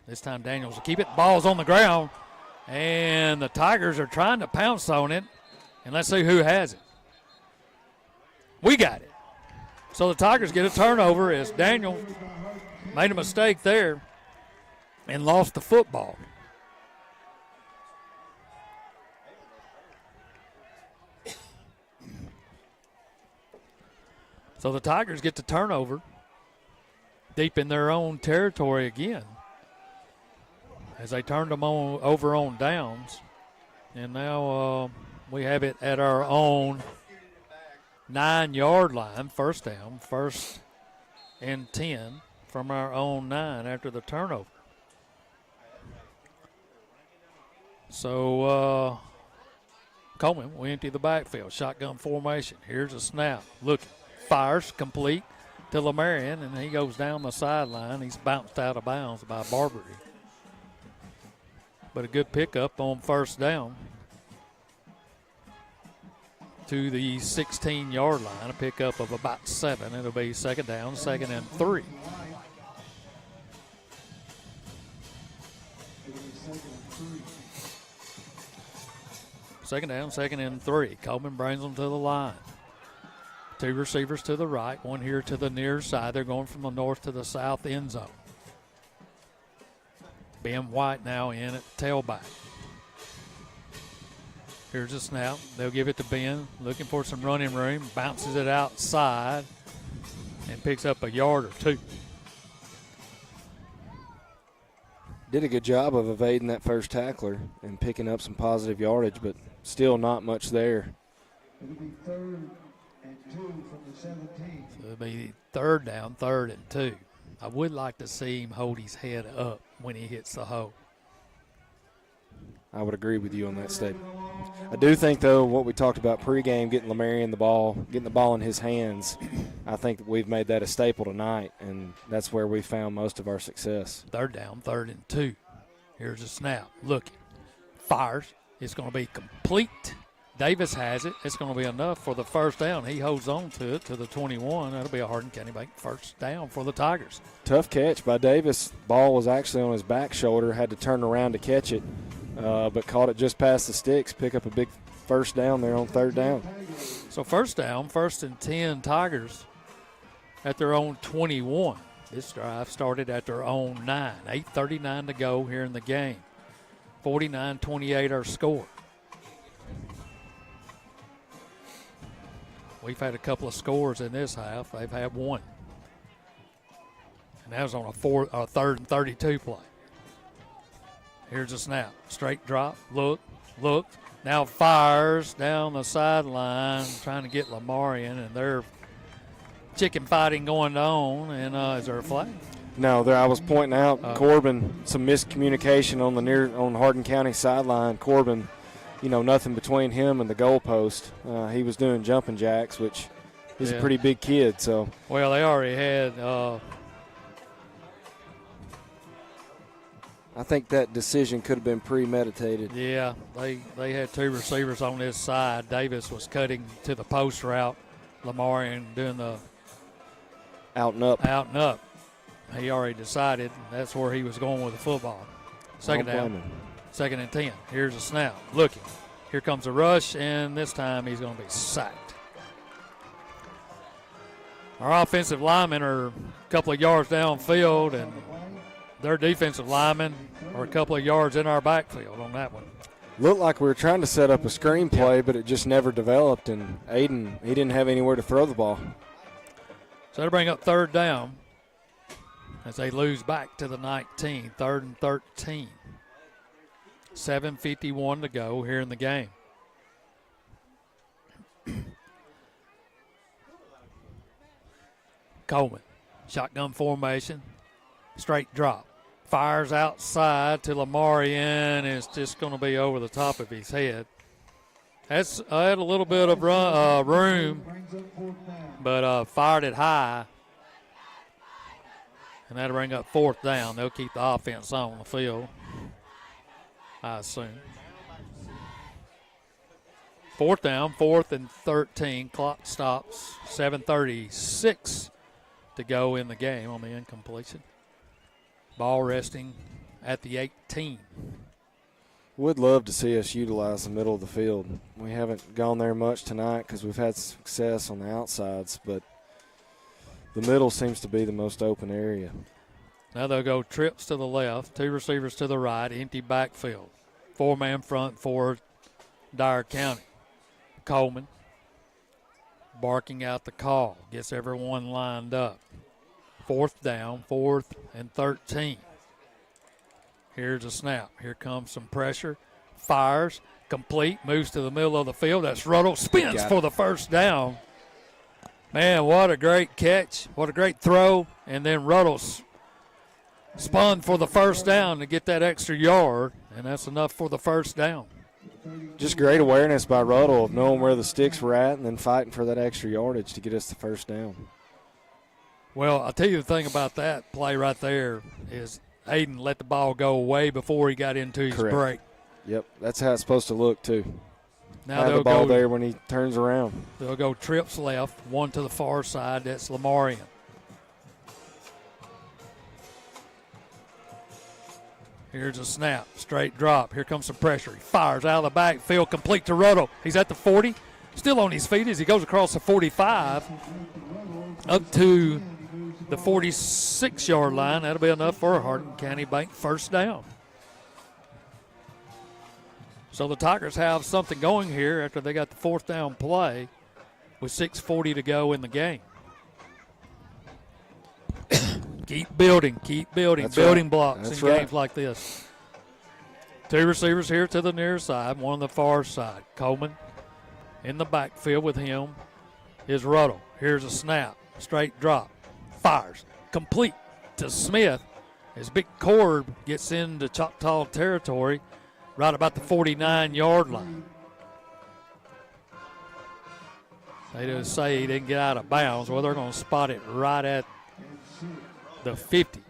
This time Daniels will keep it. Ball's on the ground, and the Tigers are trying to pounce on it, and let's see who has it. We got it. So the Tigers get a turnover as Daniel made a mistake there and lost the football. So the Tigers get the turnover deep in their own territory again as they turned them over on downs. And now we have it at our own 9-yard line, 1st down, 1st and 10 from our own 9 after the turnover. So Coleman will empty the backfield. Shotgun formation. Here's a snap. Looking. Fires complete to Lamarian, and he goes down the sideline. He's bounced out of bounds by Barbary. But a good pickup on 1st down to the 16-yard line, a pickup of about 7. It'll be 2nd down, 2nd and 3. Second down, 2nd and 3. Coleman brings them to the line. 2 receivers to the right, 1 here to the near side. They're going from the north to the south end zone. Ben White now in at tailback. Here's a snap. They'll give it to Ben, looking for some running room. Bounces it outside and picks up a yard or 2. Did a good job of evading that first tackler and picking up some positive yardage, but still not much there. It'll be 3rd and 2 from the 17. So it'll be 3rd down, 3rd and 2. I would like to see him hold his head up when he hits the hole. I would agree with you on that statement. I do think, though, what we talked about pregame, getting Lamarian getting the ball in his hands, I think that we've made that a staple tonight, and that's where we found most of our success. Third down, 3rd and 2. Here's a snap. Looking. Fires. It's going to be complete. Davis has it. It's going to be enough for the first down. He holds on to it to the 21. That'll be a Hardin County Bank first down for the Tigers. Tough catch by Davis. Ball was actually on his back shoulder. Had to turn around to catch it, but caught it just past the sticks. Pick up a big first down there on 3rd down. So first down, 1st and 10 Tigers at their own 21. This drive started at their own 9. 8:39 to go here in the game. 49-28 our score. We've had a couple of scores in this half. They've had one. And that was on a 3rd and 32 play. Here's a snap. Straight drop. Look. Now fires down the sideline, trying to get Lamarian, and they're chicken fighting going on. And is there a flag? No, I was pointing out Corbin, some miscommunication on Hardin County sideline. Corbin, nothing between him and the goalpost. He was doing jumping jacks, which he's a pretty big kid. So well, they already had. I think that decision could have been premeditated. Yeah, they had 2 receivers on this side. Davis was cutting to the post route. Lamarian doing the out and up. He already decided that's where he was going with the football. Second down. 2nd and 10. Here's a snap. Looking. Here comes a rush, and this time he's going to be sacked. Our offensive linemen are a couple of yards downfield, and their defensive linemen are a couple of yards in our backfield on that one. Looked like we were trying to set up a screen play, but it just never developed, and Aiden, he didn't have anywhere to throw the ball. So they bring up 3rd down as they lose back to the 19, 3rd and 13. 7:51 to go here in the game. Coleman, shotgun formation, straight drop. Fires outside to Lamarian. It's just going to be over the top of his head. That's had a little bit of room, but fired it high. And that'll bring up 4th down. They'll keep the offense on the field, I assume. 4th down, 4th and 13. Clock stops. 7:36 to go in the game on the incompletion. Ball resting at the 18. Would love to see us utilize the middle of the field. We haven't gone there much tonight because we've had success on the outsides, but the middle seems to be the most open area. Now they'll go trips to the left, 2 receivers to the right, empty backfield. 4-man front for Dyer County. Coleman barking out the call, gets everyone lined up. 4th down, 4th and 13. Here's a snap. Here comes some pressure. Fires, complete, moves to the middle of the field. That's Ruddle, spins for the first down. Man, what a great catch. What a great throw. And then Ruddle spun for the first down to get that extra yard, and that's enough for the first down. Just great awareness by Ruddle of knowing where the sticks were at and then fighting for that extra yardage to get us the first down. Well, I'll tell you the thing about that play right there is Aiden let the ball go away before he got into his break. Yep, that's how it's supposed to look too. Now have the ball there when he turns around. They'll go trips left, 1 to the far side. That's Lamarian. Here's a snap, straight drop. Here comes some pressure. He fires out of the backfield, complete to Ruddle. He's at the 40, still on his feet as he goes across the 45 up to the 46-yard line. That'll be enough for a Hardin County Bank first down. So the Tigers have something going here after they got the 4th down play with 6:40 to go in the game. Keep building, That's building right. blocks That's in right. games like this. 2 receivers here to the near side, 1 on the far side. Coleman in the backfield with him is Ruddle. Here's a snap, straight drop, fires, complete to Smith as Big Corb gets into Choctaw territory right about the 49-yard line. They just say he didn't get out of bounds. Well, they're going to spot it right at the 50.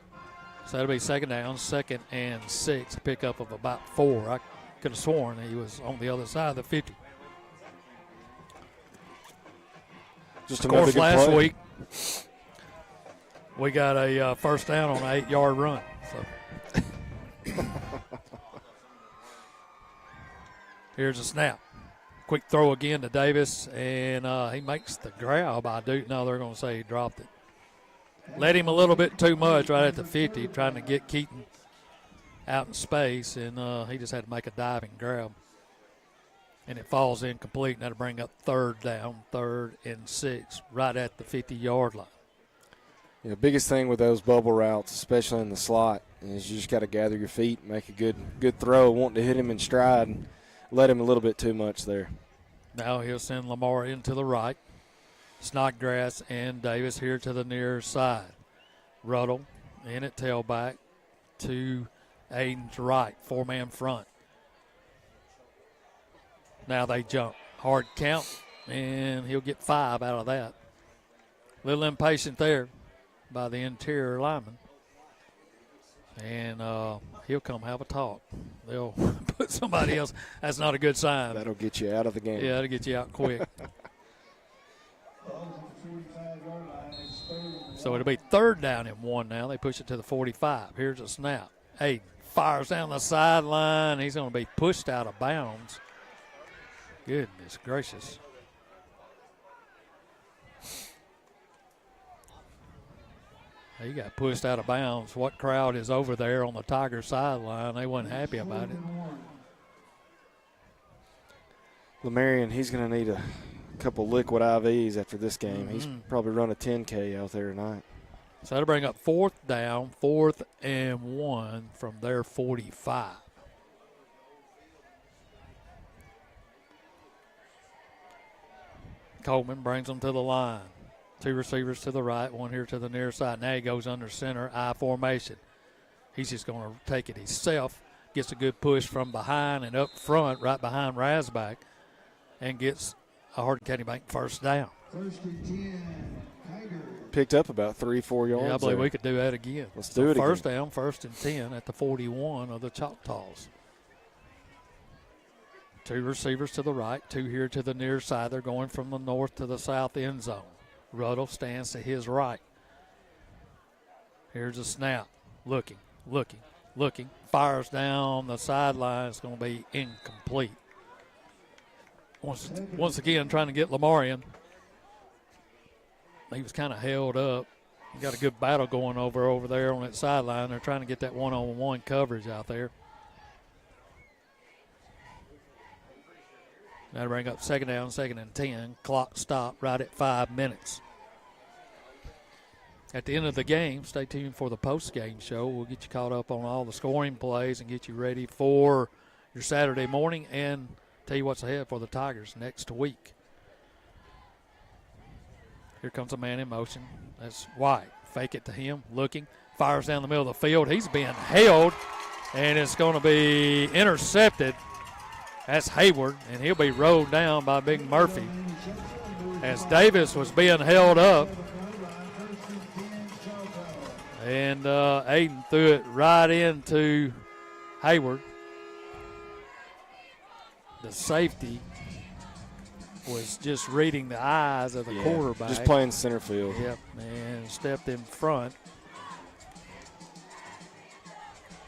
So that'll be second down, 2nd and 6, a pickup of about 4. I could have sworn he was on the other side of the 50. Just of course, last play. week we got a first down on an 8-yard run. So here's a snap. Quick throw again to Davis, and he makes the grab. No, they're going to say he dropped it. Let him a little bit too much right at the 50, trying to get Keaton out in space, and he just had to make a diving grab. And it falls incomplete, and that'll bring up third down, 3rd and 6, right at the 50-yard line. Yeah, biggest thing with those bubble routes, especially in the slot, is you just got to gather your feet, make a good throw, wanting to hit him in stride, and let him a little bit too much there. Now he'll send Lamar in to the right. Snodgrass and Davis here to the near side. Ruddle in at tailback to Aiden's right, 4-man front. Now they jump. Hard count, and he'll get 5 out of that. A little impatient there by the interior lineman. And he'll come have a talk. They'll put somebody else. That's not a good sign. That'll get you out of the game. Yeah, that'll get you out quick. So it'll be 3rd down and 1 now. They push it to the 45. Here's a snap. Aiden fires down the sideline. He's going to be pushed out of bounds. Goodness gracious. He got pushed out of bounds. What crowd is over there on the Tiger sideline? They wasn't happy about it. Lamarion, he's going to need a couple liquid IVs after this game. He's probably run a 10K out there tonight. So that'll bring up 4th down, 4th and 1 from their 45. Coleman brings them to the line. 2 receivers to the right, 1 here to the near side. Now he goes under center, I formation. He's just going to take it himself. Gets a good push from behind and up front, right behind Rasback, and gets a Hardin County Bank first down. 1st and 10, Tiger. Picked up about 3-4 yards. Yeah, I believe there. we could do that again. Let's do it First again. down, 1st and 10 at the 41 of the Choctaws. 2 receivers to the right, 2 here to the near side. They're going from the north to the south end zone. Ruddle stands to his right. Here's a snap. Looking. Fires down the sideline. It's going to be incomplete. Once again, trying to get Lamarion. He was kind of held up. You got a good battle going over there on that sideline. They're trying to get that one-on-one coverage out there. That'll bring up 2nd down, 2nd and 10. Clock stop right at 5 minutes. At the end of the game, stay tuned for the post-game show. We'll get you caught up on all the scoring plays and get you ready for your Saturday morning and tell you what's ahead for the Tigers next week. Here comes a man in motion. That's White. Fake it to him, looking. Fires down the middle of the field. He's being held, and it's going to be intercepted. That's Hayward, and he'll be rolled down by Big Murphy as Davis was being held up. And Aiden threw it right into Hayward. The safety was just reading the eyes of the quarterback. Just playing center field. Yep, and stepped in front.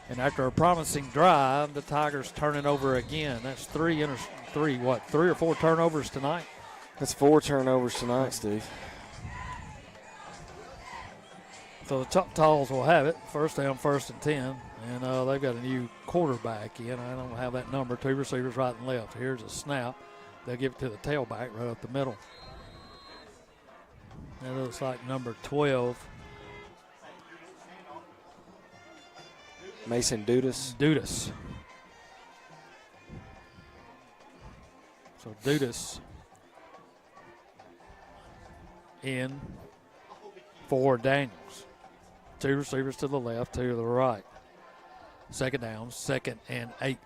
And after a promising drive, the Tigers turn it over again. That's three or four turnovers tonight? That's 4 turnovers tonight, Steve. So the Choctaws will have it. First down, 1st and 10. And they've got a new quarterback in. I don't have that number. 2 receivers right and left. Here's a snap. They'll give it to the tailback right up the middle. That looks like number 12. Mason Dudas. Dudas. So Dudas in for Daniels. 2 receivers to the left, 2 to the right. 2nd down, 2nd and 8.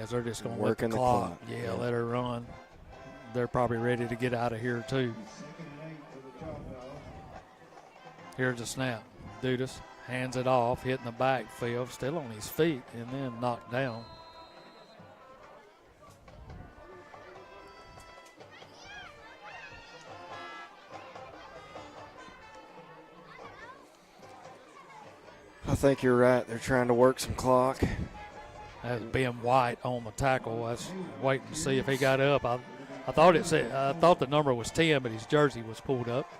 as they're just going to Working the the clock. clock. Yeah, let her run. They're probably ready to get out of here, too. Here's a snap. Dudas hands it off, hitting the backfield, still on his feet, and then knocked down. I think you're right. They're trying to work some clock. That's Ben White on the tackle. I was waiting to see if he got up. I thought the number was 10, but his jersey was pulled up.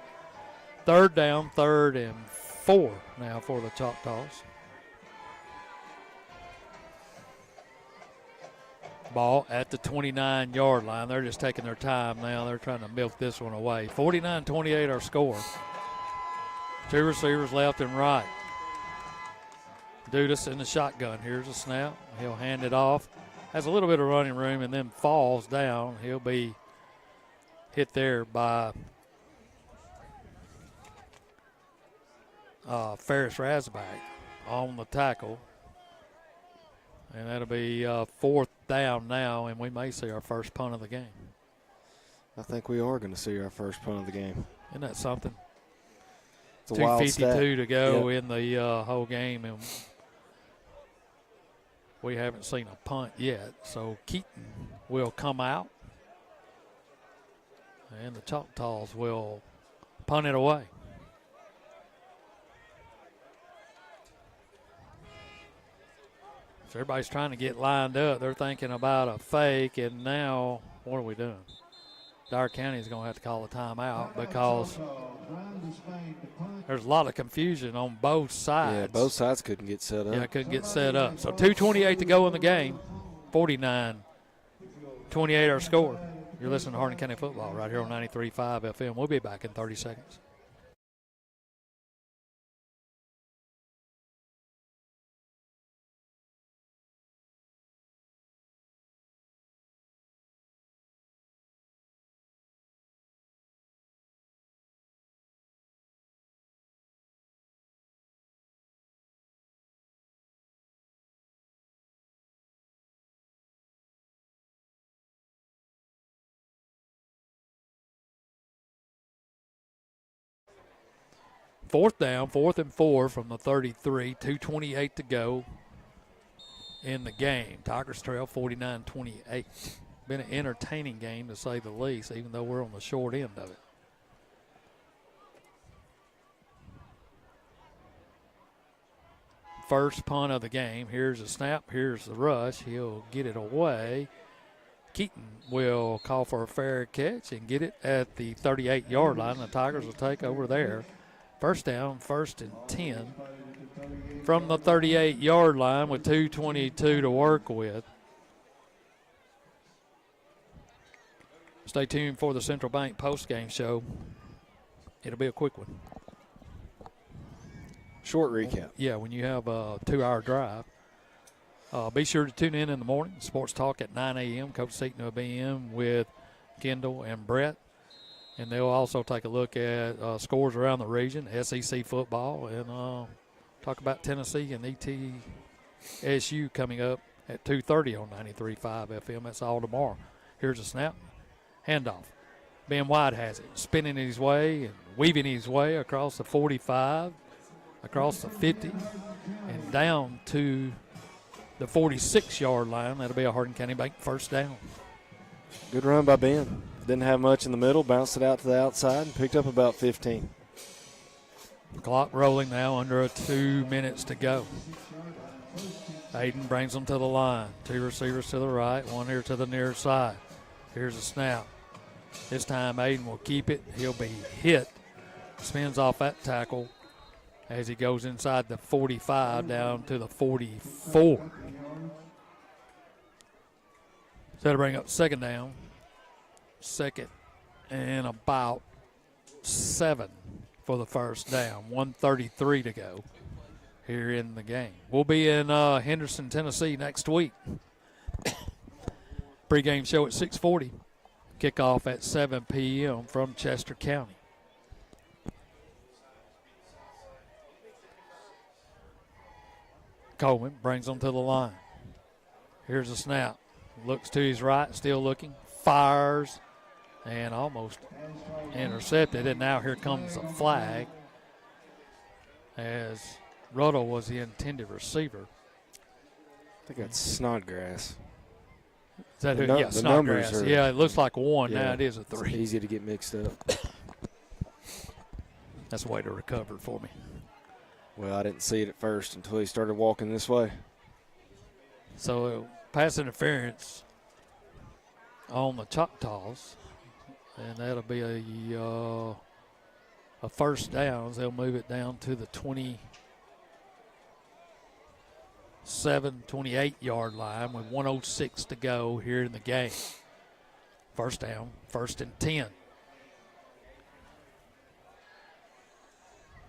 Third down, 3rd and 4 now for the Choctaws. Ball at the 29-yard line. They're just taking their time now. They're trying to milk this one away. 49-28 our score. 2 receivers left and right. Dudas in the shotgun. Here's a snap. He'll hand it off. Has a little bit of running room and then falls down. He'll be hit there by Ferris Rasback on the tackle. And that'll be 4th down now, and we may see our first punt of the game. I think we are going to see our first punt of the game. Isn't that something? It's a wild stat. 2:52 to go in the whole game, and we haven't seen a punt yet. So Keaton will come out, and the Choctaws will punt it away. So everybody's trying to get lined up. They're thinking about a fake, and now what are we doing? Dyer County is going to have to call a timeout because there's a lot of confusion on both sides. Yeah, both sides couldn't get set up. Yeah, couldn't get set up. So 2:28 to go in the game. 49-28 our score. You're listening to Hardin County Football right here on 93.5 FM. We'll be back in 30 seconds. Fourth down, 4th and 4 from the 33, 2:28 to go in the game. Tigers trail 49-28. Been an entertaining game to say the least, even though we're on the short end of it. First punt of the game. Here's a snap. Here's the rush. He'll get it away. Keaton will call for a fair catch and get it at the 38-yard line. The Tigers will take over there. First down, 1st and 10 from the 38-yard line with 2:22 to work with. Stay tuned for the Central Bank postgame show. It'll be a quick one. Short recap. Yeah, when you have a 2-hour drive. Be sure to tune in the morning. Sports Talk at 9 a.m. Coach Seaton will be in with Kendall and Brett. And they'll also take a look at scores around the region, SEC football, and talk about Tennessee and ETSU coming up at 2:30 on 93.5 FM. That's all tomorrow. Here's a snap. Handoff. Ben White has it, spinning his way and weaving his way across the 45, across the 50, and down to the 46-yard line. That'll be a Hardin County Bank first down. Good run by Ben. Didn't have much in the middle, bounced it out to the outside, and picked up about 15. Clock rolling now, under 2 minutes to go. Aiden brings them to the line. 2 receivers to the right, 1 here to the near side. Here's a snap. This time Aiden will keep it. He'll be hit. Spins off that tackle as he goes inside the 45 down to the 44. So that'll bring up 2nd down. 2nd and about 7 for the first down. 1:33 to go here in the game. We'll be in Henderson, Tennessee next week. Pre-game show at 6:40. Kickoff at 7 p.m. from Chester County. Coleman brings them to the line. Here's a snap. looks to his right, still looking, fires, and almost intercepted. And now here comes a flag as Ruddle was the intended receiver. I think that's Snodgrass. Is that The who? Yeah, the numbers Snodgrass. are- Yeah, it looks like a 1. Yeah, Now it is a It's 3. easy to get mixed up. That's a way to recover for me. Well, I didn't see it at first until he started walking this way. So pass interference on the Choctaws, and that'll be a first down. They'll move it down to the 28-yard line with 1:06 to go here in the game. First down, 1st and 10.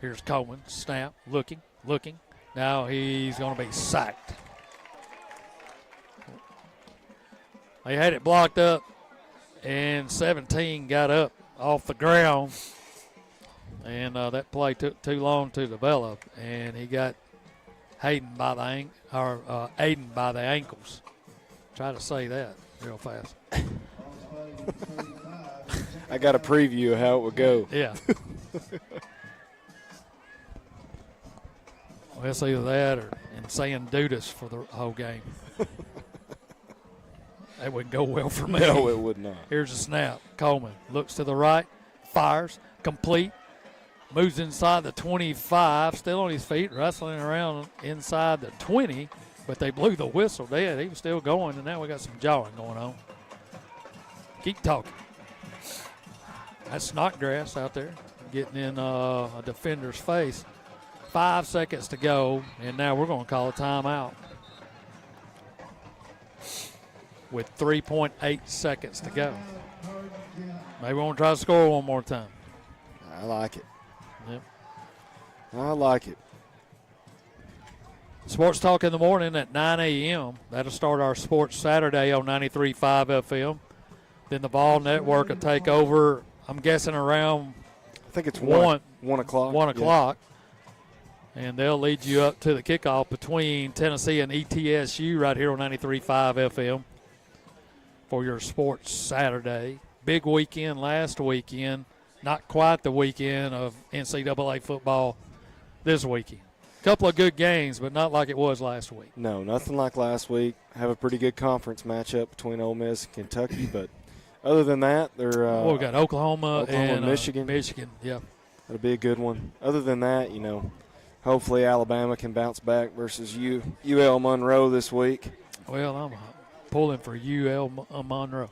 Here's Coleman, snap, looking. Now he's going to be sacked. They had it blocked up, and 17 got up off the ground, and that play took too long to develop, and he got Aiden by the ankles. Try to say that real fast. I got a preview of how it would go. Yeah. Well, it's either that or saying Dudas for the whole game. That wouldn't go well for me. No, it would not. Here's a snap. Coleman looks to the right, fires, complete, moves inside the 25, still on his feet, wrestling around inside the 20, but they blew the whistle dead. He was still going, and now we got some jawing going on. Keep talking. That's Snodgrass out there getting in a defender's face. 5 seconds to go, and now we're going to call a timeout with 3.8 seconds to go. Maybe we want to try to score one more time. I like it. Yep. I like it. Sports Talk in the morning at 9 a.m. That'll start our Sports Saturday on 93.5 FM. Then the Ball Network will take over, I'm guessing, around I think it's 1 o'clock. 1 o'clock. And they'll lead you up to the kickoff between Tennessee and ETSU right here on 93.5 FM for your Sports Saturday. Big weekend last weekend. Not quite the weekend of NCAA football this weekend. Couple of good games, but not like it was last week. No, nothing like last week. Have a pretty good conference matchup between Ole Miss and Kentucky, but other than that, they're we got Oklahoma and Michigan. Michigan, yeah. That'll be a good one. Other than that, hopefully Alabama can bounce back versus UL Monroe this week. Well, I'm pulling for UL Monroe.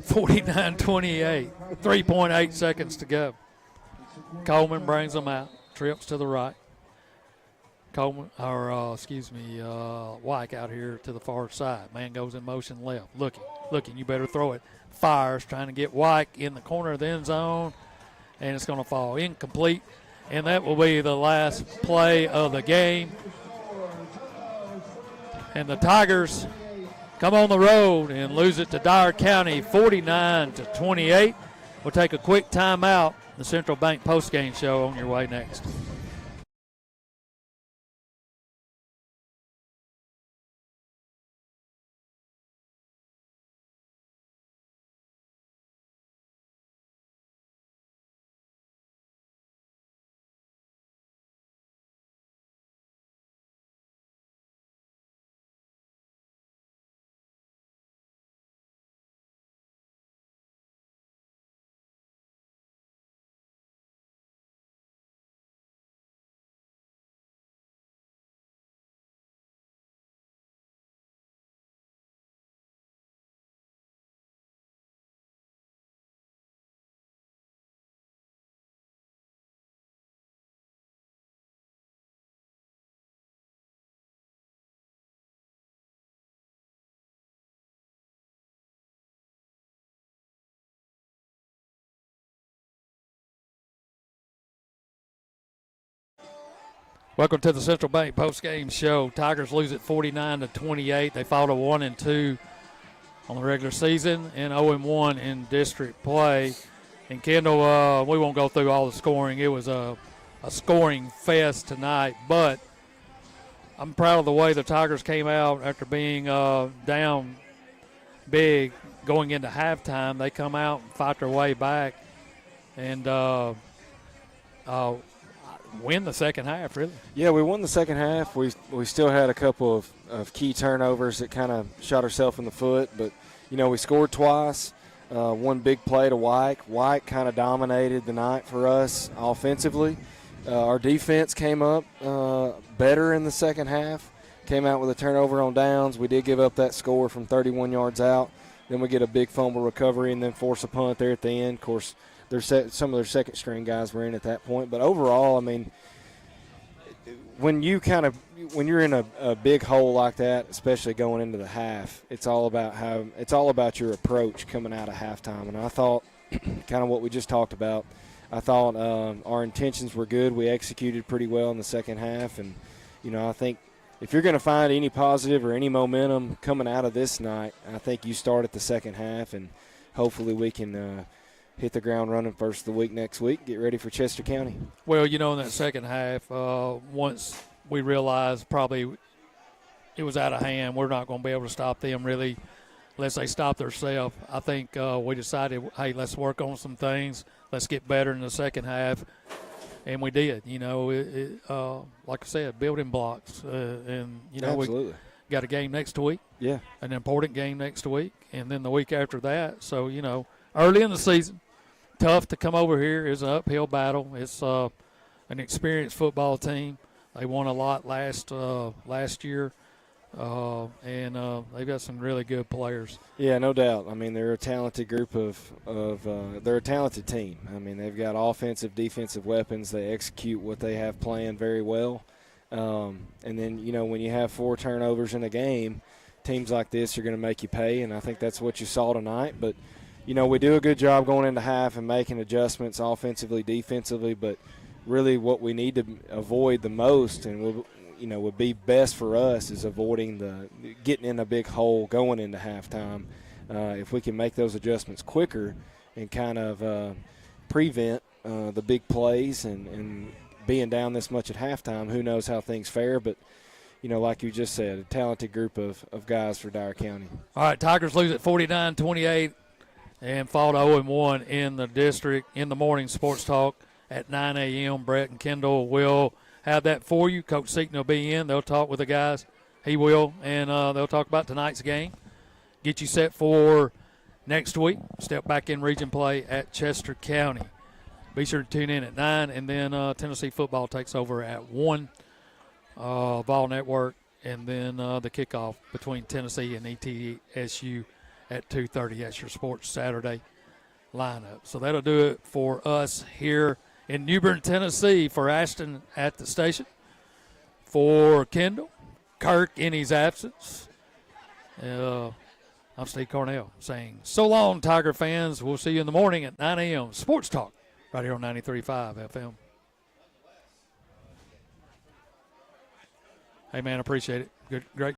49-28, 3.8 seconds to go. Coleman brings them out, trips to the right. Wyke out here to the far side. Man goes in motion left, looking, you better throw it. Fires, trying to get Wyke in the corner of the end zone, and it's going to fall incomplete. And that will be the last play of the game. And the Tigers come on the road and lose it to Dyer County 49-28. We'll take a quick timeout. The Central Bank postgame show on your way next. Welcome to the Central Bank postgame show. Tigers lose it 49-28. They fall to 1-2 on the regular season and 0-1 in district play. And Kendall, we won't go through all the scoring. It was a scoring fest tonight, but I'm proud of the way the Tigers came out after being down big going into halftime. They come out and fight their way back and win the second half, really. Yeah, we won the second half. We still had a couple of key turnovers that kind of shot ourselves in the foot. But, we scored twice. One big play to White. White kind of dominated the night for us offensively. Our defense came up better in the second half, came out with a turnover on downs. We did give up that score from 31 yards out. Then we get a big fumble recovery and then force a punt there at the end. Of course, some of their second-string guys were in at that point. But overall, I mean, when you're in a big hole like that, especially going into the half, it's all about your approach coming out of halftime. And I thought, kind of what we just talked about, I thought our intentions were good. We executed pretty well in the second half. And, I think if you're going to find any positive or any momentum coming out of this night, I think you start at the second half, and hopefully we can hit the ground running first of the week next week, get ready for Chester County. Well, in that second half, once we realized probably it was out of hand, we're not going to be able to stop them really unless they stop themselves. I think we decided, hey, let's work on some things. Let's get better in the second half. And we did. Like I said, building blocks. And, Absolutely. we got a game next week. Yeah. An important game next week. And then the week after that. So, early in the season, tough to come over here. It's an uphill battle. It's an experienced football team. They won a lot last year, and they've got some really good players. Yeah, no doubt. I mean, they're a talented group they're a talented team. I mean, they've got offensive, defensive weapons. They execute what they have planned very well. And then, when you have 4 turnovers in a game, teams like this are going to make you pay, and I think that's what you saw tonight. But we do a good job going into half and making adjustments offensively, defensively, but really what we need to avoid the most and would be best for us is avoiding getting in a big hole going into halftime. If we can make those adjustments quicker and kind of prevent the big plays and being down this much at halftime, who knows how things fare, but like you just said, a talented group of guys for Dyer County. All right, Tigers lose at 49-28. And fall to 0-1 in the district. In the morning, Sports Talk at 9 a.m. Brett and Kendall will have that for you. Coach Seaton will be in. They'll talk with the guys. He will, and they'll talk about tonight's game. Get you set for next week. Step back in region play at Chester County. Be sure to tune in at 9, and then Tennessee football takes over at 1, Vol Network, and then the kickoff between Tennessee and ETSU at 2:30. That's your Sports Saturday lineup. So that'll do it for us here in New Bern, Tennessee. For Ashton at the station, for Kendall, Kirk in his absence, I'm Steve Cornell saying so long, Tiger fans. We'll see you in the morning at 9 a.m. Sports Talk right here on 93.5 FM. Hey, man, appreciate it. Good, great.